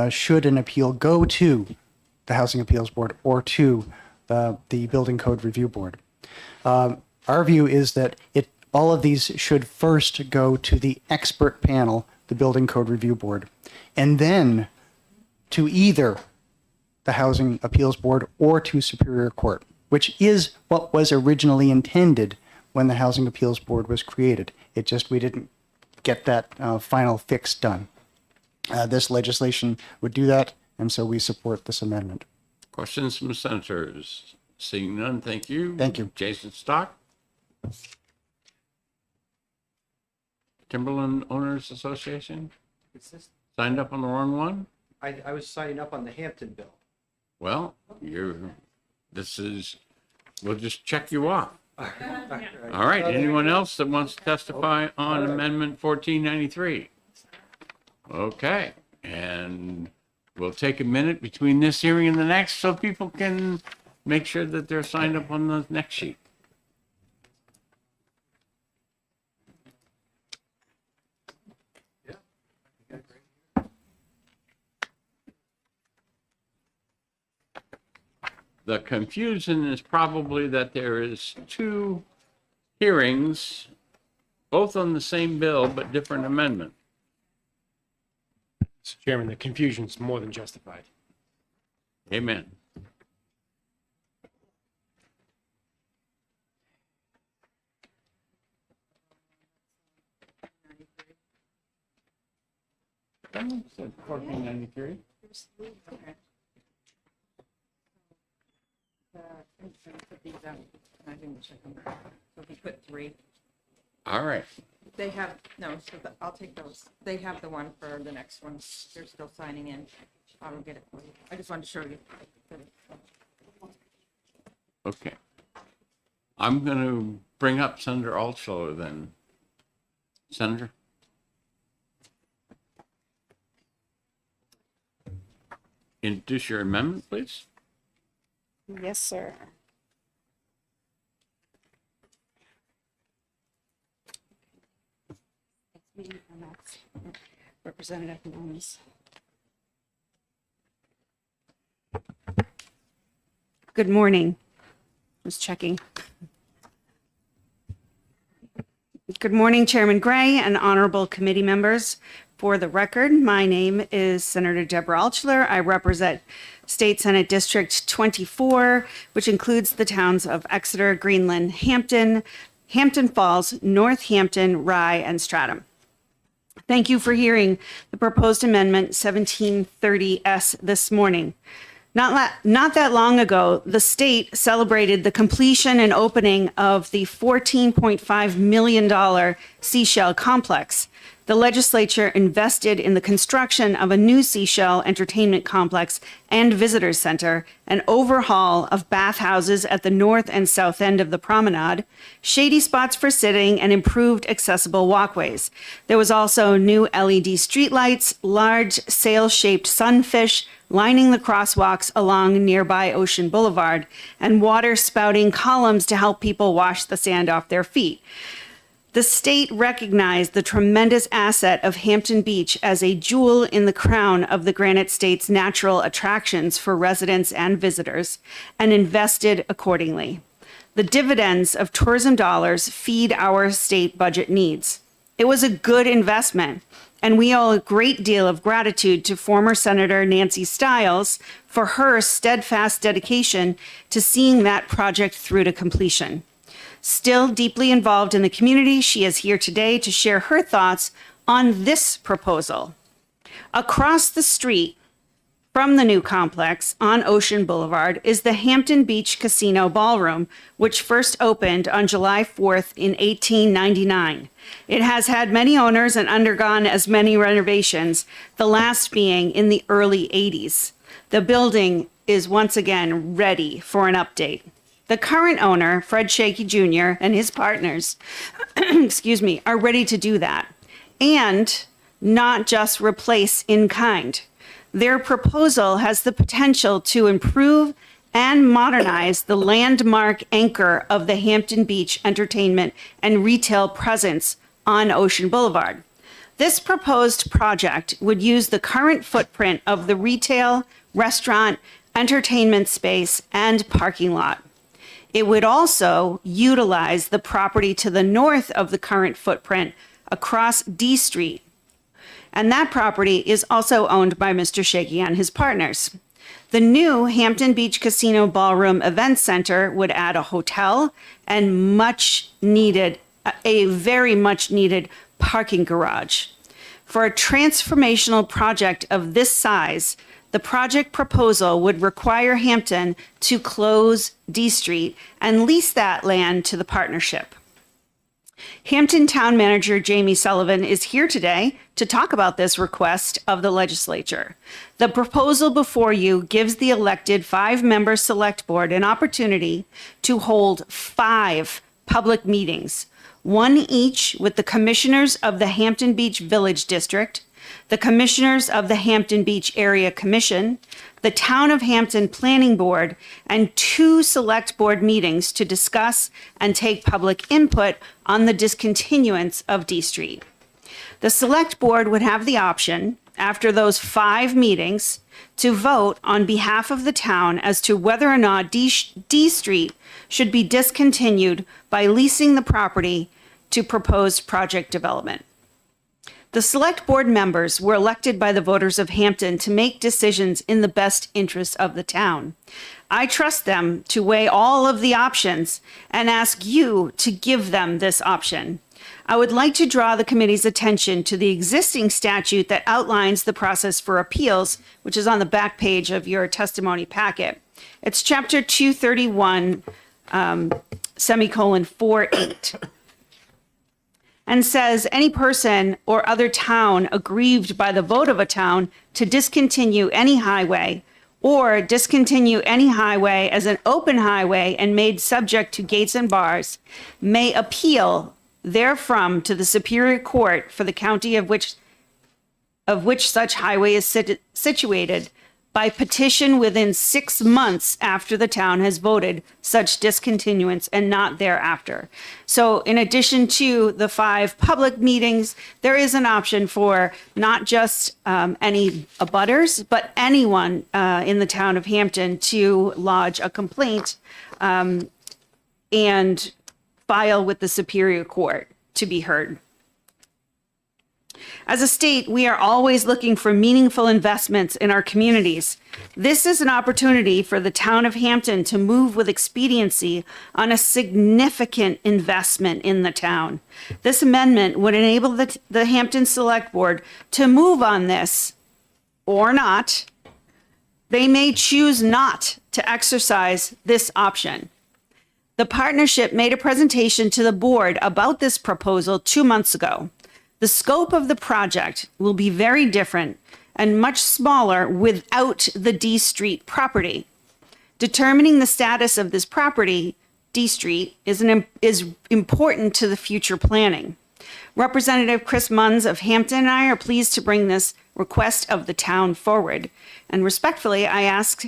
Speaker 3: Should an appeal go to the Housing Appeals Board or to the Building Code Review Board? Our view is that all of these should first go to the expert panel, the Building Code Review Board, and then to either the Housing Appeals Board or to Superior Court, which is what was originally intended when the Housing Appeals Board was created. It just, we didn't get that final fix done. This legislation would do that, and so we support this amendment.
Speaker 1: Questions from the senators? Seeing none, thank you.
Speaker 3: Thank you.
Speaker 1: Jason Stock? Timberland Owners Association? Signed up on the wrong one?
Speaker 22: I was signing up on the Hampton bill.
Speaker 1: Well, we'll just check you off. All right, anyone else that wants to testify on Amendment 1493? Okay, and we'll take a minute between this hearing and the next so people can make sure that they're signed up on the next sheet. The confusion is probably that there is two hearings, both on the same bill, but different amendment.
Speaker 20: Mr. Chairman, the confusion's more than justified.
Speaker 1: Amen. Someone said 1493.
Speaker 17: So if you put 3.
Speaker 1: All right.
Speaker 17: They have, no, so I'll take those. They have the one for the next one. They're still signing in. I will get it for you. I just wanted to show you.
Speaker 1: Okay. I'm going to bring up Senator Altshuler then. Senator? Introduce your amendment, please.
Speaker 14: Yes, sir. Representative Moniz. Good morning. Just checking. Good morning, Chairman Gray and honorable committee members. For the record, my name is Senator Deborah Altshuler. I represent State Senate District 24, which includes the towns of Exeter, Greenland, Hampton, Hampton Falls, Northampton, Rye, and Stratham.
Speaker 9: Thank you for hearing the proposed amendment 1730S this morning. Not that long ago, the state celebrated the completion and opening of the $14.5 million seashell complex. The legislature invested in the construction of a new seashell entertainment complex and visitor center, an overhaul of bathhouses at the north and south end of the promenade, shady spots for sitting, and improved accessible walkways. There was also new LED streetlights, large sail-shaped sunfish lining the crosswalks along nearby Ocean Boulevard, and water spouting columns to help people wash the sand off their feet. The state recognized the tremendous asset of Hampton Beach as a jewel in the crown of the Granite State's natural attractions for residents and visitors, and invested accordingly. The dividends of tourism dollars feed our state budget needs. It was a good investment, and we owe a great deal of gratitude to former Senator Nancy Stiles for her steadfast dedication to seeing that project through to completion. Still deeply involved in the community, she is here today to share her thoughts on this proposal. Across the street from the new complex on Ocean Boulevard is the Hampton Beach Casino Ballroom, which first opened on July 4th in 1899. It has had many owners and undergone as many renovations, the last being in the early 80s. The building is once again ready for an update. The current owner, Fred Shaky Jr., and his partners, are ready to do that, and not just replace in kind. Their proposal has the potential to improve and modernize the landmark anchor of the Hampton Beach entertainment and retail presence on Ocean Boulevard. This proposed project would use the current footprint of the retail, restaurant, entertainment space, and parking lot. It would also utilize the property to the north of the current footprint across D Street. And that property is also owned by Mr. Shaky and his partners. The new Hampton Beach Casino Ballroom Event Center would add a hotel and a very much needed parking garage. For a transformational project of this size, the project proposal would require Hampton to close D Street and lease that land to the partnership. Hampton Town Manager Jamie Sullivan is here today to talk about this request of the legislature. The proposal before you gives the elected 5-member select board an opportunity to hold 5 public meetings, one each with the commissioners of the Hampton Beach Village District, the commissioners of the Hampton Beach Area Commission, the Town of Hampton Planning Board, and 2 select board meetings to discuss and take public input on the discontinuance of D Street. The select board would have the option, after those 5 meetings, to vote on behalf of the town as to whether or not D Street should be discontinued by leasing the property to proposed project development. The select board members were elected by the voters of Hampton to make decisions in the best interest of the town. I trust them to weigh all of the options and ask you to give them this option. I would like to draw the committee's attention to the existing statute that outlines the process for appeals, which is on the back page of your testimony packet. It's Chapter 231, semicolon 48. And says any person or other town aggrieved by the vote of a town to discontinue any highway or discontinue any highway as an open highway and made subject to gates and bars may appeal therefrom to the Superior Court for the county of which such highway is situated by petition within 6 months after the town has voted such discontinuance and not thereafter. So in addition to the 5 public meetings, there is an option for not just any abutters, but anyone in the town of Hampton to lodge a complaint and file with the Superior Court to be heard. As a state, we are always looking for meaningful investments in our communities. This is an opportunity for the town of Hampton to move with expediency on a significant investment in the town. This amendment would enable the Hampton Select Board to move on this or not. They may choose not to exercise this option. The partnership made a presentation to the board about this proposal 2 months ago. The scope of the project will be very different and much smaller without the D Street property. Determining the status of this property, D Street, is important to the future planning. Representative Chris Munns of Hampton and I are pleased to bring this request of the town forward. And respectfully, I ask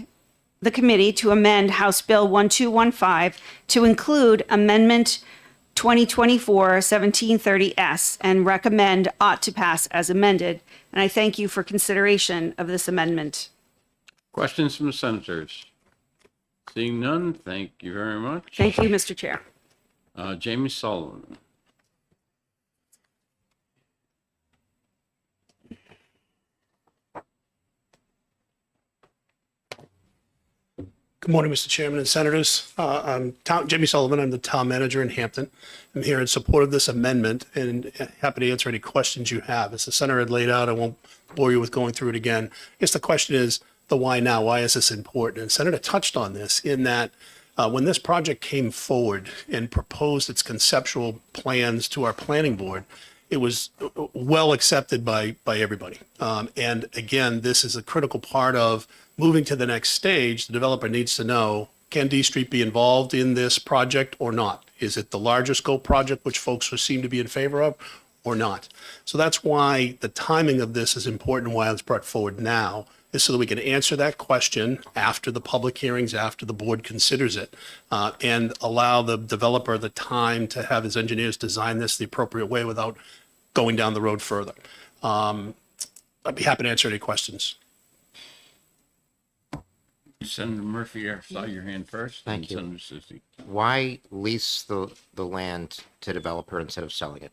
Speaker 9: the committee to amend House Bill 1215 to include Amendment 2024-1730S and recommend ought to pass as amended. And I thank you for consideration of this amendment.
Speaker 1: Questions from the senators? Seeing none, thank you very much.
Speaker 9: Thank you, Mr. Chair.
Speaker 1: Jamie Sullivan.
Speaker 12: Good morning, Mr. Chairman and Senators. I'm Jimmy Sullivan. I'm the town manager in Hampton. I'm here in support of this amendment and happy to answer any questions you have. As the senator had laid out, I won't bore you with going through it again. I guess the question is the why now? Why is this important? And Senator touched on this in that when this project came forward and proposed its conceptual plans to our planning board, it was well accepted by everybody. And again, this is a critical part of moving to the next stage. The developer needs to know, can D Street be involved in this project or not? Is it the larger scope project, which folks seem to be in favor of, or not? So that's why the timing of this is important, why it's brought forward now, is so that we can answer that question after the public hearings, after the board considers it, and allow the developer the time to have his engineers design this the appropriate way without going down the road further. I'd be happy to answer any questions.
Speaker 1: Senator Murphy, I saw your hand first.
Speaker 5: Thank you.
Speaker 1: Senator Susie.
Speaker 5: Why lease the land to developer instead of selling it?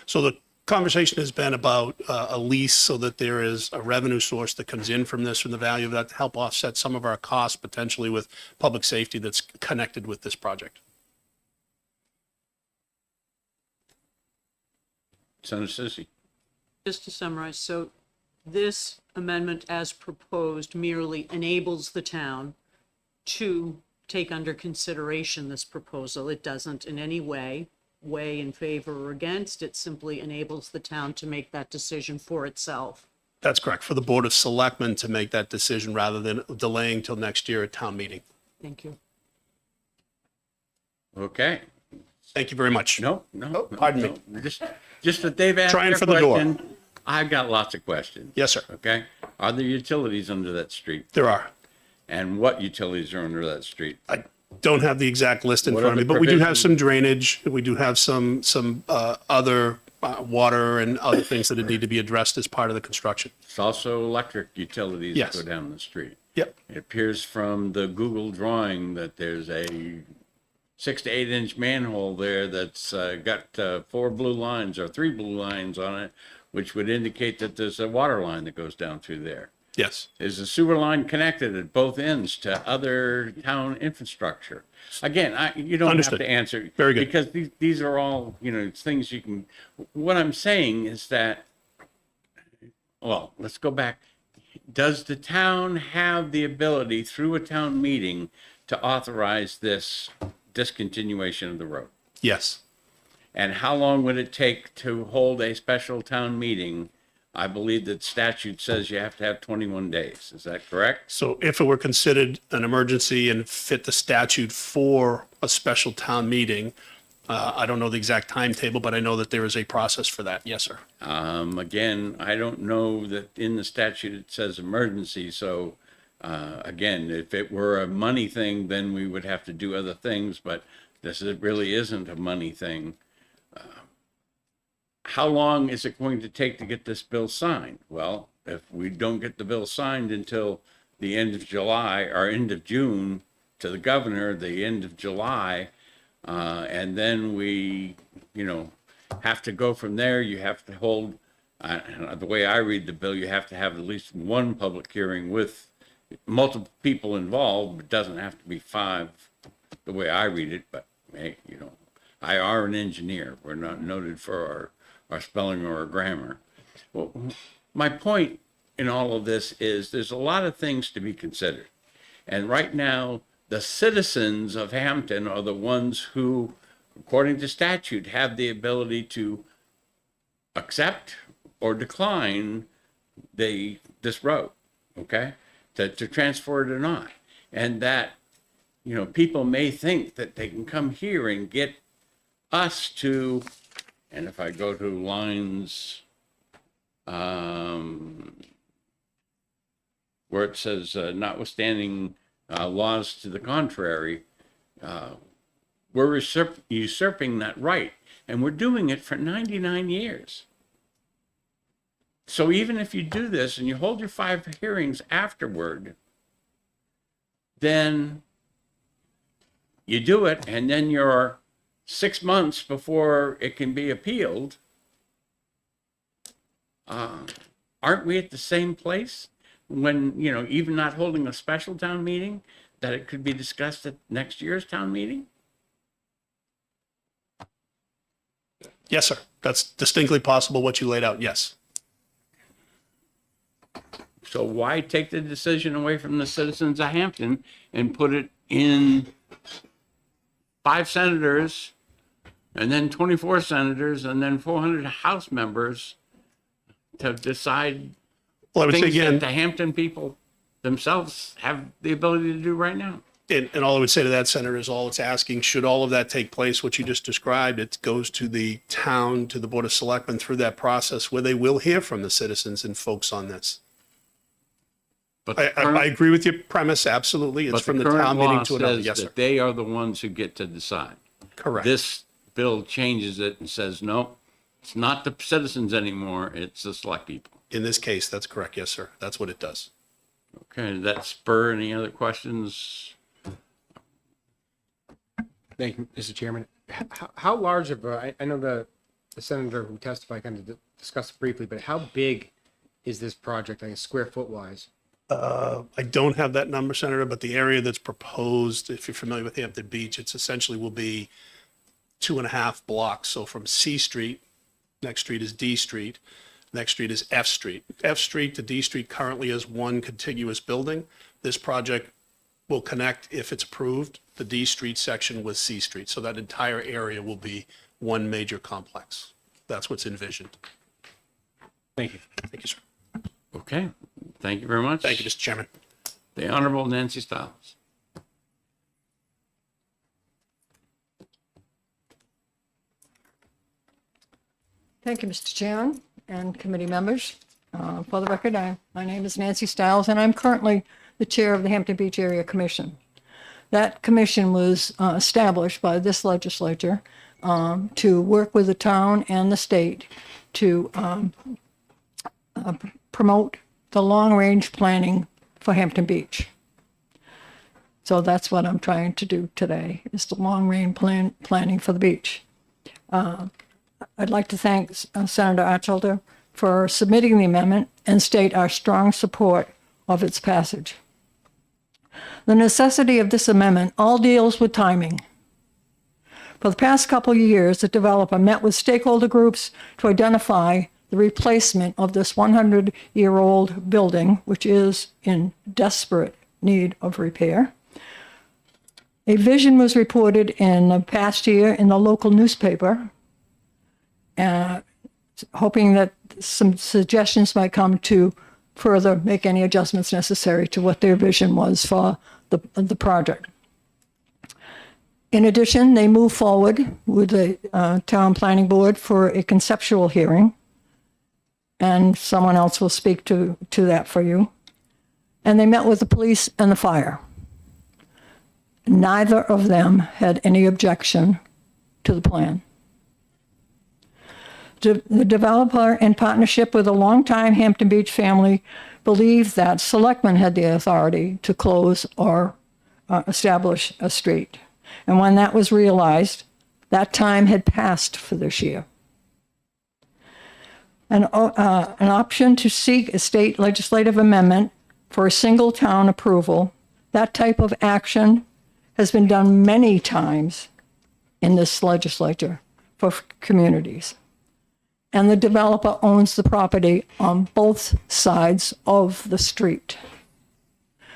Speaker 12: So the conversation has been about a lease so that there is a revenue source that comes in from this, from the value of that, to help offset some of our costs potentially with public safety that's connected with this project.
Speaker 1: Senator Susie.
Speaker 2: Just to summarize, so this amendment as proposed merely enables the town to take under consideration this proposal. It doesn't in any way weigh in favor or against. It simply enables the town to make that decision for itself.
Speaker 12: That's correct, for the Board of Selectmen to make that decision rather than delaying till next year at town meeting.
Speaker 2: Thank you.
Speaker 1: Okay.
Speaker 12: Thank you very much.
Speaker 1: No.
Speaker 12: Pardon me.
Speaker 1: Just that they've asked
Speaker 12: Trying
Speaker 1: their
Speaker 12: for the door.
Speaker 1: question. I've got lots of questions.
Speaker 12: Yes, sir.
Speaker 1: Okay. Are there utilities under that street?
Speaker 12: There are.
Speaker 1: And what utilities are under that street?
Speaker 12: I don't have the exact list in
Speaker 1: What
Speaker 12: front
Speaker 1: are
Speaker 12: of me,
Speaker 1: the
Speaker 12: but we do have
Speaker 1: provisions?
Speaker 12: some drainage. We do have some other water and other things that need to be addressed as part of the construction.
Speaker 1: It's also electric utilities that
Speaker 12: Yes.
Speaker 1: go down the street.
Speaker 12: Yep.
Speaker 1: It appears from the Google drawing that there's a 6 to 8 inch manhole there that's got 4 blue lines or 3 blue lines on it, which would indicate that there's a water line that goes down through there.
Speaker 12: Yes.
Speaker 1: Is the sewer line connected at both ends to other town infrastructure? Again, you don't
Speaker 12: Understood.
Speaker 1: have to answer.
Speaker 12: Very good.
Speaker 1: Because these are all, it's things you can, what I'm saying is that, well, let's go back. Does the town have the ability through a town meeting to authorize this discontinuation of the road?
Speaker 12: Yes.
Speaker 1: And how long would it take to hold a special town meeting? I believe that statute says you have to have 21 days. Is that correct?
Speaker 12: So if it were considered an emergency and fit the statute for a special town meeting, I don't know the exact timetable, but I know that there is a process for that. Yes, sir.
Speaker 1: Again, I don't know that in the statute it says emergency. So again, if it were a money thing, then we would have to do other things, but really isn't a money thing. How long is it going to take to get this bill signed? Well, if we don't get the bill signed until the end of July or end of June to the governor, the end of July, and then we, have to go from there. You have to hold The way I read the bill, you have to have at least one public hearing with multiple people involved. It doesn't have to be 5, the way I read it, but hey, I are an engineer. We're not noted for our spelling or our grammar. Well, my point in all of this is there's a lot of things to be considered. And right now, the citizens of Hampton are the ones who, according to statute, have the ability to accept or decline this road, okay? To transfer it or not. And that, people may think that they can come here and get us to, and if I go to lines where it says notwithstanding laws to the contrary, we're usurping that right. And we're doing it for 99 years. So even if you do this and you hold your 5 hearings afterward, then you do it, and then you're 6 months before it can be appealed. Aren't we at the same place when, even not holding a special town meeting, that it could be discussed at next year's town meeting?
Speaker 12: Yes, sir. That's distinctly possible what you laid out. Yes.
Speaker 1: So why take the decision away from the citizens of Hampton and put it in 5 senators and then 24 senators and then 400 House members to decide
Speaker 12: Well, I would say
Speaker 1: things
Speaker 12: again,
Speaker 1: that the Hampton people themselves have the ability to do right now?
Speaker 12: and all I would say to that, Senator, is all it's asking, should all of that take place, what you just described, it goes to the town, to the Board of Selectmen through that process where they will hear from the citizens and folks on this.
Speaker 1: But
Speaker 12: I agree with your premise, absolutely. It's from the town meeting to another. Yes, sir.
Speaker 1: that they are the ones who get to decide.
Speaker 12: Correct.
Speaker 1: This bill changes it and says, no, it's not the citizens anymore, it's the select people.
Speaker 12: In this case, that's correct. Yes, sir. That's what it does.
Speaker 1: Okay, does that spur any other questions?
Speaker 4: Thank you, Mr. Chairman. How large of a, I know the senator who testified kind of discussed it briefly, but how big is this project, like square foot wise?
Speaker 12: I don't have that number, Senator, but the area that's proposed, if you're familiar with Hampton Beach, it's essentially will be 2.5 blocks. So from C Street, next street is D Street, next street is F Street. F Street to D Street currently is one contiguous building. This project will connect, if it's approved, the D Street section with C Street. So that entire area will be one major complex. That's what's envisioned.
Speaker 4: Thank you.
Speaker 12: Thank you, sir.
Speaker 1: Okay, thank you very much.
Speaker 12: Thank you, Mr. Chairman.
Speaker 1: The Honorable Nancy Stiles.
Speaker 10: Thank you, Mr. Chairman and committee members. For the record, my name is Nancy Stiles, and I'm currently the chair of the Hampton Beach Area Commission. That commission was established by this legislature to work with the town and the state to promote the long-range planning for Hampton Beach. So that's what I'm trying to do today, is the long-range planning for the beach. I'd like to thank Senator Archelder for submitting the amendment and state our strong support of its passage. The necessity of this amendment all deals with timing. For the past couple of years, the developer met with stakeholder groups to identify the replacement of this 100-year-old building, which is in desperate need of repair. A vision was reported in the past year in the local newspaper, hoping that some suggestions might come to further make any adjustments necessary to what their vision was for the project. In addition, they moved forward with the town planning board for a conceptual hearing, and someone else will speak to that for you. And they met with the police and the fire. Neither of them had any objection to the plan. The developer, in partnership with a longtime Hampton Beach family, believed that selectmen had the authority to close or establish a street. And when that was realized, that time had passed for this year. an option to seek a state legislative amendment for a single town approval. That type of action has been done many times in this legislature for communities. And the developer owns the property on both sides of the street.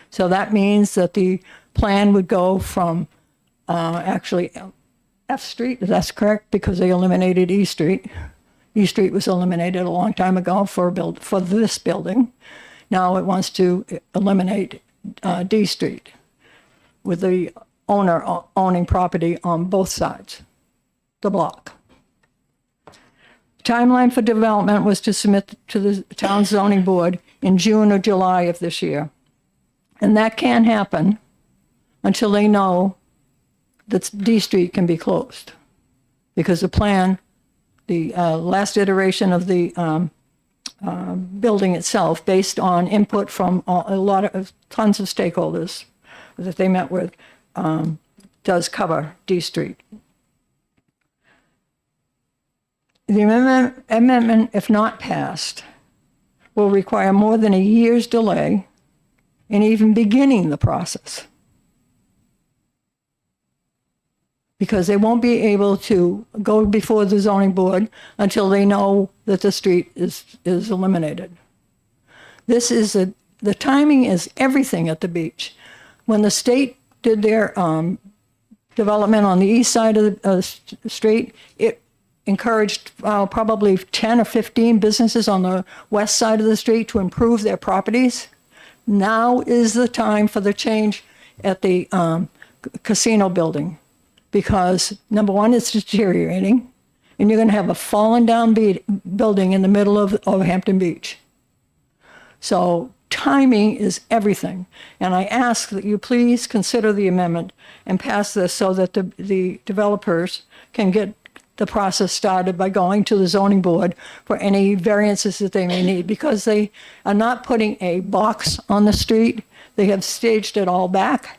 Speaker 10: So that means that the plan would go from actually F Street, that's correct, because they eliminated E Street. E Street was eliminated a long time ago for this building. Now it wants to eliminate D Street with the owner owning property on both sides, the block. Timeline for development was to submit to the town zoning board in June or July of this year. And that can't happen until they know that D Street can be closed. Because the plan, the last iteration of the building itself, based on input from tons of stakeholders that they met with, does cover D Street. The amendment, if not passed, will require more than a year's delay in even beginning the process. Because they won't be able to go before the zoning board until they know that the street is eliminated. The timing is everything at the beach. When the state did their development on the east side of the street, it encouraged probably 10 or 15 businesses on the west side of the street to improve their properties. Now is the time for the change at the casino building, because number one, it's deteriorating, and you're going to have a fallen down building in the middle of Hampton Beach. So timing is everything. And I ask that you please consider the amendment and pass this so that the developers can get the process started by going to the zoning board for any variances that they may need, because they are not putting a box on the street. They have staged it all back,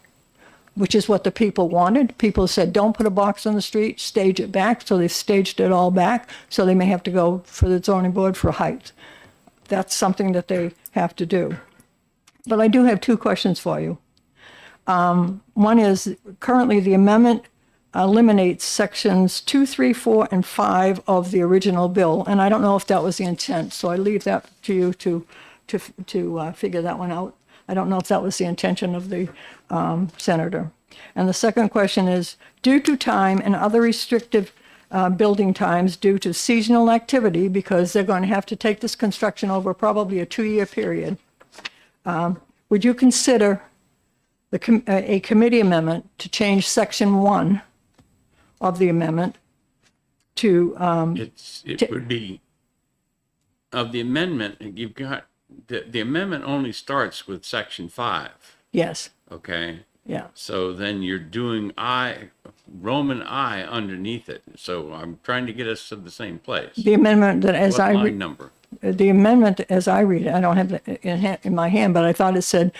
Speaker 10: which is what the people wanted. People said, don't put a box on the street, stage it back. So they've staged it all back. So they may have to go for the zoning board for height. That's something that they have to do. But I do have two questions for you. One is, currently the amendment eliminates sections 2, 3, 4, and 5 of the original bill. And I don't know if that was the intent. So I leave that to you to figure that one out. I don't know if that was the intention of the senator. And the second question is, due to time and other restrictive building times due to seasonal activity, because they're going to have to take this construction over probably a 2-year period, would you consider a committee amendment to change section 1 of the amendment to...
Speaker 1: It would be, of the amendment, you've got, the amendment only starts with section 5.
Speaker 10: Yes.
Speaker 1: Okay?
Speaker 10: Yeah.
Speaker 1: So then you're doing Roman I underneath it. So I'm trying to get us to the same place.
Speaker 10: The amendment that, as
Speaker 1: What
Speaker 10: I
Speaker 1: line
Speaker 10: read,
Speaker 1: number?
Speaker 10: the amendment as I read it, I don't have it in my hand, but I thought it said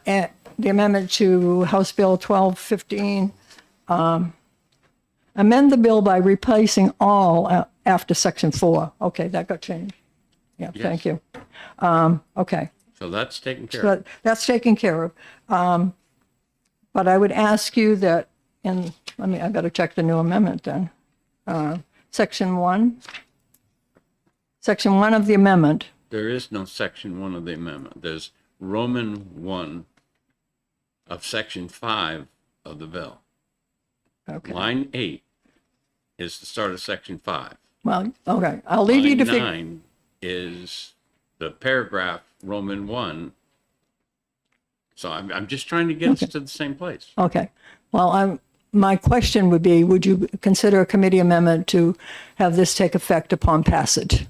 Speaker 10: the amendment to House Bill 1215, amend the bill by replacing all after section 4. Okay, that got changed. Yeah,
Speaker 1: Yes.
Speaker 10: Thank you. Okay.
Speaker 1: So that's taken care
Speaker 10: So
Speaker 1: of.
Speaker 10: that's taken care of. But I would ask you that I better check the new amendment then. Section 1 of the amendment.
Speaker 1: There is no section 1 of the amendment. There's Roman 1 of section 5 of the bill.
Speaker 10: Okay.
Speaker 1: Line 8 is the start of section 5.
Speaker 10: Well, okay. I'll leave you to
Speaker 1: Line
Speaker 10: figure.
Speaker 1: 9 is the paragraph Roman 1. So I'm just trying to get us to the same place.
Speaker 10: Okay. Well, my question would be, would you consider a committee amendment to have this take effect upon passage,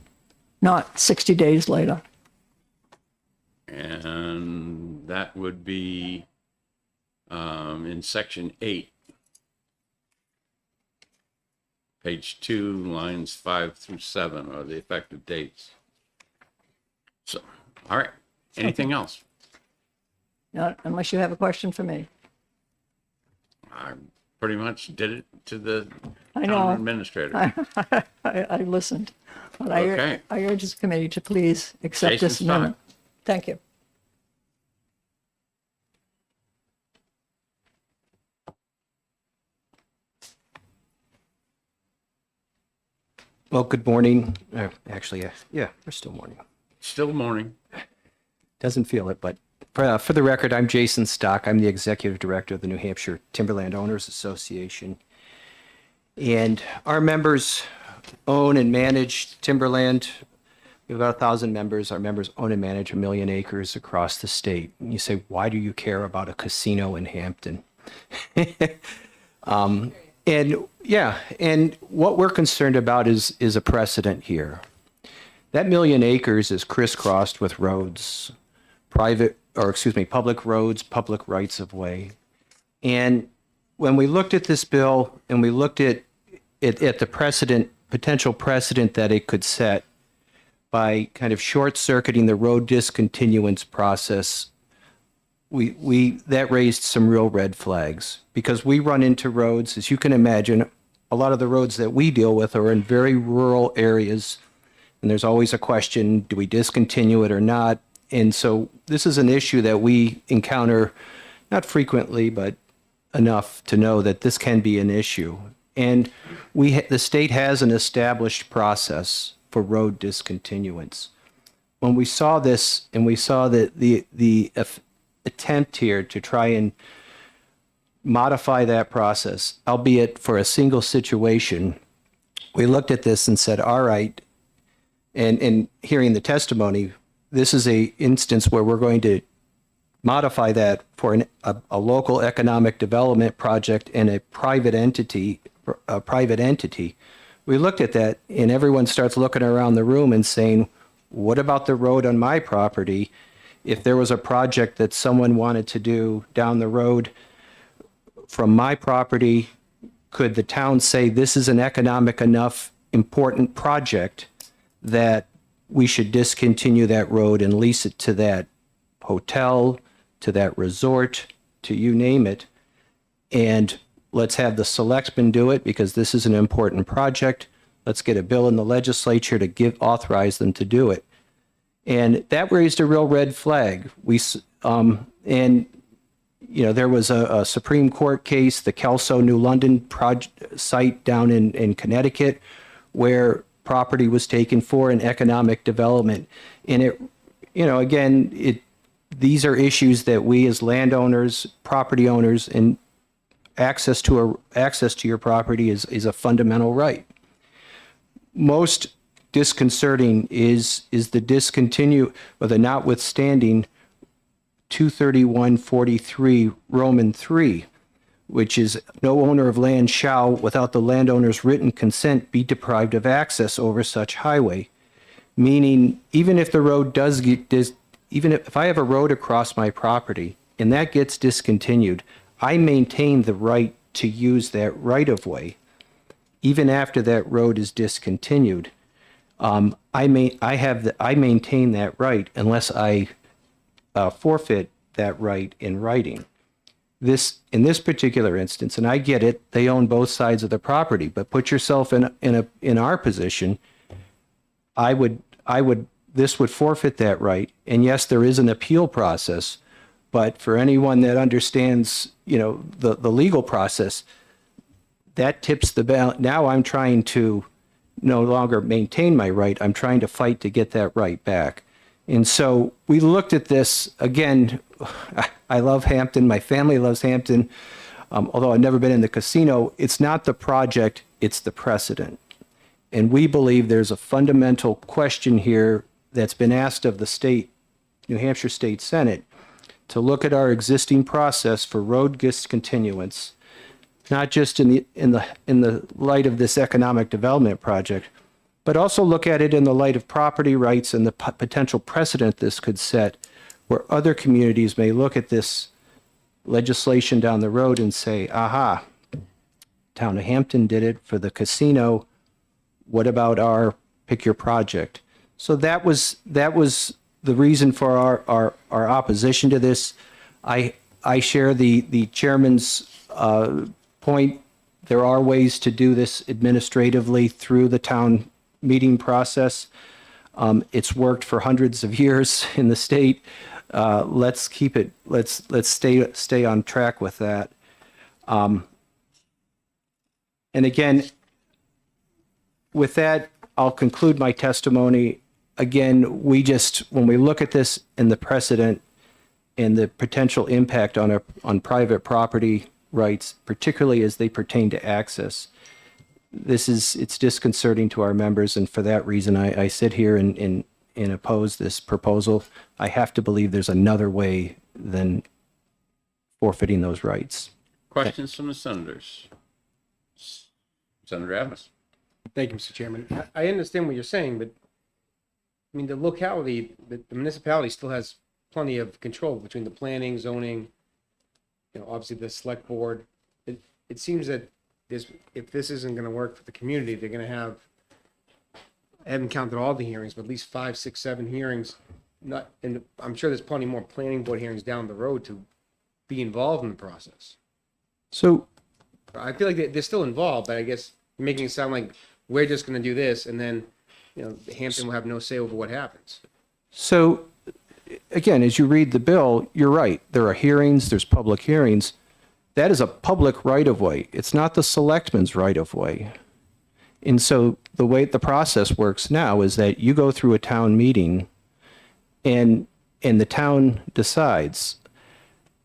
Speaker 10: not 60 days later?
Speaker 1: And that would be in section 8, page 2, lines 5 through 7 are the effective dates. So, all right. Anything else?
Speaker 10: Not unless you have a question for me.
Speaker 1: I pretty much did it to the
Speaker 10: I
Speaker 1: Town
Speaker 10: know.
Speaker 1: administrator.
Speaker 10: I listened. But
Speaker 1: Okay.
Speaker 10: I urge this committee to please accept
Speaker 1: Jason
Speaker 10: this amendment. Thank you.
Speaker 22: Well, good morning. Actually, yeah, we're still morning.
Speaker 1: Still morning.
Speaker 22: Doesn't feel it, but for the record, I'm Jason Stock. I'm the executive director of the New Hampshire Timberland Owners Association. And our members own and manage timberland. We have about 1,000 members. Our members own and manage 1 million acres across the state. And you say, why do you care about a casino in Hampton? And what we're concerned about is a precedent here. That 1 million acres is crisscrossed with roads, public roads, public rights of way. And when we looked at this bill and we looked at the potential precedent that it could set by kind of short-circuiting the road discontinuance process, that raised some real red flags, because we run into roads, as you can imagine, a lot of the roads that we deal with are in very rural areas, and there's always a question, do we discontinue it or not? And so this is an issue that we encounter not frequently, but enough to know that this can be an issue. And the state has an established process for road discontinuance. When we saw this and we saw that the attempt here to try and modify that process, albeit for a single situation, we looked at this and said, all right, and hearing the testimony, this is a instance where we're going to modify that for a local economic development project and a private entity. We looked at that, and everyone starts looking around the room and saying, what about the road on my property? If there was a project that someone wanted to do down the road from my property, could the town say this is an economic enough important project that we should discontinue that road and lease it to that hotel, to that resort, to you name it, and let's have the selectmen do it because this is an important project. Let's get a bill in the legislature to authorize them to do it. And that raised a real red flag. There was a Supreme Court case, the Kelso New London site down in Connecticut, where property was taken for an economic development. And these are issues that we as landowners, property owners, and access to your property is a fundamental right. Most disconcerting is the notwithstanding 23143 Roman 3, which is no owner of land shall, without the landowner's written consent, be deprived of access over such highway. Meaning, even if the road does even if I have a road across my property and that gets discontinued, I maintain the right to use that right of way, even after that road is discontinued. I maintain that right unless I forfeit that right in writing. In this particular instance, and I get it, they own both sides of the property, but put yourself in our position. This would forfeit that right. And yes, there is an appeal process, but for anyone that understands, the legal process, that tips the balance. Now I'm trying to no longer maintain my right. I'm trying to fight to get that right back. And so we looked at this again. I love Hampton. My family loves Hampton. Although I've never been in the casino, it's not the project, it's the precedent. And we believe there's a fundamental question here that's been asked of the New Hampshire State Senate, to look at our existing process for road discontinuance, not just in the light of this economic development project, but also look at it in the light of property rights and the potential precedent this could set, where other communities may look at this legislation down the road and say, aha, Town of Hampton did it for the casino. What about pick your project? So that was the reason for our opposition to this. I share the chairman's point There are ways to do this administratively through the town meeting process. It's worked for hundreds of years in the state. Let's keep it. Let's stay on track with that. And again, with that, I'll conclude my testimony. Again, when we look at this and the precedent and the potential impact on private property rights, particularly as they pertain to access, it's disconcerting to our members, and for that reason, I sit here and oppose this proposal. I have to believe there's another way than forfeiting those rights.
Speaker 1: Questions from the senators? Senator Adams.
Speaker 4: Thank you, Mr. Chairman. I understand what you're saying, but I mean, the locality, the municipality still has plenty of control between the planning, zoning, obviously the select board. It seems that if this isn't going to work for the community, they're going to have, I haven't counted all the hearings, but at least 5, 6, 7 hearings. And I'm sure there's plenty more planning board hearings down the road to be involved in the process.
Speaker 22: So
Speaker 4: I feel like they're still involved, but I guess you're making it sound like we're just going to do this, and then Hampton will have no say over what happens.
Speaker 22: So, again, as you read the bill, you're right. There are hearings, there's public hearings. That is a public right-of-way. It's not the selectman's right-of-way. And so the way the process works now is that you go through a town meeting and the town decides.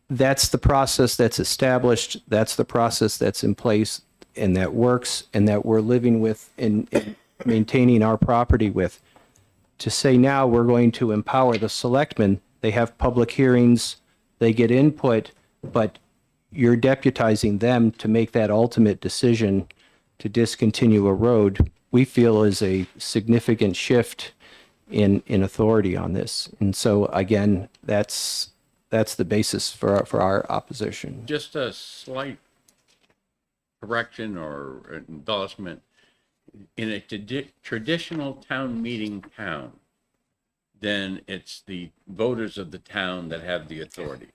Speaker 22: That's the process that's established. That's the process that's in place and that works and that we're living with and maintaining our property with. To say now we're going to empower the selectmen, they have public hearings, they get input, but you're deputizing them to make that ultimate decision to discontinue a road, we feel is a significant shift in authority on this. And so again, that's the basis for our opposition.
Speaker 1: Just a slight correction or embellishment. In a traditional town meeting town, then it's the voters of the town that have the authority.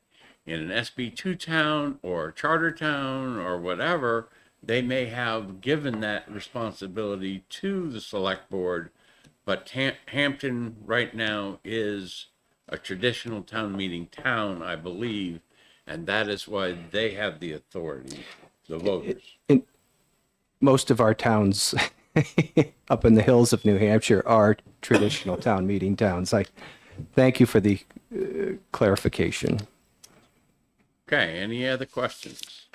Speaker 1: In an SB2 town or charter town or whatever, they may have given that responsibility to the select board, but Hampton right now is a traditional town meeting town, I believe, and that is why they have the authority, the voters.
Speaker 22: Most of our towns up in the hills of New Hampshire are traditional town meeting towns. I thank you for the clarification.
Speaker 1: Okay, any other questions?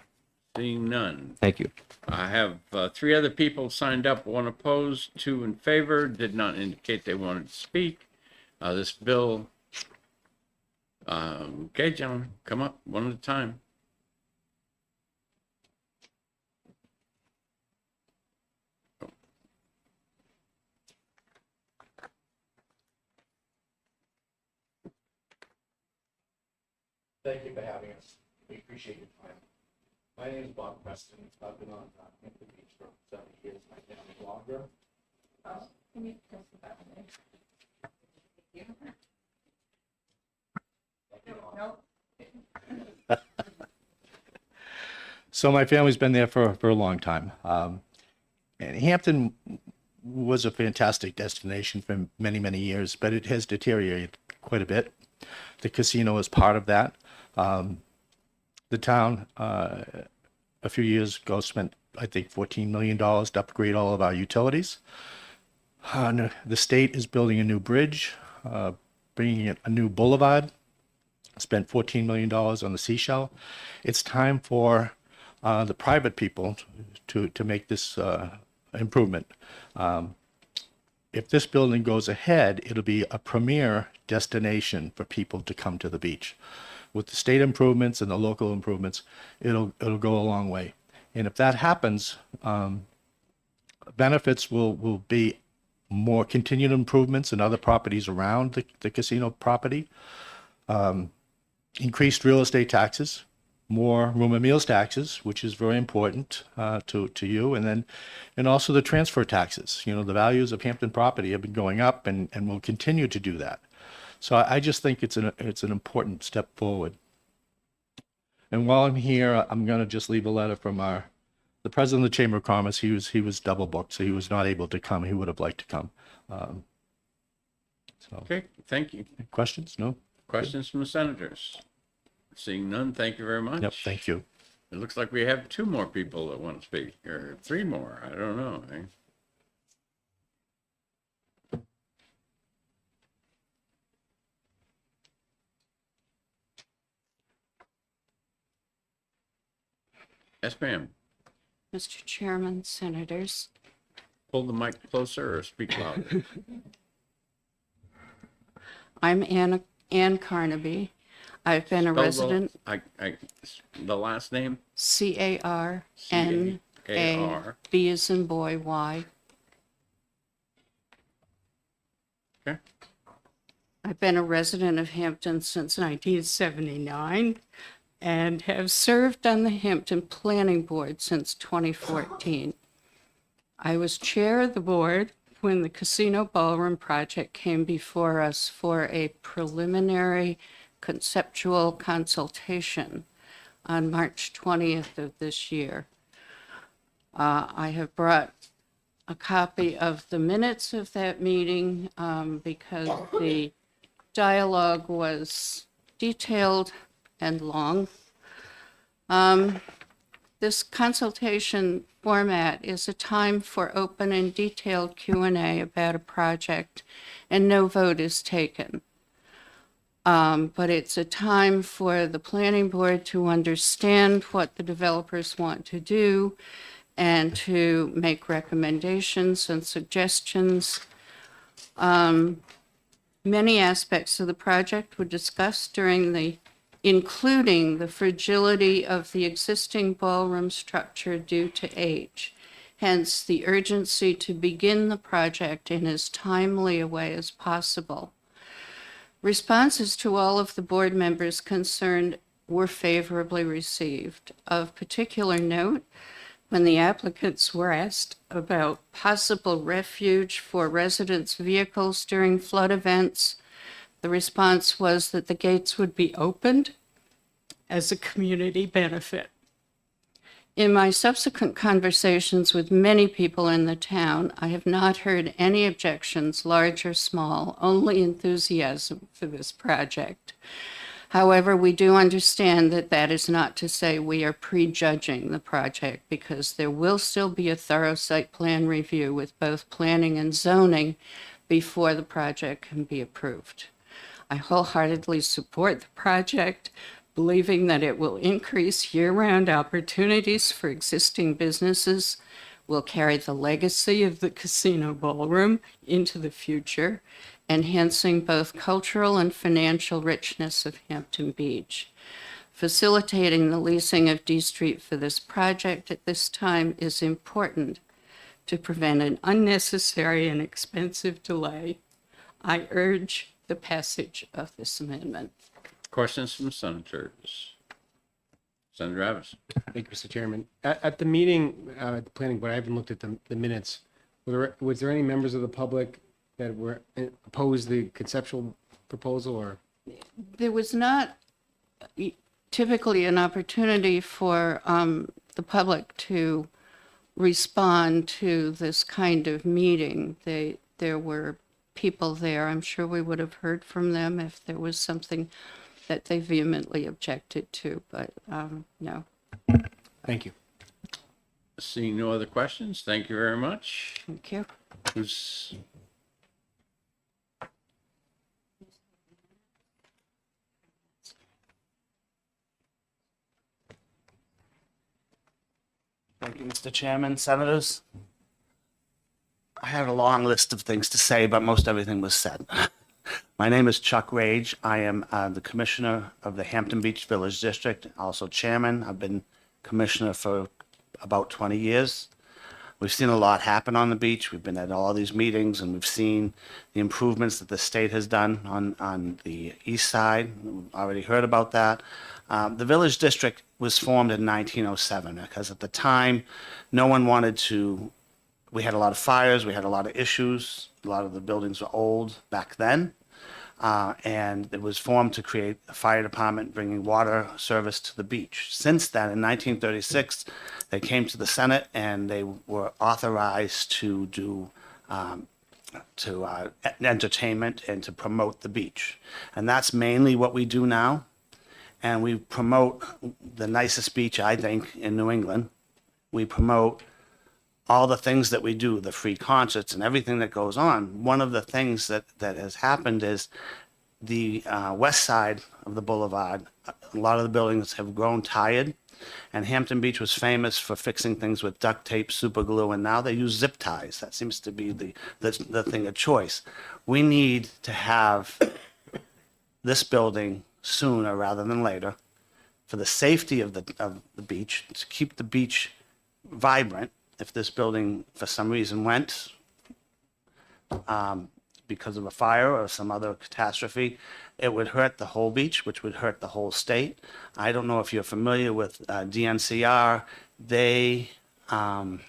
Speaker 1: Seeing none.
Speaker 22: Thank you.
Speaker 1: I have 3 other people signed up, 1 opposed, 2 in favor, did not indicate they wanted to speak. This bill, okay, gentlemen, come up one at a time.
Speaker 13: Thank you for having us. We appreciate your time. My name is Bob Preston. I've been on Hampton Beach for 7 years. My family longer. Can you press the button? No. So my family's been there for a long time. And Hampton was a fantastic destination for many, many years, but it has deteriorated quite a bit. The casino is part of that. The town, a few years ago, spent, I think, $14 million to upgrade all of our utilities. The state is building a new bridge, bringing in a new boulevard, spent $14 million on the seashell. It's time for the private people to make this improvement. If this building goes ahead, it'll be a premier destination for people to come to the beach. With the state improvements and the local improvements, it'll go a long way. And if that happens, benefits will be more continued improvements in other properties around the casino property, increased real estate taxes, more room and meals taxes, which is very important to you, and also the transfer taxes. The values of Hampton property have been going up and will continue to do that. So I just think it's an important step forward. And while I'm here, I'm going to just leave a letter from our the president of the Chamber of Commerce, he was double booked, so he was not able to come. He would have liked to come. So,
Speaker 1: Okay, thank you.
Speaker 13: questions? No?
Speaker 1: Questions from the senators? Seeing none, thank you very much.
Speaker 13: Yep, thank you.
Speaker 1: It looks like we have 2 more people that want to speak, or 3 more, I don't know. Yes, ma'am.
Speaker 15: Mr. Chairman, Senators.
Speaker 1: Pull the mic closer or speak louder.
Speaker 15: I'm Ann Carnaby. I've been a
Speaker 1: Spell
Speaker 15: resident.
Speaker 1: The last name?
Speaker 15: Carnaby. B as in boy, Y.
Speaker 1: Okay.
Speaker 15: I've been a resident of Hampton since 1979 and have served on the Hampton Planning Board since 2014. I was chair of the board when the Casino Ballroom project came before us for a preliminary conceptual consultation on March 20th of this year. I have brought a copy of the minutes of that meeting because the dialogue was detailed and long. This consultation format is a time for open and detailed Q&A about a project, and no vote is taken. But it's a time for the planning board to understand what the developers want to do and to make recommendations and suggestions. Many aspects of the project were discussed including the fragility of the existing ballroom structure due to age, hence the urgency to begin the project in as timely a way as possible. Responses to all of the board members concerned were favorably received. Of particular note, when the applicants were asked about possible refuge for residents' vehicles during flood events, the response was that the gates would be opened as a community benefit. In my subsequent conversations with many people in the town, I have not heard any objections, large or small, only enthusiasm for this project. However, we do understand that that is not to say we are prejudging the project, because there will still be a thorough site plan review with both planning and zoning before the project can be approved. I wholeheartedly support the project, believing that it will increase year-round opportunities for existing businesses, will carry the legacy of the Casino Ballroom into the future, enhancing both cultural and financial richness of Hampton Beach. Facilitating the leasing of D Street for this project at this time is important to prevent an unnecessary and expensive delay. I urge the passage of this amendment.
Speaker 1: Questions from senators? Senator Abbas.
Speaker 4: Thank you, Mr. Chairman. At the meeting, at the planning board, I haven't looked at the minutes. Was there any members of the public that were opposed the conceptual proposal, or?
Speaker 15: There was not typically an opportunity for the public to respond to this kind of meeting. There were people there. I'm sure we would have heard from them if there was something that they vehemently objected to, but no.
Speaker 4: Thank you.
Speaker 1: Seeing no other questions, thank you very much.
Speaker 15: Thank you.
Speaker 1: Who's
Speaker 16: Thank you, Mr. Chairman, Senators. I had a long list of things to say, but most everything was said. My name is Chuck Rage. I am the Commissioner of the Hampton Beach Village District, also Chairman. I've been Commissioner for about 20 years. We've seen a lot happen on the beach. We've been at all these meetings, and we've seen the improvements that the state has done on the east side. We've already heard about that. The Village District was formed in 1907 because at the time, no one wanted to. We had a lot of fires, we had a lot of issues. A lot of the buildings were old back then. And it was formed to create a fire department bringing water service to the beach. Since then, in 1936, they came to the Senate and they were authorized to do entertainment and to promote the beach. And that's mainly what we do now. And we promote the nicest beach, I think, in New England. We promote all the things that we do, the free concerts and everything that goes on. One of the things that has happened is the west side of the boulevard, a lot of the buildings have grown tired. And Hampton Beach was famous for fixing things with duct tape, super glue, and now they use zip ties. That seems to be the thing of choice. We need to have this building sooner rather than later for the safety of the beach, to keep the beach vibrant. If this building, for some reason, went because of a fire or some other catastrophe, it would hurt the whole beach, which would hurt the whole state. I don't know if you're familiar with DNCR. They don't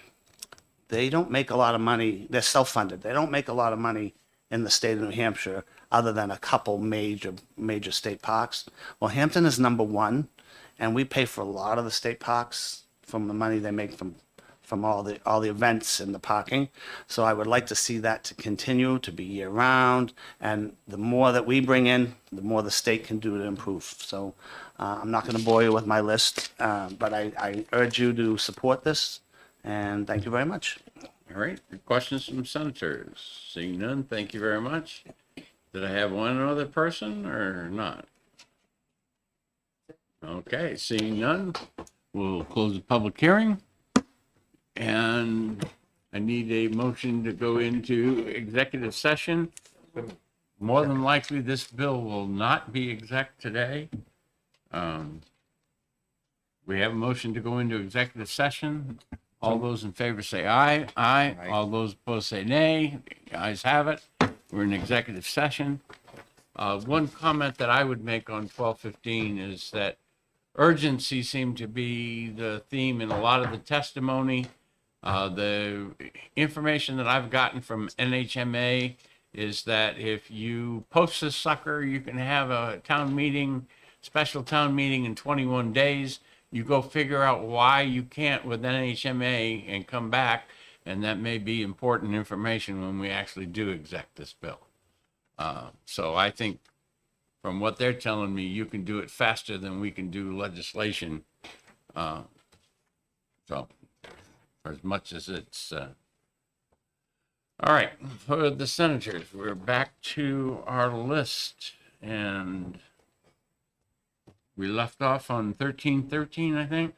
Speaker 16: make a lot of money. They're self-funded. They don't make a lot of money in the state of New Hampshire other than a couple major state parks. Well, Hampton is number one, and we pay for a lot of the state parks from the money they make from all the events and the parking. So I would like to see that to continue to be year round. And the more that we bring in, the more the state can do to improve. So I'm not going to bore you with my list, but I urge you to support this. And thank you very much.
Speaker 1: All right, questions from senators? Seeing none, thank you very much. Did I have one other person or not? Okay, seeing none, we'll close the public hearing. And I need a motion to go into executive session. More than likely, this bill will not be exec today. We have a motion to go into executive session. All those in favor say aye. Aye. All those opposed say nay. The ayes have it. We're in executive session. One comment that I would make on 12:15 is that urgency seemed to be the theme in a lot of the testimony. The information that I've gotten from NHMA is that if you post this sucker, you can have a special town meeting in 21 days. You go figure out why you can't with NHMA and come back, and that may be important information when we actually do exec this bill. So I think from what they're telling me, you can do it faster than we can do legislation. So as much as it's all right, for the senators, we're back to our list, and we left off on 1313, I think.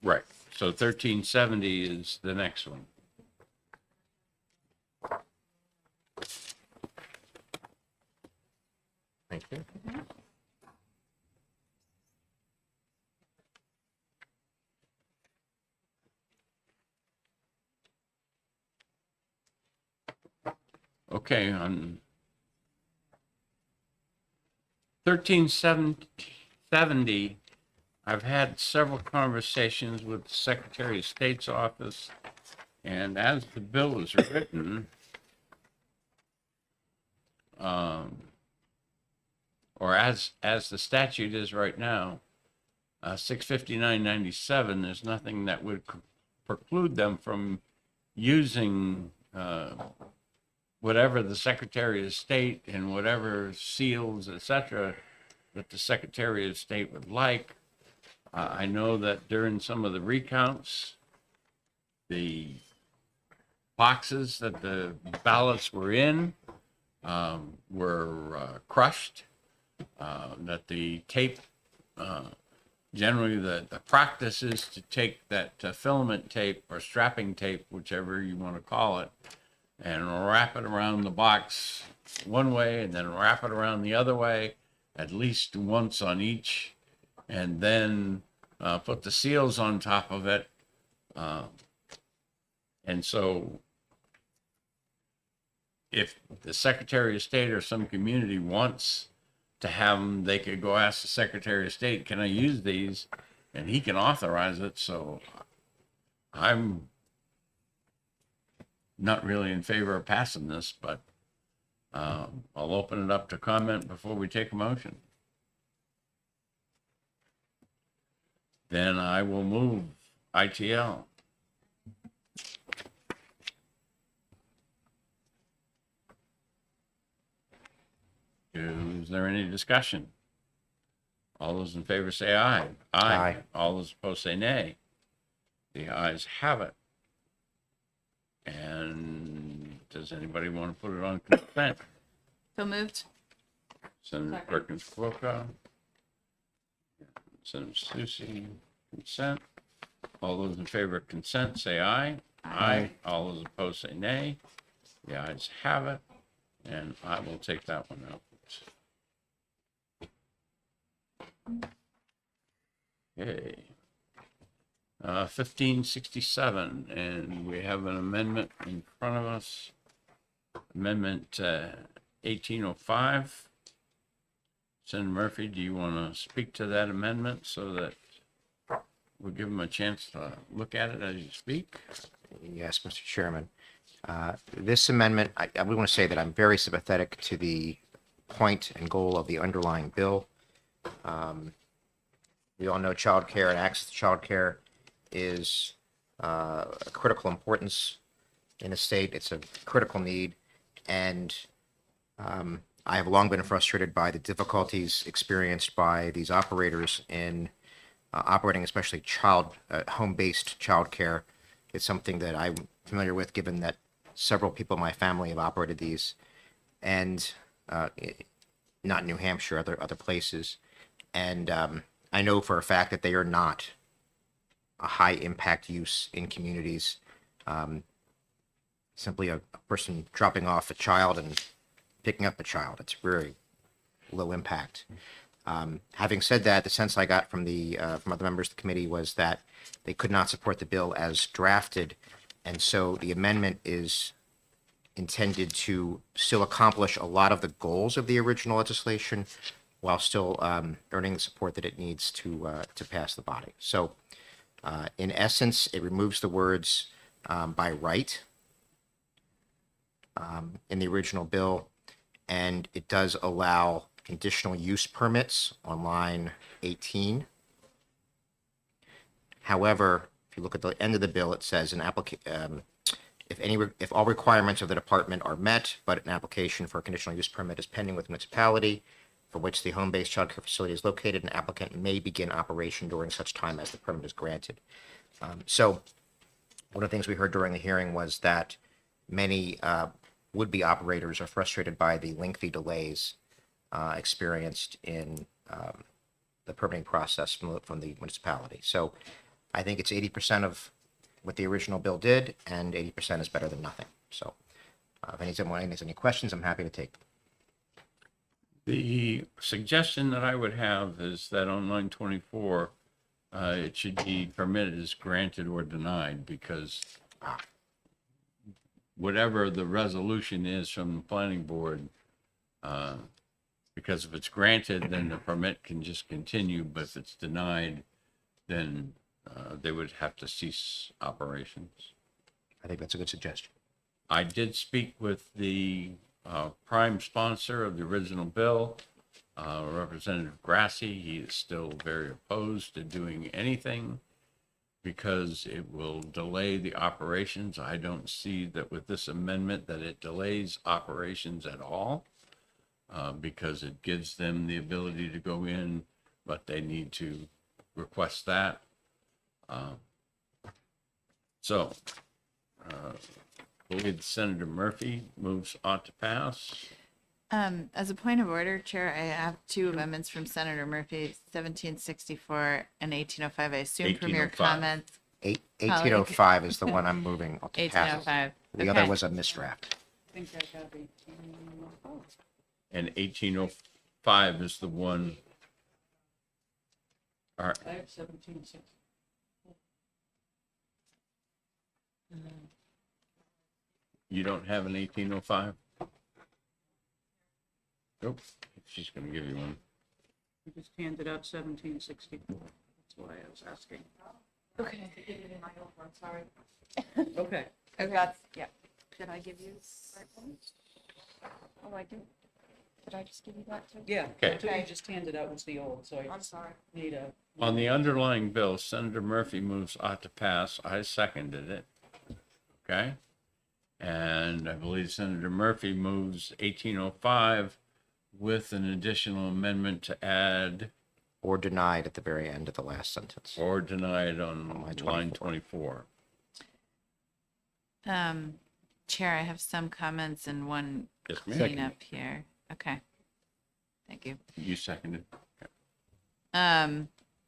Speaker 1: Right, so 1370 is the next one.
Speaker 5: Thank you.
Speaker 1: Okay, on 1370, I've had several conversations with the Secretary of State's office, and as the bill is written, or as the statute is right now, 659.97, there's nothing that would preclude them from using whatever the Secretary of State and whatever seals, etc., that the Secretary of State would like. I know that during some of the recounts, the boxes that the ballots were in were crushed, that the tape, generally the practice is to take that filament tape or strapping tape, whichever you want to call it, and wrap it around the box one way and then wrap it around the other way, at least once on each, and then put the seals on top of it. And so if the Secretary of State or some community wants to have them, they could go ask the Secretary of State, can I use these? And he can authorize it, so I'm not really in favor of passing this, but I'll open it up to comment before we take a motion. Then I will move ITL. Is there any discussion? All those in favor say aye.
Speaker 5: Aye.
Speaker 1: All those opposed say nay. The ayes have it. And does anybody want to put it on consent?
Speaker 15: So moved.
Speaker 1: Senator Perkins Cuoco. Senator Susie, consent. All those in favor of consent say aye. Aye. All those opposed say nay. The ayes have it. And I will take that one out. Okay. 1567, and we have an amendment in front of us. Amendment 1805. Senator Murphy, do you want to speak to that amendment so that we'll give them a chance to look at it as you speak?
Speaker 5: Yes, Mr. Chairman. This amendment, I would want to say that I'm very sympathetic to the point and goal of the underlying bill. We all know childcare and access to childcare is a critical importance in the state. It's a critical need, and I have long been frustrated by the difficulties experienced by these operators in operating, especially home-based childcare. It's something that I'm familiar with, given that several people in my family have operated these, and not in New Hampshire, other places. And I know for a fact that they are not a high impact use in communities. Simply a person dropping off a child and picking up a child. It's very low impact. Having said that, the sense I got from other members of the committee was that they could not support the bill as drafted, and so the amendment is intended to still accomplish a lot of the goals of the original legislation while still earning the support that it needs to pass the body. So in essence, it removes the words by right in the original bill, and it does allow conditional use permits on line 18. However, if you look at the end of the bill, it says if all requirements of the department are met, but an application for a conditional use permit is pending with municipality for which the home-based childcare facility is located, an applicant may begin operation during such time as the permit is granted. So one of the things we heard during the hearing was that many would-be operators are frustrated by the lengthy delays experienced in the permitting process from the municipality. So I think it's 80% of what the original bill did, and 80% is better than nothing. So if anyone has any questions, I'm happy to take them.
Speaker 1: The suggestion that I would have is that on line 24, it should be permitted as granted or denied, because whatever the resolution is from the planning board, because if it's granted, then the permit can just continue, but if it's denied, then they would have to cease operations.
Speaker 5: I think that's a good suggestion.
Speaker 1: I did speak with the prime sponsor of the original bill, Representative Grassi. He is still very opposed to doing anything because it will delay the operations. I don't see that with this amendment that it delays operations at all, because it gives them the ability to go in, but they need to request that. So I believe Senator Murphy moves ought to pass.
Speaker 18: As a point of order, Chair, I have two amendments from Senator Murphy, 1764 and 1805. I assume from your
Speaker 1: 1805.
Speaker 18: comments.
Speaker 5: 1805 is the one I'm moving to pass.
Speaker 18: 1805.
Speaker 5: The other was a misdraft.
Speaker 2: I think I got 18.
Speaker 1: And 1805 is the one. All right.
Speaker 2: I have 1760.
Speaker 1: You don't have an 1805? Nope. she's gonna give you one.
Speaker 2: You just handed out 1764. That's why I was asking.
Speaker 17: Okay. Sorry.
Speaker 2: Okay.
Speaker 17: Yeah. Did I give you the right one? Oh, I did. Did I just give you that too?
Speaker 2: Yeah,
Speaker 1: Okay.
Speaker 2: that's what you just handed out was the old, so
Speaker 17: I'm sorry.
Speaker 2: need a.
Speaker 1: On the underlying bill, Senator Murphy moves ought to pass. I seconded it. Okay? And I believe Senator Murphy moves 1805 with an additional amendment to add
Speaker 5: Or denied at the very end of the last sentence.
Speaker 1: or denied on line
Speaker 5: 24.
Speaker 1: 24.
Speaker 18: Chair, I have some comments and one
Speaker 1: Yes, ma'am.
Speaker 18: cleanup here. Okay. Thank you.
Speaker 1: You seconded.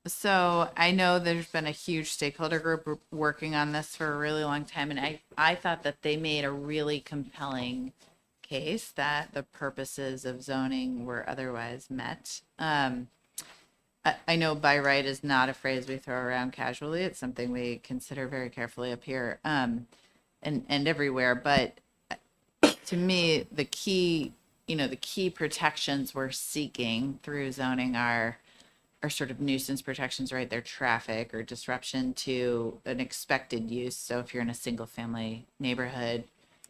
Speaker 18: So I know there's been a huge stakeholder group working on this for a really long time, and I thought that they made a really compelling case that the purposes of zoning were otherwise met. I know by right is not a phrase we throw around casually. It's something we consider very carefully up here, and everywhere. But to me, the key protections we're seeking through zoning are sort of nuisance protections, right? They're traffic or disruption to an expected use. So if you're in a single family neighborhood,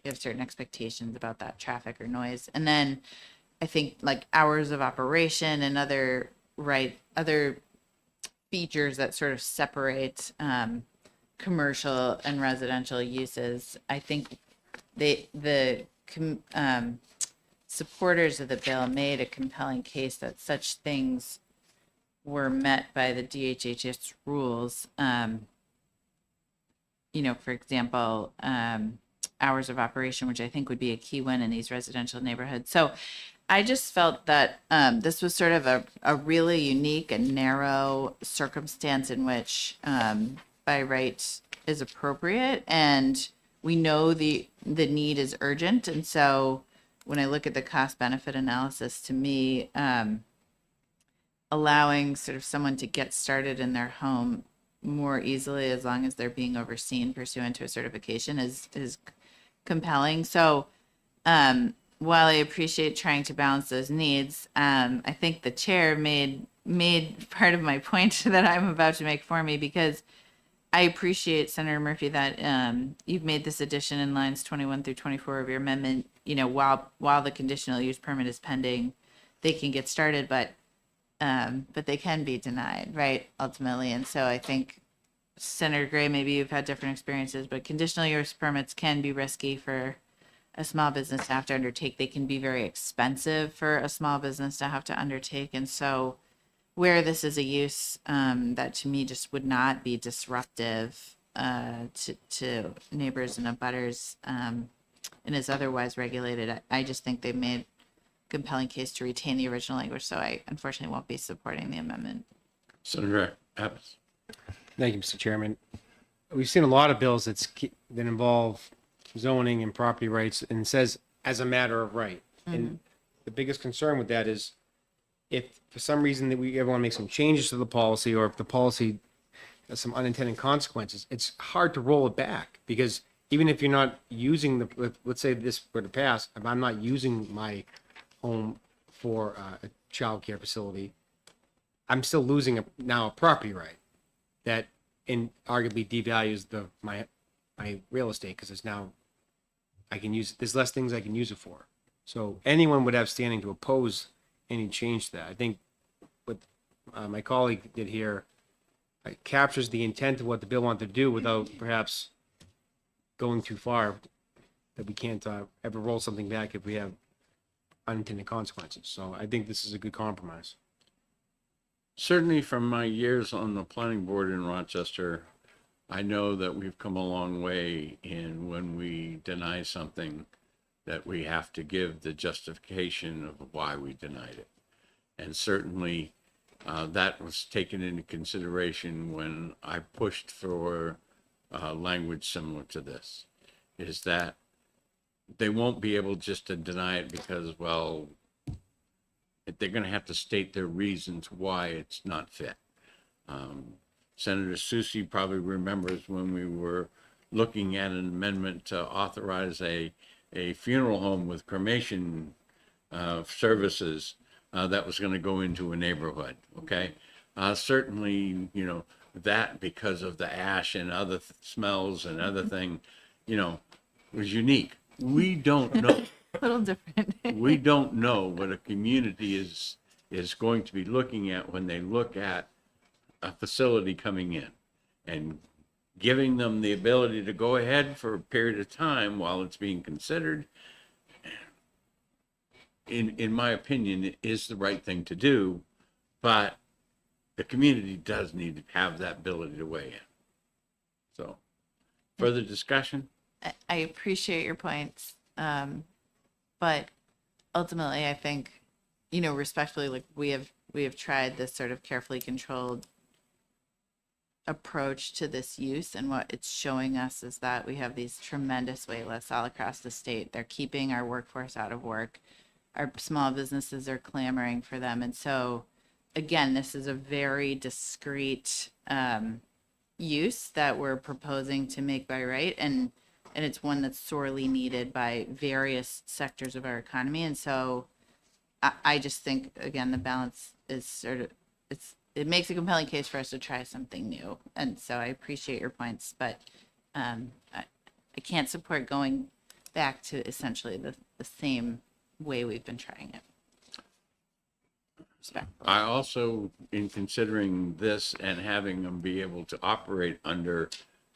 Speaker 18: you have certain expectations about that traffic or noise. And then I think like hours of operation and other features that sort of separate commercial and residential uses. I think the supporters of the bill made a compelling case that such things were met by the DHHS rules. For example, hours of operation, which I think would be a key one in these residential neighborhoods. So I just felt that this was sort of a really unique and narrow circumstance in which by right is appropriate. And we know the need is urgent. And so when I look at the cost benefit analysis, to me, allowing sort of someone to get started in their home more easily as long as they're being overseen pursuant to a certification is compelling. So while I appreciate trying to balance those needs, I think the chair made part of my point that I'm about to make for me, because I appreciate, Senator Murphy, that you've made this addition in lines 21 through 24 of your amendment. While the conditional use permit is pending, they can get started, but they can be denied, right? Ultimately. And so I think, Senator Gray, maybe you've had different experiences, but conditional use permits can be risky for a small business to have to undertake. They can be very expensive for a small business to have to undertake. And so where this is a use that to me just would not be disruptive to neighbors and abutters and is otherwise regulated, I just think they've made compelling case to retain the original language, so I unfortunately won't be supporting the amendment.
Speaker 1: Senator Abbott.
Speaker 4: Thank you, Mr. Chairman. We've seen a lot of bills that involve zoning and property rights, and it says as a matter of right. And the biggest concern with that is if for some reason that we ever want to make some changes to the policy, or if the policy has some unintended consequences, it's hard to roll it back, because even if you're not using let's say this were to pass, if I'm not using my home for a child care facility, I'm still losing now a property right that arguably devalues my real estate, because it's now there's less things I can use it for. So anyone would have standing to oppose any change to that. I think what my colleague did here captures the intent of what the bill wanted to do without perhaps going too far, that we can't ever roll something back if we have unintended consequences. So I think this is a good compromise.
Speaker 1: Certainly from my years on the planning board in Rochester, I know that we've come a long way in when we deny something that we have to give the justification of why we denied it. And certainly that was taken into consideration when I pushed for language similar to this, is that they won't be able just to deny it because, well, they're going to have to state their reasons why it's not fit. Senator Susi probably remembers when we were looking at an amendment to authorize a funeral home with cremation services that was going to go into a neighborhood, okay? Certainly, you know, that because of the ash and other smells and other thing, you know, was unique. We don't know.
Speaker 18: A little different.
Speaker 1: We don't know what a community is going to be looking at when they look at a facility coming in, and giving them the ability to go ahead for a period of time while it's being considered, in my opinion, it is the right thing to do, but the community does need to have that ability to weigh in. So, further discussion?
Speaker 18: I appreciate your points, but ultimately, I think, you know, respectfully, like we have tried this sort of carefully controlled approach to this use, and what it's showing us is that we have these tremendous wait lists all across the state. They're keeping our workforce out of work. Our small businesses are clamoring for them, and so again, this is a very discrete use that we're proposing to make by right, and it's one that's sorely needed by various sectors of our economy. And so I just think, again, the balance is sort of, it makes a compelling case for us to try something new. And so I appreciate your points, but I can't support going back to essentially the same way we've been trying it. Respectfully.
Speaker 1: I also, in considering this and having them be able to operate under,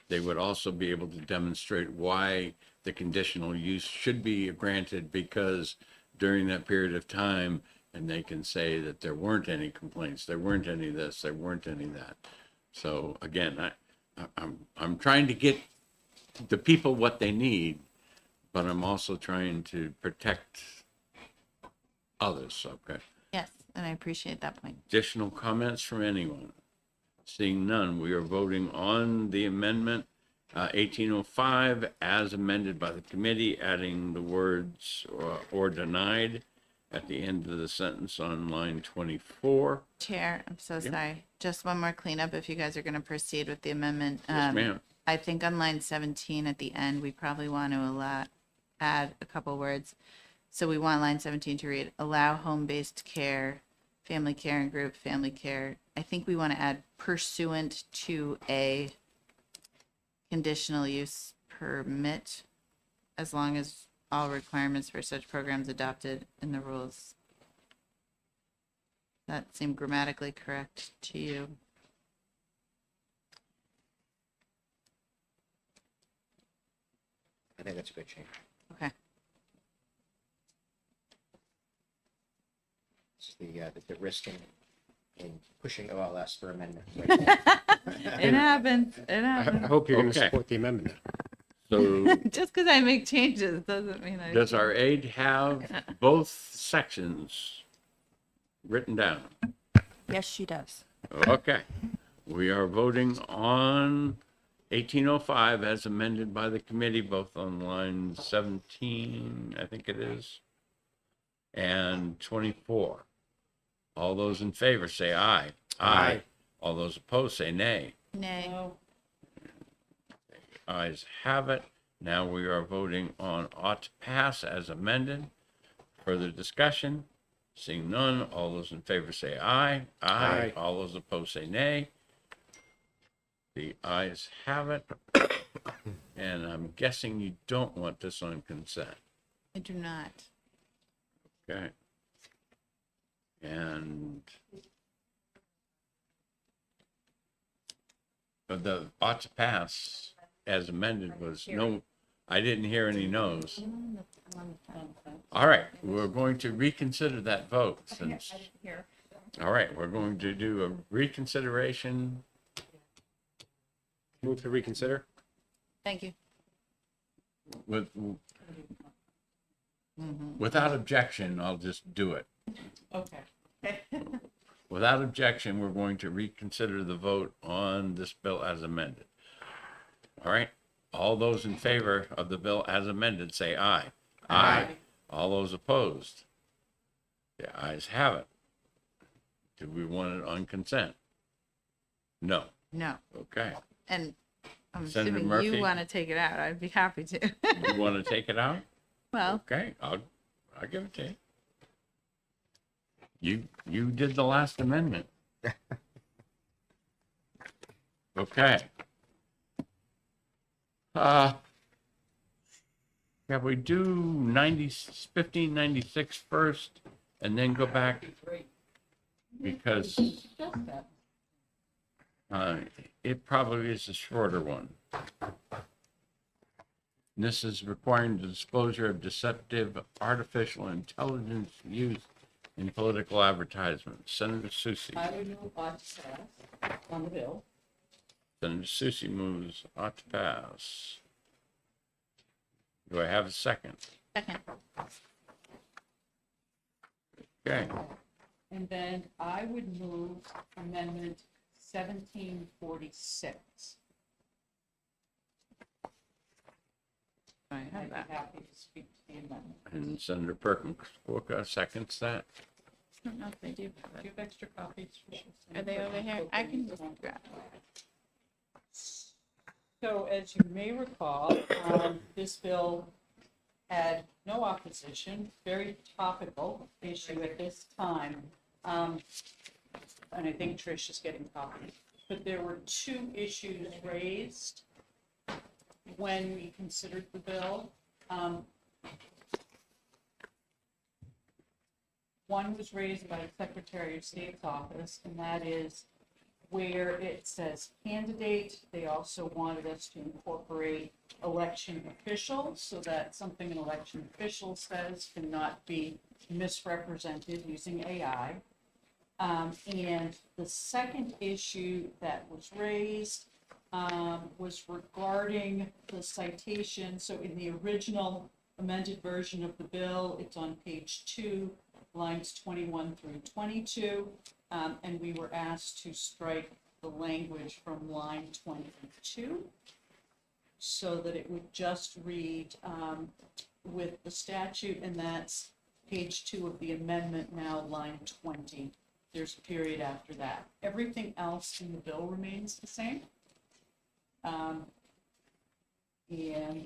Speaker 1: they would also be able to demonstrate why the conditional use should be granted, because during that period of time, and they can say that there weren't any complaints, there weren't any this, there weren't any that. So again, I'm trying to get the people what they need, but I'm also trying to protect others, okay?
Speaker 18: Yes, and I appreciate that point.
Speaker 1: Additional comments from anyone? Seeing none, we are voting on the amendment 1805 as amended by the committee, adding the words or denied at the end of the sentence on line 24.
Speaker 18: Chair, I'm so
Speaker 1: Yeah.
Speaker 18: sorry. Just one more cleanup if you guys are going to proceed with the amendment.
Speaker 1: Yes, ma'am.
Speaker 18: I think on line 17 at the end, we probably want to add a couple words. So we want line 17 to read, allow home-based care, family care and group family care. I think we want to add pursuant to a conditional use permit, as long as all requirements for such programs adopted in the rules. That seemed grammatically correct to you.
Speaker 5: I think that's a good change.
Speaker 18: Okay.
Speaker 5: It's the risk in pushing OLS for amendment.
Speaker 18: It happens. It
Speaker 4: I
Speaker 18: happens.
Speaker 4: hope you're going to
Speaker 1: Okay.
Speaker 4: support the amendment.
Speaker 1: So
Speaker 18: Just because I make changes doesn't mean I.
Speaker 1: does our aide have both sections written down?
Speaker 18: Yes, she does.
Speaker 1: Okay, we are voting on 1805 as amended by the committee, both on line 17, I think it is, and 24. All those in favor say aye.
Speaker 4: Aye.
Speaker 1: All those opposed say nay.
Speaker 18: Nay.
Speaker 1: Ayes have it. Now we are voting on ought to pass as amended. Further discussion? Seeing none, all those in favor say aye.
Speaker 4: Aye.
Speaker 1: All those opposed say nay. The ayes have it. And I'm guessing you don't want this on consent.
Speaker 18: I do not.
Speaker 1: Okay. And the ought to pass as amended was no, I didn't hear any no's. All right, we're going to reconsider that vote since, all right, we're going to do a reconsideration.
Speaker 4: Move to reconsider.
Speaker 18: Thank you.
Speaker 1: Without objection, I'll just do it.
Speaker 18: Okay.
Speaker 1: Without objection, we're going to reconsider the vote on this bill as amended. All right, all those in favor of the bill as amended, say aye. Aye. All those opposed? The ayes have it. Do we want it on consent? No.
Speaker 18: No.
Speaker 1: Okay.
Speaker 18: And I'm
Speaker 1: Senator
Speaker 18: assuming
Speaker 1: Murphy?
Speaker 18: you want to take it out. I'd be happy to.
Speaker 1: You want to take it out?
Speaker 18: Well,
Speaker 1: Okay, I'll give it to you. You did the last amendment. Okay. Can we do 1596 first and then go back? Because it probably is a shorter one. This is requiring the disclosure of deceptive artificial intelligence used in political advertisements. Senator Susie.
Speaker 2: I would move ought to pass on the bill.
Speaker 1: Senator Susie moves ought to pass. Do I have a second?
Speaker 18: Second.
Speaker 1: Okay.
Speaker 2: And then I would move amendment 1746.
Speaker 18: I
Speaker 2: I'd
Speaker 18: have
Speaker 2: be
Speaker 18: that.
Speaker 2: happy to speak to the amendment.
Speaker 1: And Senator Perkins Cook seconds that.
Speaker 18: I don't know if they do
Speaker 2: Do
Speaker 18: have
Speaker 2: you
Speaker 18: it.
Speaker 2: have extra copies?
Speaker 18: Are they over here? I can just grab.
Speaker 2: So as you may recall, this bill had no opposition, very topical issue at this time. And I think Trish is getting copies. But there were two issues raised when we considered the bill. One was raised by the Secretary of State's office, and that is where it says candidate. They also wanted us to incorporate election official so that something an election official says cannot be misrepresented using AI. And the second issue that was raised was regarding the citation. So in the original amended version of the bill, it's on page 2, lines 21 through 22. And we were asked to strike the language from line 22 so that it would just read with the statute, and that's page 2 of the amendment, now line 20. There's a period after that. Everything else in the bill remains the same. And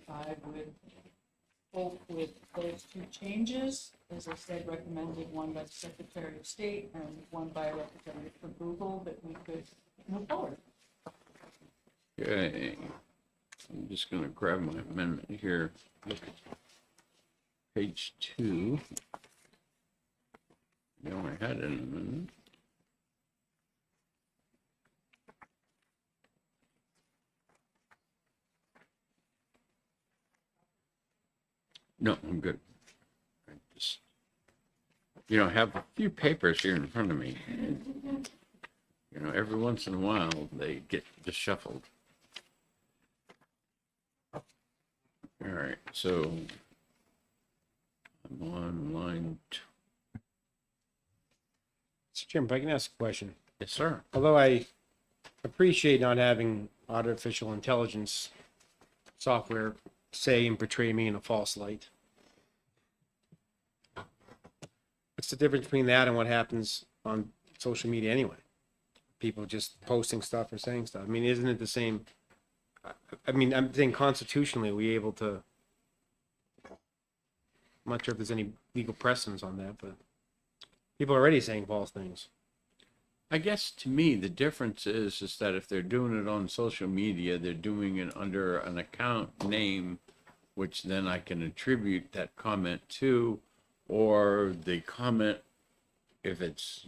Speaker 2: I would hope with those two changes, as I said, recommended one by the Secretary of State and one by a representative for Google, that we could move forward.
Speaker 1: Okay. I'm just going to grab my amendment here. Look at page 2. You only had an amendment. No, I'm good. I just, have a few papers here in front of me. Every once in a while, they get disheveled. All right, so I'm on line
Speaker 4: Mr. Chairman, if I can ask a question.
Speaker 1: Yes, sir.
Speaker 4: Although I appreciate not having artificial intelligence software say and portray me in a false light. What's the difference between that and what happens on social media anyway? People just posting stuff or saying stuff. I mean, isn't it the same? I mean, I'm saying constitutionally, are we able to? I'm not sure if there's any legal precedence on that, but people are already saying false things.
Speaker 1: I guess to me, the difference is that if they're doing it on social media, they're doing it under an account name, which then I can attribute that comment to, or the comment, if it's,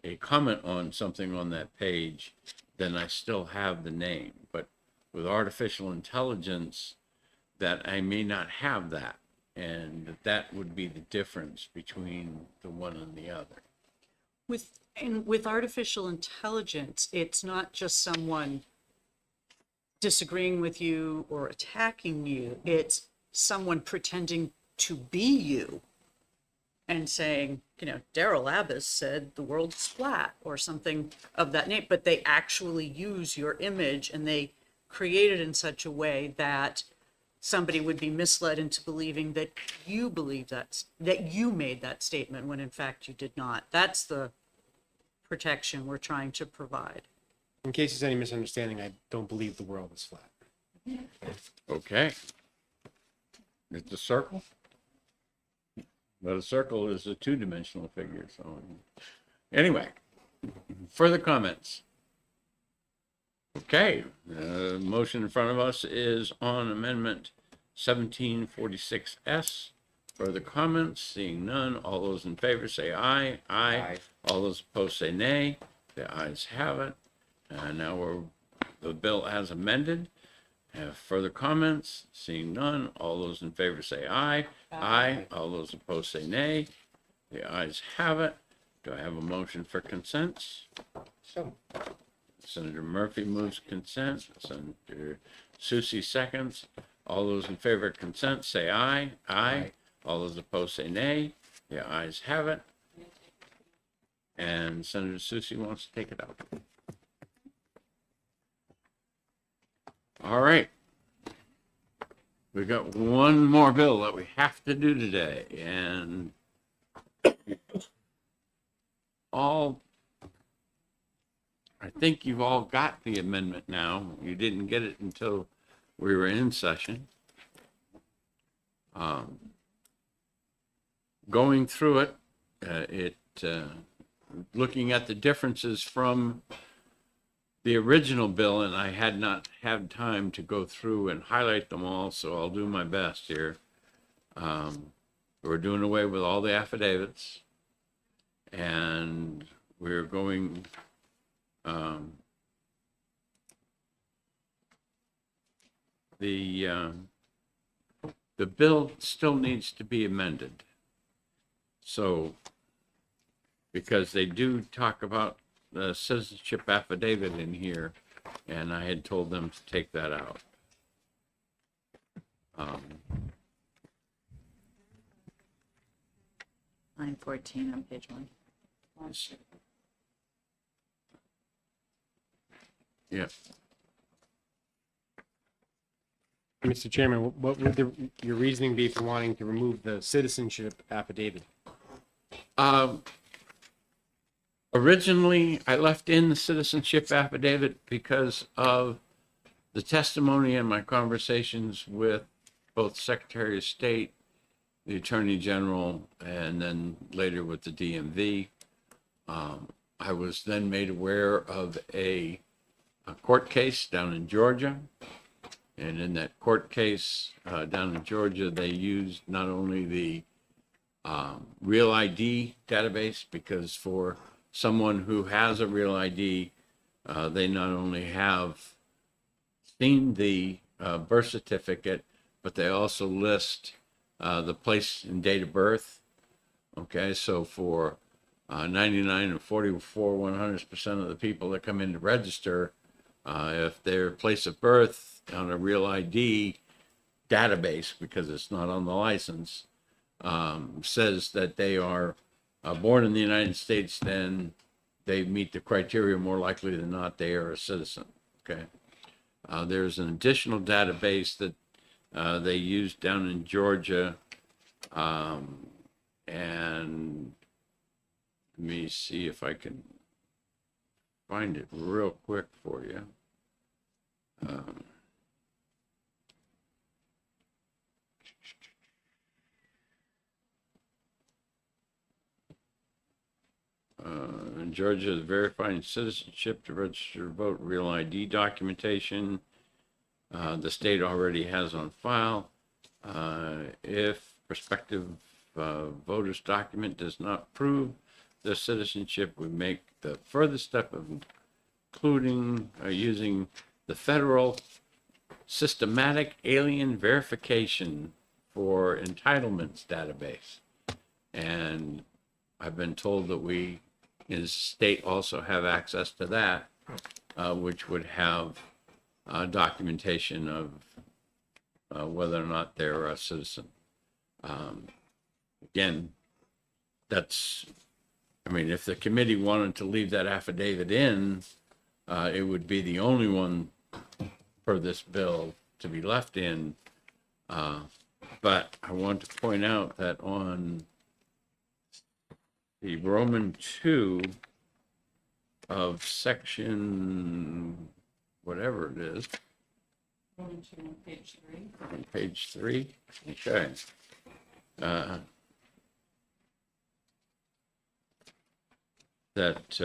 Speaker 1: a comment on something on that page, then I still have the name. But with artificial intelligence, that I may not have that, and that would be the difference between the one and the other.
Speaker 2: With artificial intelligence, it's not just someone disagreeing with you or attacking you. It's someone pretending to be you and saying, Daryl Abbas said the world is flat or something of that name, but they actually use your image and they create it in such a way that somebody would be misled into believing that you believe that you made that statement when in fact you did not. That's the protection we're trying to provide.
Speaker 4: In case there's any misunderstanding, I don't believe the world is flat.
Speaker 1: Okay. It's a circle. But a circle is a two-dimensional figure, so. Anyway, further comments? Okay, the motion in front of us is on amendment 1746S. Further comments? Seeing none, all those in favor say aye. Aye. All those opposed say nay. The ayes have it. Now the bill as amended. Have further comments? Seeing none, all those in favor say aye. Aye. All those opposed say nay. The ayes have it. Do I have a motion for consents?
Speaker 4: So.
Speaker 1: Senator Murphy moves consent. Senator Susie seconds. All those in favor of consent say aye. Aye. All those opposed say nay. The ayes have it. And Senator Susie wants to take it out. All right. We've got one more bill that we have to do today, and I think you've all got the amendment now. You didn't get it until we were in session. Going through it, looking at the differences from the original bill, and I had not had time to go through and highlight them all, so I'll do my best here. We're doing away with all the affidavits, and we're going the bill still needs to be amended. So, because they do talk about the citizenship affidavit in here, and I had told them to take that out.
Speaker 18: Line 14 on page 1.
Speaker 1: Yeah.
Speaker 4: Mr. Chairman, what would your reasoning be for wanting to remove the citizenship affidavit?
Speaker 1: Originally, I left in the citizenship affidavit because of the testimony and my conversations with both Secretary of State, the Attorney General, and then later with the DMV. I was then made aware of a court case down in Georgia. And in that court case down in Georgia, they used not only the Real ID database, because for someone who has a Real ID, they not only have seen the birth certificate, but they also list the place and date of birth. Okay, so for 99 and 44 100% of the people that come in to register, if their place of birth on a Real ID database, because it's not on the license, says that they are born in the United States, then they meet the criteria. More likely than not, they are a citizen. Okay. There's an additional database that they use down in Georgia, and let me see if I can find it real quick for you. In Georgia, verifying citizenship to register to vote, Real ID documentation, the state already has on file. If prospective voter's document does not prove their citizenship, we make the further step of including using the federal systematic alien verification for entitlements database. And I've been told that we in the state also have access to that, which would have documentation of whether or not they're a citizen. Again, that's, I mean, if the committee wanted to leave that affidavit in, it would be the only one for this bill to be left in. But I want to point out that on the Roman 2 of section, whatever it is.
Speaker 8: Roman 2 on page 3.
Speaker 1: On page 3, okay. that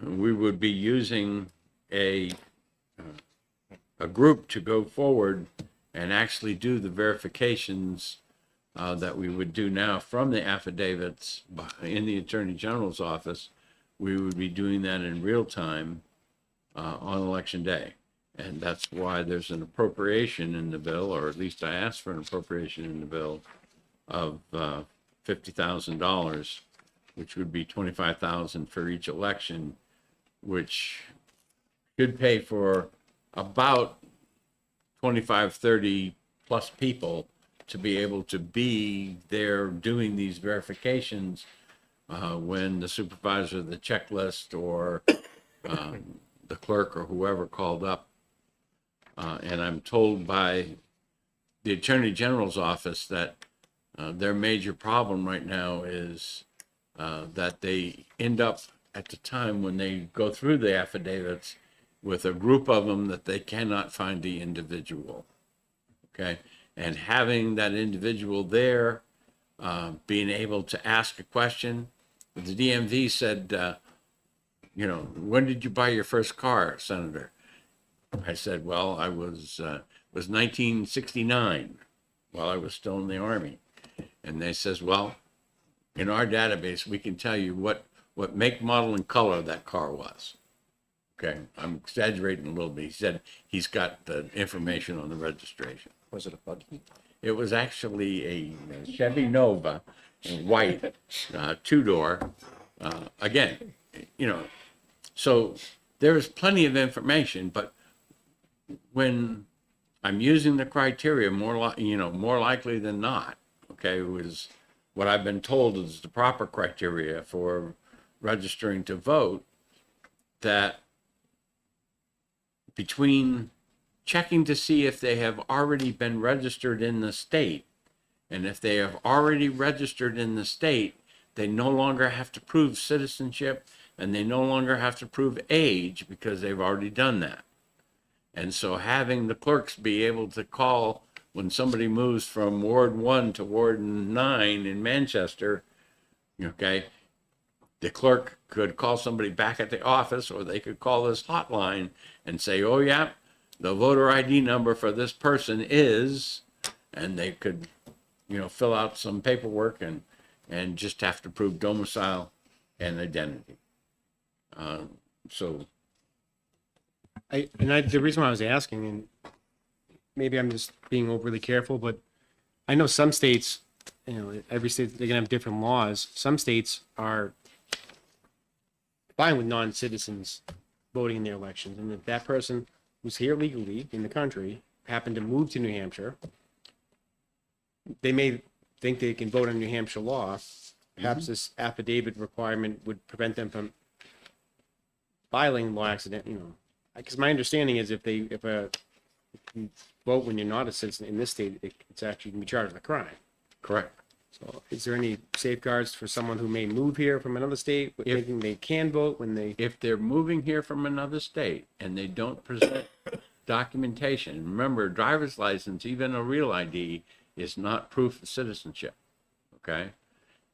Speaker 1: we would be using a group to go forward and actually do the verifications that we would do now from the affidavits in the Attorney General's office. We would be doing that in real time on Election Day. And that's why there's an appropriation in the bill, or at least I asked for an appropriation in the bill of $50,000, which would be $25,000 for each election, which should pay for about 25, 30 plus people to be able to be there doing these verifications when the supervisor of the checklist or the clerk or whoever called up. And I'm told by the Attorney General's office that their major problem right now is that they end up at the time when they go through the affidavits with a group of them that they cannot find the individual. Okay. And having that individual there, being able to ask a question. The DMV said, when did you buy your first car, Senator? I said, well, I was 1969 while I was still in the Army. And they says, well, in our database, we can tell you what make, model, and color that car was. Okay, I'm exaggerating a little bit. He said he's got the information on the registration.
Speaker 4: Was it a buggy?
Speaker 1: It was actually a Chevy Nova, white, two-door. Again, so there's plenty of information, but when I'm using the criteria more likely than not, okay, was what I've been told is the proper criteria for registering to vote, that between checking to see if they have already been registered in the state, and if they have already registered in the state, they no longer have to prove citizenship, and they no longer have to prove age because they've already done that. And so having the clerks be able to call when somebody moves from Ward 1 to Ward 9 in Manchester, okay, the clerk could call somebody back at the office, or they could call this hotline and say, oh yeah, the voter ID number for this person is, and they could, fill out some paperwork and just have to prove domicile and identity. The
Speaker 4: reason why I was asking, and maybe I'm just being overly careful, but I know some states, every state, they're gonna have different laws. Some states are fine with non-citizens voting in their elections, and if that person who's here legally in the country happened to move to New Hampshire, they may think they can vote on New Hampshire law. Perhaps this affidavit requirement would prevent them from filing law accident, because my understanding is if you vote when you're not a citizen in this state, it's actually can be charged with a crime.
Speaker 1: Correct.
Speaker 4: So is there any safeguards for someone who may move here from another state, thinking they can vote when they...
Speaker 1: If they're moving here from another state and they don't present documentation, remember, driver's license, even a real ID, is not proof of citizenship, okay?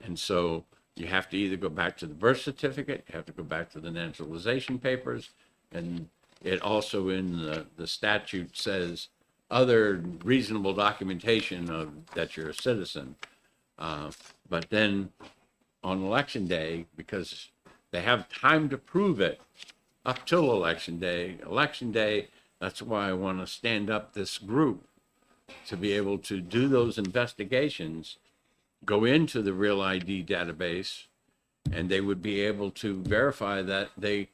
Speaker 1: And so you have to either go back to the birth certificate, you have to go back to the naturalization papers, and it also in the statute says other reasonable documentation of that you're a citizen. But then on election day, because they have time to prove it up till election day, that's why I want to stand up this group to be able to do those investigations, go into the Real ID database, and they would be able to verify that they,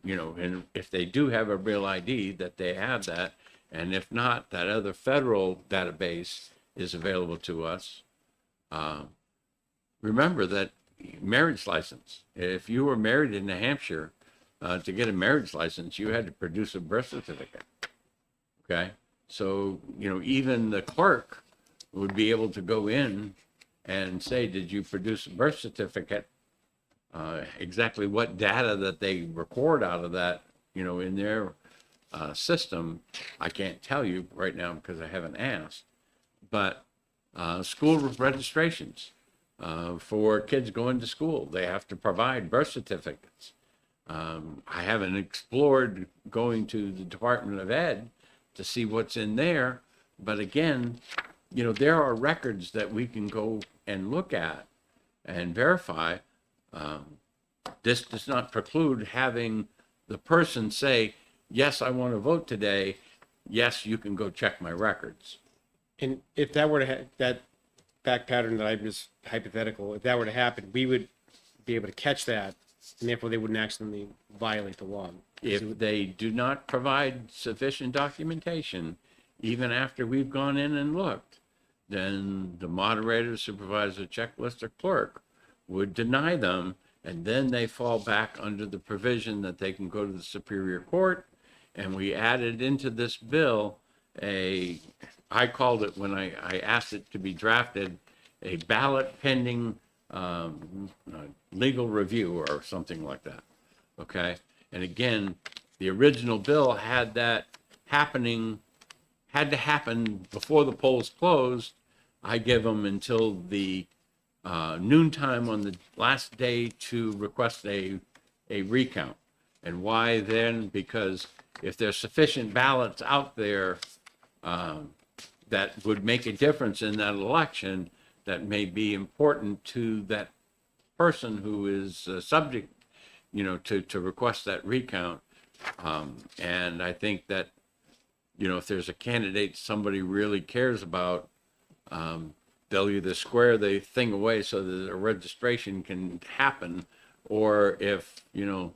Speaker 1: and if they do have a Real ID, that they have that, and if not, that other federal database is available to us. Remember that marriage license, if you were married in New Hampshire, to get a marriage license, you had to produce a birth certificate. Okay. So, even the clerk would be able to go in and say, did you produce a birth certificate? Exactly what data that they record out of that, in their system, I can't tell you right now because I haven't asked. But school registrations, for kids going to school. They have to provide birth certificates. I haven't explored going to the Department of Ed to see what's in there, but again, you know, there are records that we can go and look at and verify. This does not preclude having the person say, yes, I want to vote today. Yes, you can go check my records.
Speaker 4: And if that were to that back pattern that I just hypothetical, if that were to happen, we would be able to catch that, and therefore they wouldn't accidentally violate the law.
Speaker 1: If they do not provide sufficient documentation, even after we've gone in and looked, then the moderator, supervisor, checklist, or clerk would deny them, and then they fall back under the provision that they can go to the Superior Court. And we added into this bill I called it, when I asked it to be drafted, a ballot pending legal review or something like that. Okay? And again, the original bill had that had to happen before the polls closed. I give them until the noontime on the last day to request a recount. And why then? Because if there's sufficient ballots out there that would make a difference in that election, that may be important to that person who is subject, you know, to request that recount. And I think that, you know, if there's a candidate somebody really cares about, they'll either square the thing away so that a registration can happen, or if, you know,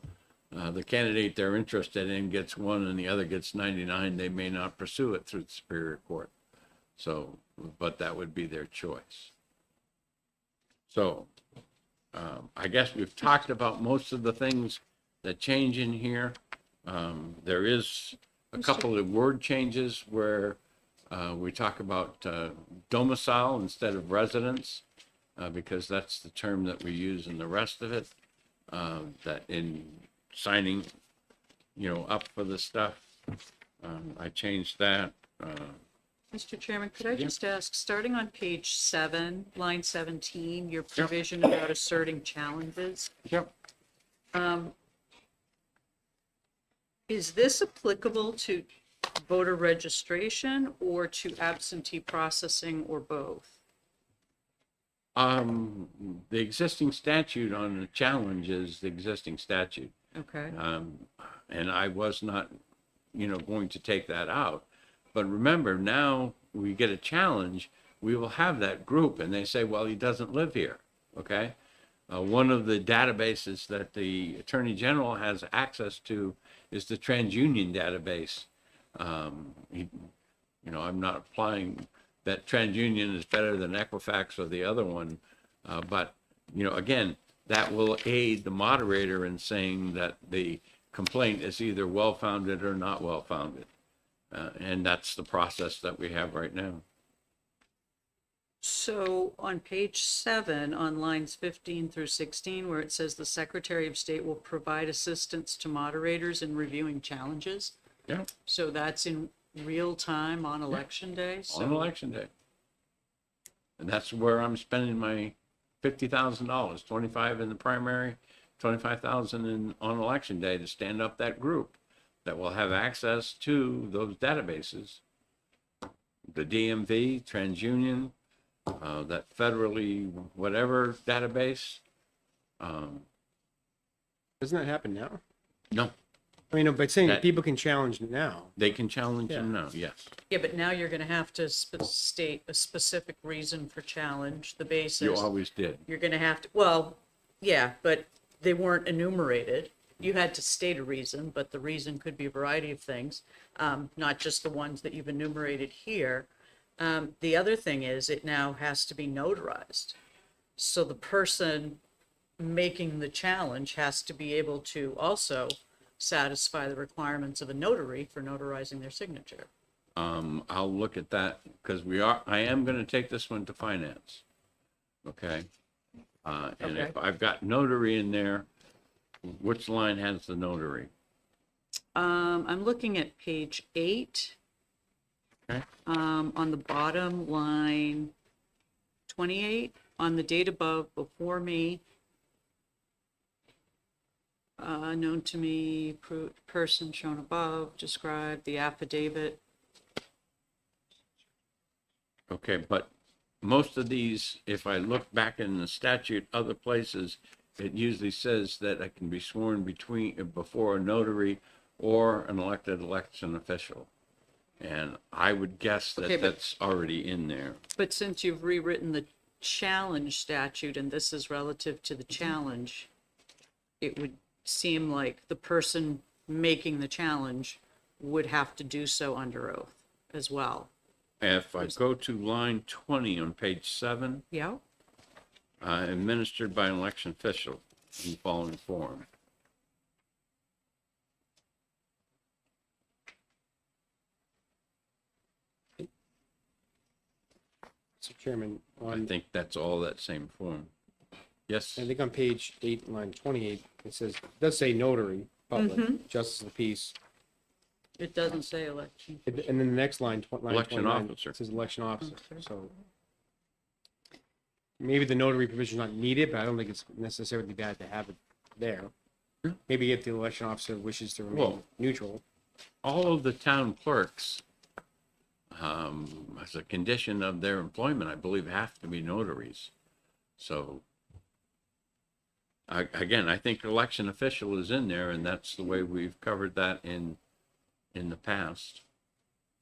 Speaker 1: the candidate they're interested in gets 1 and the other gets 99, they may not pursue it through the Superior Court. So, but that would be their choice. So, I guess we've talked about most of the things that change in here. There is a couple of word changes where we talk about domicile instead of residence, because that's the term that we use in the rest of it, that in signing, you know, up for the stuff. I changed that.
Speaker 2: Mr. Chairman, could I just ask, starting on page 7, line 17, your provision about asserting challenges?
Speaker 1: Yep.
Speaker 2: Is this applicable to voter registration or to absentee processing, or both?
Speaker 1: The existing statute on the challenge is the existing statute.
Speaker 2: Okay.
Speaker 1: And I was not, you know, going to take that out. But remember, now we get a challenge, we will have that group, and they say, well, he doesn't live here, okay? One of the databases that the Attorney General has access to is the TransUnion database. You know, I'm not applying that TransUnion is better than Equifax or the other one, but, you know, again, that will aid the moderator in saying that the complaint is either well-founded or not well-founded. And that's the process that we have right now.
Speaker 2: So on page 7, on lines 15 through 16, where it says the Secretary of State will provide assistance to moderators in reviewing challenges.
Speaker 1: Yeah.
Speaker 2: So that's in real time on election day?
Speaker 1: On election day. And that's where I'm spending my $50,000, 25 in the primary, 25,000 on election day to stand up that group that will have access to those databases, the DMV, TransUnion, that federally whatever database.
Speaker 4: Doesn't that happen now?
Speaker 1: No.
Speaker 4: I mean, no, but saying
Speaker 1: That-
Speaker 4: people can challenge now.
Speaker 1: They can challenge them
Speaker 4: Yeah.
Speaker 1: now, yes.
Speaker 2: Yeah, but now you're going to have to state a specific reason for challenge, the basis.
Speaker 1: You always did.
Speaker 2: You're going to have to, well, yeah, but they weren't enumerated. You had to state a reason, but the reason could be a variety of things, not just the ones that you've enumerated here. The other thing is it now has to be notarized. So the person making the challenge has to be able to also satisfy the requirements of a notary for notarizing their signature.
Speaker 1: I'll look at that because I am going to take this one to finance. Okay. And if I've got notary in there, which line has the notary?
Speaker 2: I'm looking at page 8.
Speaker 1: Okay.
Speaker 2: On the bottom line 28. on the date above before me, known to me, person shown above, described the affidavit.
Speaker 1: Okay, but most of these, if I look back in the statute, other places, it usually says that I can be sworn before a notary or an elected election official. And I would guess
Speaker 2: Okay,
Speaker 1: that
Speaker 2: but-
Speaker 1: that's already in there.
Speaker 2: But since you've rewritten the challenge statute and this is relative to the challenge, it would seem like the person making the challenge would have to do so under oath as well.
Speaker 1: If I go to line 20 on page 7,
Speaker 2: Yeah?
Speaker 1: administered by an election official in the following form.
Speaker 4: Mr. Chairman,
Speaker 1: I think that's all that same form. Yes,
Speaker 4: I think on page 8, line 28, it says, it does say notary, public,
Speaker 2: Mhm.
Speaker 4: justice of the peace.
Speaker 2: It doesn't say election.
Speaker 4: And then the next line, line
Speaker 1: Election
Speaker 4: 29,
Speaker 1: officer.
Speaker 4: it says election officer,
Speaker 2: Okay.
Speaker 4: so. Maybe the notary provision is not needed, but I don't think it's necessarily bad to have it there. Maybe if the election officer wishes to remain
Speaker 1: Well-
Speaker 4: neutral.
Speaker 1: all of the town clerks, as a condition of their employment, I believe, have to be notaries. So, again, I think election official is in there, and that's the way we've covered that in the past.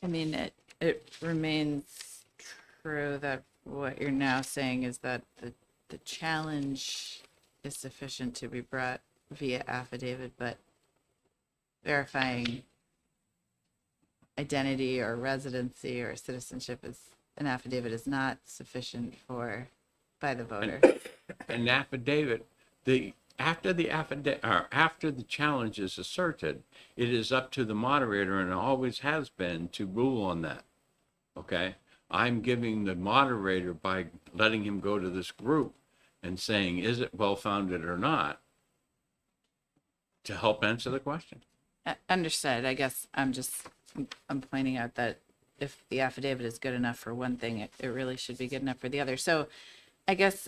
Speaker 18: I mean, it remains true that what you're now saying is that the challenge is sufficient to be brought via affidavit, but verifying identity or residency or citizenship is an affidavit is not sufficient by the voter.
Speaker 1: An affidavit, after the challenge is asserted, it is up to the moderator, and it always has been, to rule on that. Okay? I'm giving the moderator, by letting him go to this group and saying, is it well-founded or not, to help answer the question.
Speaker 18: Understood. I guess I'm pointing out that if the affidavit is good enough for one thing, it really should be good enough for the other. So I guess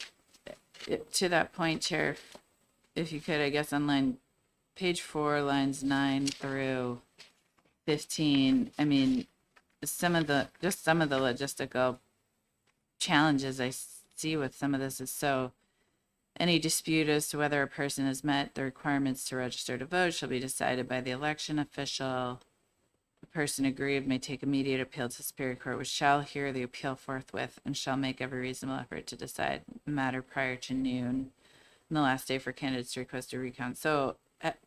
Speaker 18: to that point, Chair, if you could, I guess on page 4, lines 9 through 15, I mean, some of the logistical challenges I see with some of this is any dispute as to whether a person has met the requirements to register to vote shall be decided by the election official. The person aggrieved may take immediate appeal to Superior Court, which shall hear the appeal forthwith and shall make every reasonable effort to decide the matter prior to noon on the last day for candidates to request a recount. So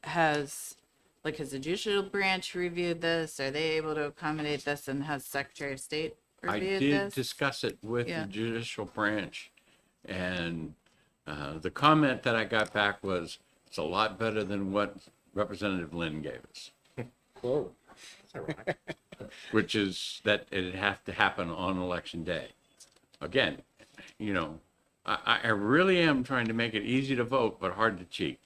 Speaker 18: has the judicial branch reviewed this? Are they able to accommodate this? And has Secretary of State
Speaker 1: I
Speaker 18: reviewed
Speaker 1: did
Speaker 18: this?
Speaker 1: discuss it with
Speaker 18: Yeah.
Speaker 1: the judicial branch, and the comment that I got back was, it's a lot better than what Representative Lynn gave us.
Speaker 4: Whoa.
Speaker 1: Which is that it'd have to happen on election day. Again, I really am trying to make it easy to vote, but hard to cheat,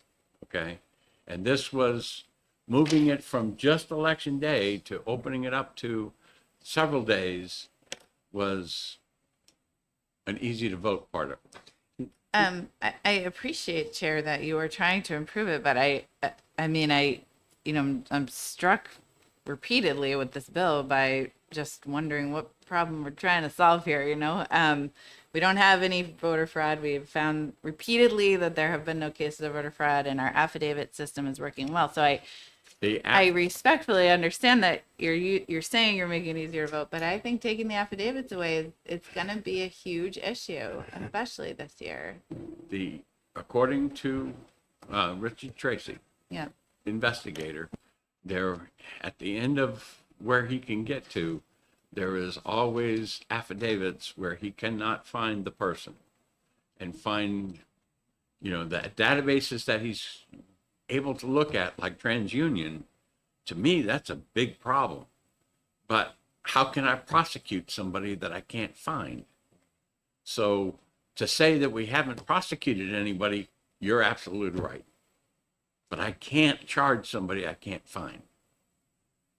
Speaker 1: okay? And this was moving it from just election day to opening it up to several days was an easy to vote part of it.
Speaker 18: I appreciate, Chair, that you are trying to improve it, but I'm struck repeatedly with this bill by just wondering what problem we're trying to solve here. We don't have any voter fraud. We've found repeatedly that there have been no cases of voter fraud, and our affidavit system is working well. So I respectfully understand that you're saying you're making it easier to vote, but I think taking the affidavits away, it's going to be a huge issue, especially this year.
Speaker 1: According to Richard Tracy,
Speaker 18: Yeah.
Speaker 1: investigator, there at the end of where he can get to, there is always affidavits where he cannot find the person and find, the databases that he's able to look at, like TransUnion. To me, that's a big problem. But how can I prosecute somebody that I can't find? So to say that we haven't prosecuted anybody, you're absolutely right. But I can't charge somebody I can't find.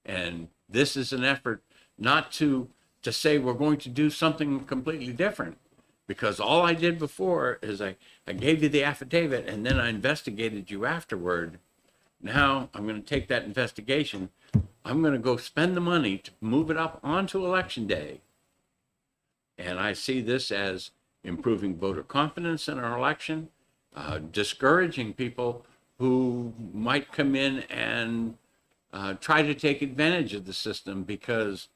Speaker 1: And this is an effort not to say we're going to do something completely different. Because all I did before is I gave you the affidavit and then I investigated you afterward. Now I'm going to take that investigation. I'm going to go spend the money to move it up onto election day. And I see this as improving voter confidence in our election, discouraging people who might come in and try to take advantage of the system because,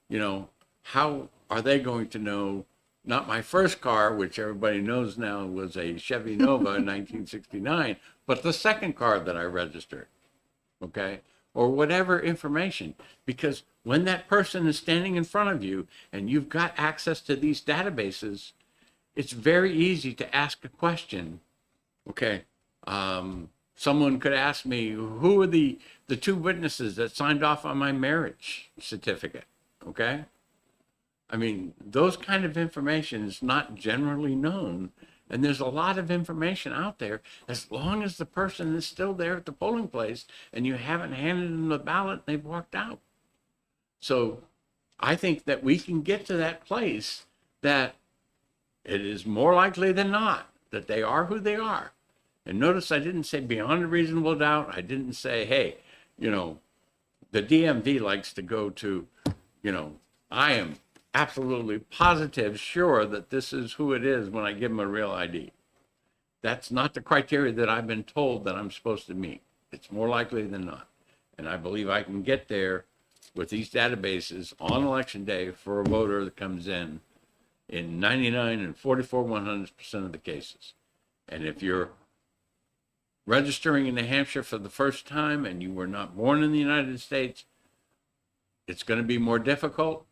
Speaker 1: you know, how are they going to know not my first car, which everybody knows now was a Chevy Nova in 1969, but the second car that I registered, okay? Or whatever information, because when that person is standing in front of you and you've got access to these databases, it's very easy to ask a question, okay? Someone could ask me, who are the two witnesses that signed off on my marriage certificate, okay? I mean, those kind of information is not generally known. And there's a lot of information out there as long as the person is still there at the polling place and you haven't handed them the ballot and they've walked out. So I think that we can get to that place that it is more likely than not that they are who they are. And notice I didn't say beyond a reasonable doubt. I didn't say, hey, you know, the DMV likes to go to, you know, I am absolutely positive, sure that this is who it is when I give them a real ID. That's not the criteria that I've been told that I'm supposed to meet. It's more likely than not. And I believe I can get there with these databases on election day for a voter that comes in 99 and 100% of the cases. And if you're registering in New Hampshire for the first time and you were not born in the United States, it's going to be more difficult,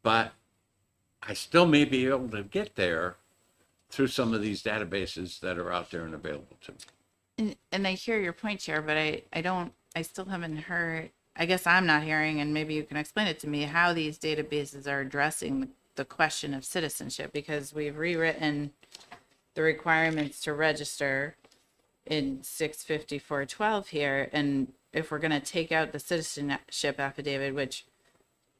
Speaker 1: but I still may be able to get there through some of these databases that are out there and available to me.
Speaker 18: And I hear your point, Chair, but I still haven't heard, I guess I'm not hearing, and maybe you can explain it to me, how these databases are addressing the question of citizenship, because we've rewritten the requirements to register in 65412 here. And if we're going to take out the citizenship affidavit, which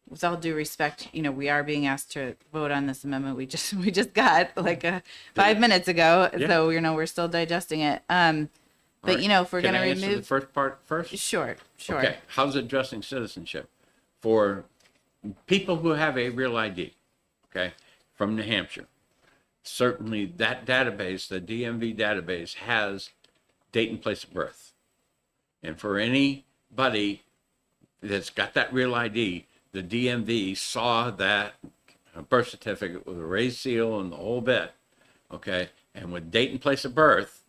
Speaker 18: with all due respect, you know, we are being asked to vote on this amendment. We just got like 5 minutes ago.
Speaker 1: Yeah.
Speaker 18: So, you know, we're still digesting it. But,
Speaker 1: right.
Speaker 18: you know, if we're
Speaker 1: Can
Speaker 18: going to
Speaker 1: I answer
Speaker 18: remove.
Speaker 1: the first part first?
Speaker 18: Sure.
Speaker 1: Okay. How's addressing citizenship for people who have a real ID, okay, from New Hampshire? Certainly that database, the DMV database, has date and place of birth. And for anybody that's got that real ID, the DMV saw that birth certificate with a raised seal and the whole bit, okay? And with date and place of birth,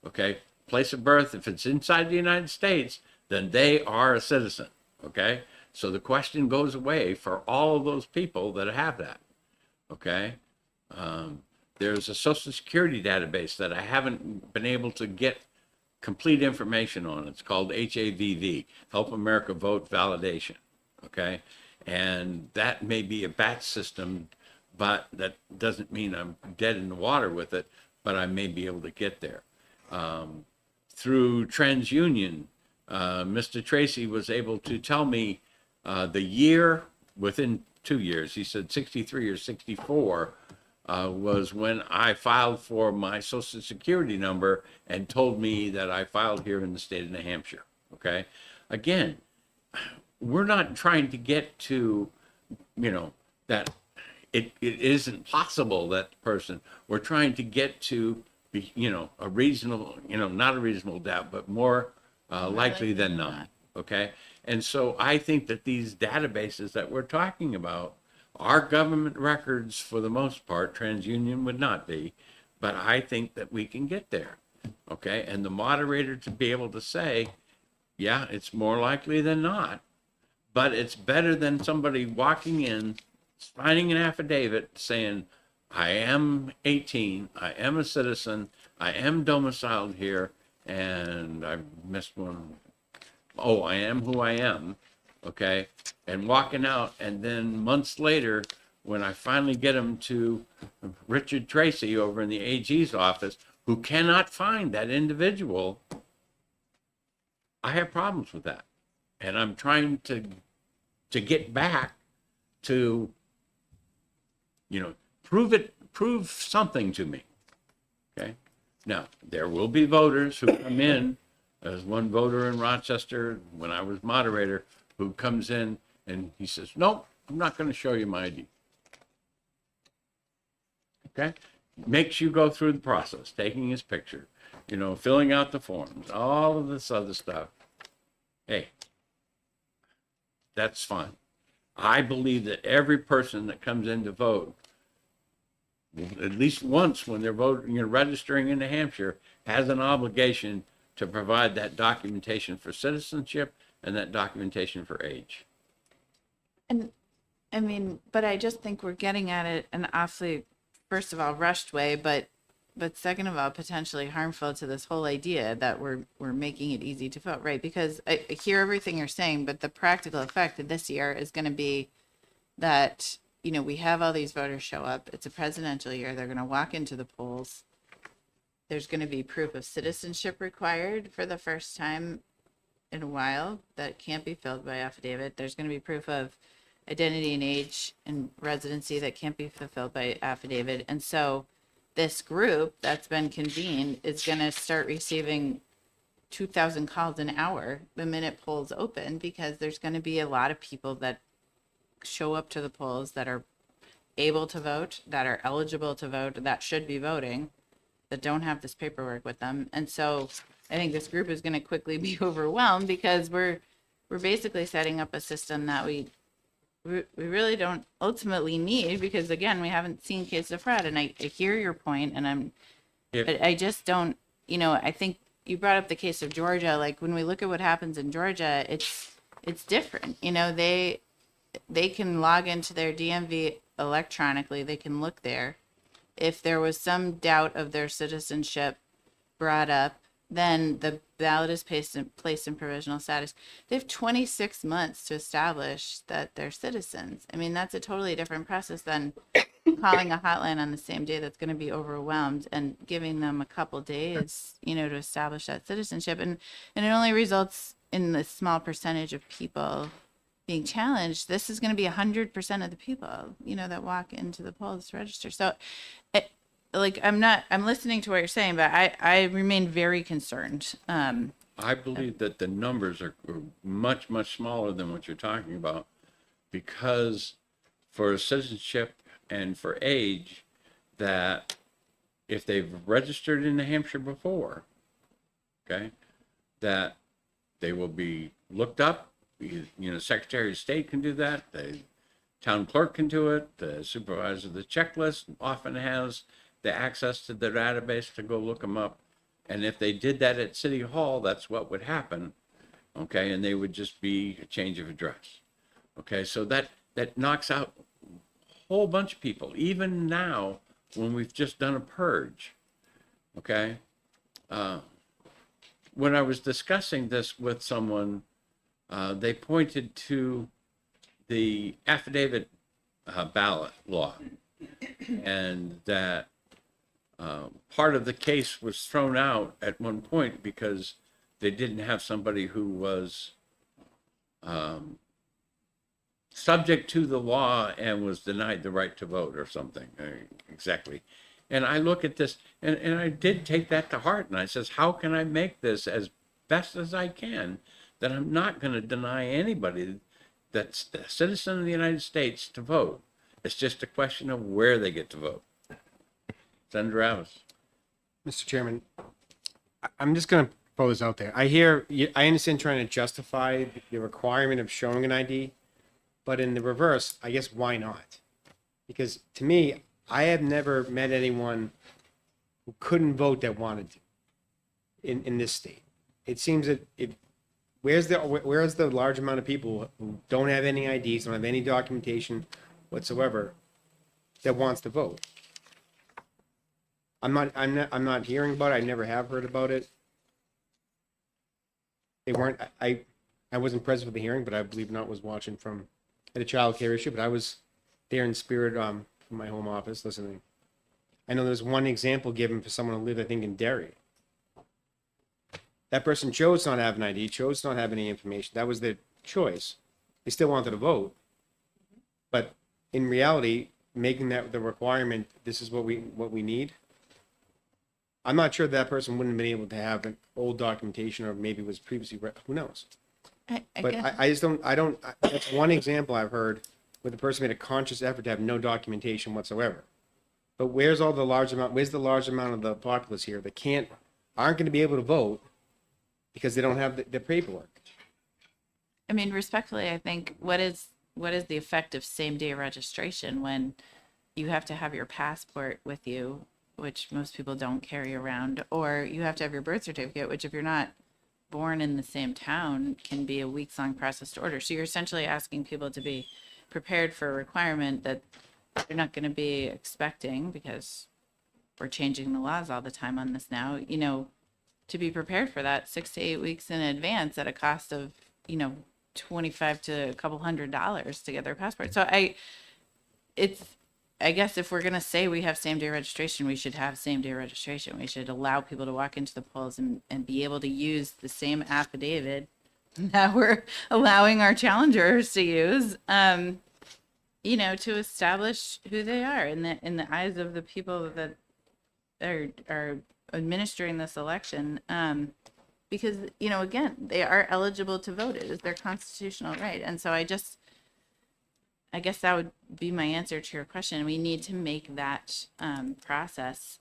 Speaker 1: okay? Place of birth, if it's inside the United States, then they are a citizen, okay? So the question goes away for all of those people that have that, okay? There's a Social Security database that I haven't been able to get complete information on. It's called HAVV, Help America Vote Validation, okay? And that may be a batch system, but that doesn't mean I'm dead in the water with it, but I may be able to get there. Through TransUnion, Mr. Tracy was able to tell me the year within 2 years. He said 63 or 64 was when I filed for my Social Security number and told me that I filed here in the state of New Hampshire, okay? Again, we're not trying to get to, you know, that it isn't possible that person. We're trying to get to, you know, a reasonable, you know, not a reasonable doubt, but more likely than not, okay? And so I think that these databases that we're talking about are government records for the most part. TransUnion would not be, but I think that we can get there, okay? And the moderator to be able to say, yeah, it's more likely than not, but it's better than somebody walking in, signing an affidavit saying, I am 18, I am a citizen, I am domiciled here, and I missed one. Oh, I am who I am, okay? And walking out, and then months later, when I finally get them to Richard Tracy over in the AG's office, who cannot find that individual, I have problems with that. And I'm trying to get back to, you know, prove it prove something to me. Okay? Now, there will be voters who come in, as one voter in Rochester, when I was moderator, who comes in and he says, nope, I'm not going to show you my ID. Okay? Makes you go through the process, taking his picture, filling out the forms, all of this other stuff. Hey, that's fine. I believe that every person that comes in to vote, at least once when they're voting, registering in New Hampshire, has an obligation to provide that documentation for citizenship and that documentation for age.
Speaker 18: And I mean, but I just think we're getting at it an awfully, first of all, rushed way, but second of all, potentially harmful to this whole idea that we're making it easy to vote, right? Because I hear everything you're saying, but the practical effect of this year is going to be that, we have all these voters show up. It's a presidential year. They're going to walk into the polls. There's going to be proof of citizenship required for the first time in a while that can't be filled by affidavit. There's going to be proof of identity and age and residency that can't be fulfilled by affidavit. And so this group that's been convened is going to start receiving 2,000 calls an hour the minute polls open, because there's going to be a lot of people that show up to the polls that are able to vote, that are eligible to vote, that should be voting, that don't have this paperwork with them. And so I think this group is going to quickly be overwhelmed, because we're basically setting up a system that we really don't ultimately need, because again, we haven't seen cases of fraud. And I hear your point, and but I just don't, I think you brought up the case of Georgia. Like, when we look at what happens in Georgia, it's different. They can log into their DMV electronically. They can look there. If there was some doubt of their citizenship brought up, then the ballot is placed in provisional status. They have 26 months to establish that they're citizens. I mean, that's a totally different process than calling a hotline on the same day that's going to be overwhelmed and giving them a couple days, to establish that citizenship. And it only results in the small percentage of people being challenged. This is going to be 100% of the people, that walk into the polls to register. So I'm listening to what you're saying, but I remain very concerned.
Speaker 1: I believe that the numbers are much, much smaller than what you're talking about, because for citizenship and for age, that if they've registered in New Hampshire before, okay, that they will be looked up. Secretary of State can do that. The town clerk can do it. The supervisor of the checklist often has the access to the database to go look them up. And if they did that at City Hall, that's what would happen. Okay, and they would just be a change of address. Okay, so that knocks out a whole bunch of people, even now when we've just done a purge. Okay, when I was discussing this with someone, they pointed to the affidavit ballot law, and that part of the case was thrown out at one point because they didn't have somebody who was subject to the law and was denied the right to vote or something. Exactly. And I look at this, and I did take that to heart, and I says, how can I make this as best as I can, that I'm not going to deny anybody that's a citizen of the United States to vote? It's just a question of where they get to vote. Senator Travis.
Speaker 4: Mr. Chairman, I'm just going to throw this out there. I understand trying to justify the requirement of showing an ID, but in the reverse, I guess why not? Because to me, I have never met anyone who couldn't vote that wanted to in this state. It seems that where's the large amount of people who don't have any IDs, don't have any documentation whatsoever, that wants to vote? I'm not hearing about it. I never have heard about it. They weren't. I wasn't present for the hearing, but I believe not was watching from at a child care issue. But I was there in spirit from my home office listening. I know there's one example given for someone who lived, I think, in Derry. That person chose not to have an ID, chose not to have any information. That was their choice. They still wanted to vote, but in reality, making that the requirement, this is what we need. I'm not sure that person wouldn't have been able to have an old documentation or maybe was previously, who knows? But I just don't, that's one example I've heard where the person made a conscious effort to have no documentation whatsoever. But where's the large amount of the populace here that aren't going to be able to vote because they don't have the paperwork?
Speaker 18: I mean, respectfully, I think what is the effect of same day registration when you have to have your passport with you, which most people don't carry around, or you have to have your birth certificate, which if you're not born in the same town can be a weeks-long process to order. So you're essentially asking people to be prepared for a requirement that they're not going to be expecting, because we're changing the laws all the time on this now, to be prepared for that 6 to 8 weeks in advance at a cost of, $25 to a couple $100 to get their passport. So I guess if we're going to say we have same day registration, we should have same day registration. We should allow people to walk into the polls and be able to use the same affidavit that we're allowing our challengers to use, to establish who they are in the eyes of the people that are administering this election. Because, again, they are eligible to vote. It is their constitutional right. And so I guess that would be my answer to your question. We need to make that process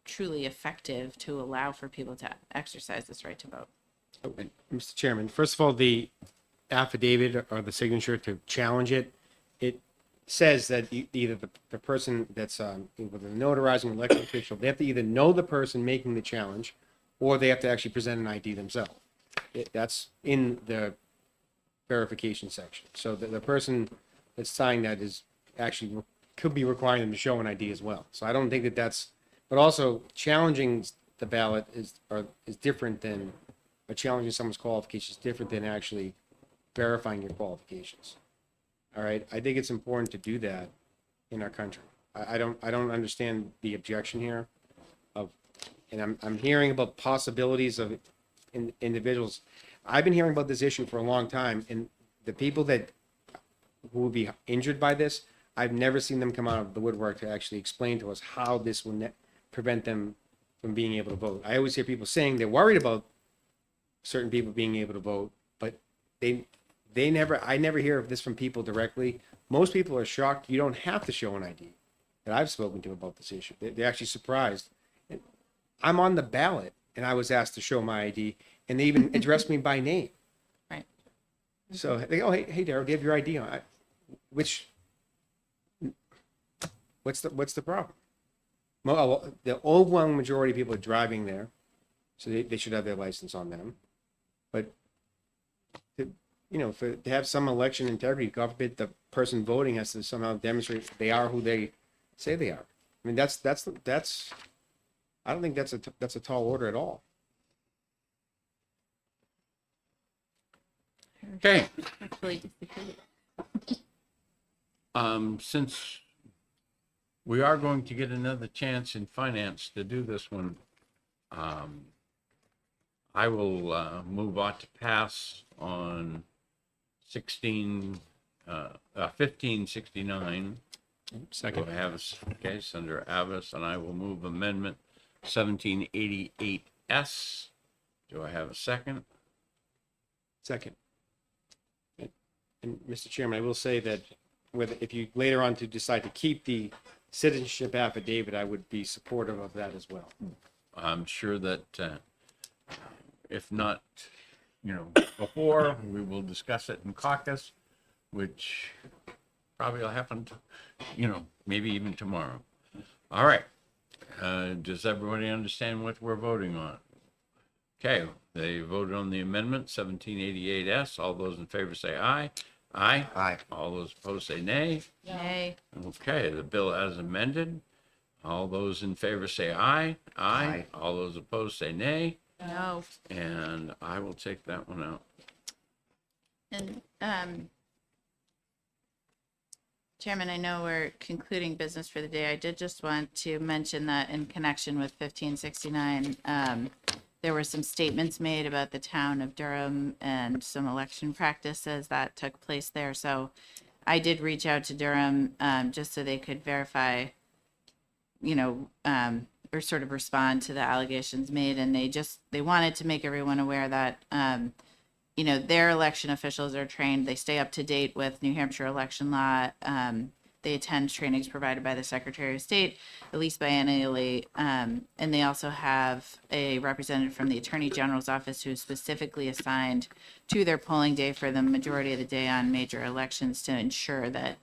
Speaker 18: truly effective to allow for people to exercise this right to vote.
Speaker 4: Mr. Chairman, first of all, the affidavit or the signature to challenge it, it says that either the person that's with the notarizing election official, they have to either know the person making the challenge, or they have to actually present an ID themselves. That's in the verification section. So the person that's signing that is actually could be requiring them to show an ID as well. So I don't think that's, but also challenging the ballot is different than, or challenging someone's qualifications is different than actually verifying your qualifications. All right, I think it's important to do that in our country. I don't understand the objection here of, and I'm hearing about possibilities of individuals. I've been hearing about this issue for a long time, and the people who will be injured by this, I've never seen them come out of the woodwork to actually explain to us how this will prevent them from being able to vote. I always hear people saying they're worried about certain people being able to vote, but I never hear of this from people directly. Most people are shocked you don't have to show an ID that I've spoken to about this issue. They're actually surprised. I'm on the ballot and I was asked to show my ID, and they even addressed me by name.
Speaker 18: Right.
Speaker 4: So they go, hey, Darryl, do you have your ID on? What's the problem? The overwhelming majority of people are driving there, so they should have their license on them. But to have some election integrity, God forbid the person voting has to somehow demonstrate they are who they say they are. I mean, that's I don't think that's a tall order at all.
Speaker 1: Okay.
Speaker 18: Actually disagree.
Speaker 1: Since we are going to get another chance in finance to do this one, I will move on to pass on 1569.
Speaker 4: Second.
Speaker 1: Do I have a case under Avis, and I will move amendment 1788S. Do I have a second?
Speaker 4: Second. And Mr. Chairman, I will say that if you later on to decide to keep the citizenship affidavit, I would be supportive of that as well.
Speaker 1: I'm sure that if not, before, we will discuss it in caucus, which probably will happen, maybe even tomorrow. All right. Does everybody understand what we're voting on? Okay, they voted on the amendment 1788S. All those in favor say aye. Aye.
Speaker 5: Aye.
Speaker 1: All those opposed say nay.
Speaker 18: Nay.
Speaker 1: Okay, the bill as amended. All those in favor say aye. Aye. All those opposed say nay.
Speaker 18: No.
Speaker 1: And I will take that one out.
Speaker 18: And Chairman, I know we're concluding business for the day. I did just want to mention that in connection with 1569, there were some statements made about the town of Durham and some election practices that took place there. So I did reach out to Durham just so they could verify, or sort of respond to the allegations made. And they wanted to make everyone aware that, their election officials are trained. They stay up to date with New Hampshire election law. They attend trainings provided by the Secretary of State, at least biennially. And they also have a representative from the Attorney General's office who is specifically assigned to their polling day for the majority of the day on major elections to ensure that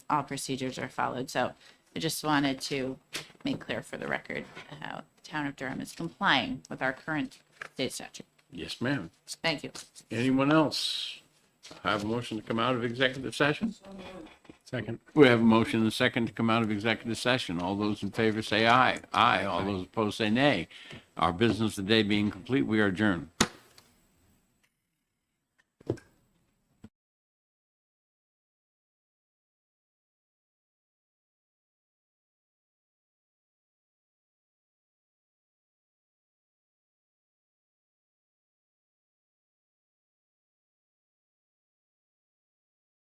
Speaker 18: all procedures are followed. So I just wanted to make clear for the record how the town of Durham is complying with our current state statute.
Speaker 1: Yes, ma'am.
Speaker 18: Thank you.
Speaker 1: Anyone else have a motion to come out of executive session?
Speaker 20: Second.
Speaker 1: We have a motion and a second to come out of executive session. All those in favor say aye. Aye. All those opposed say nay. Our business today being complete, we are adjourned.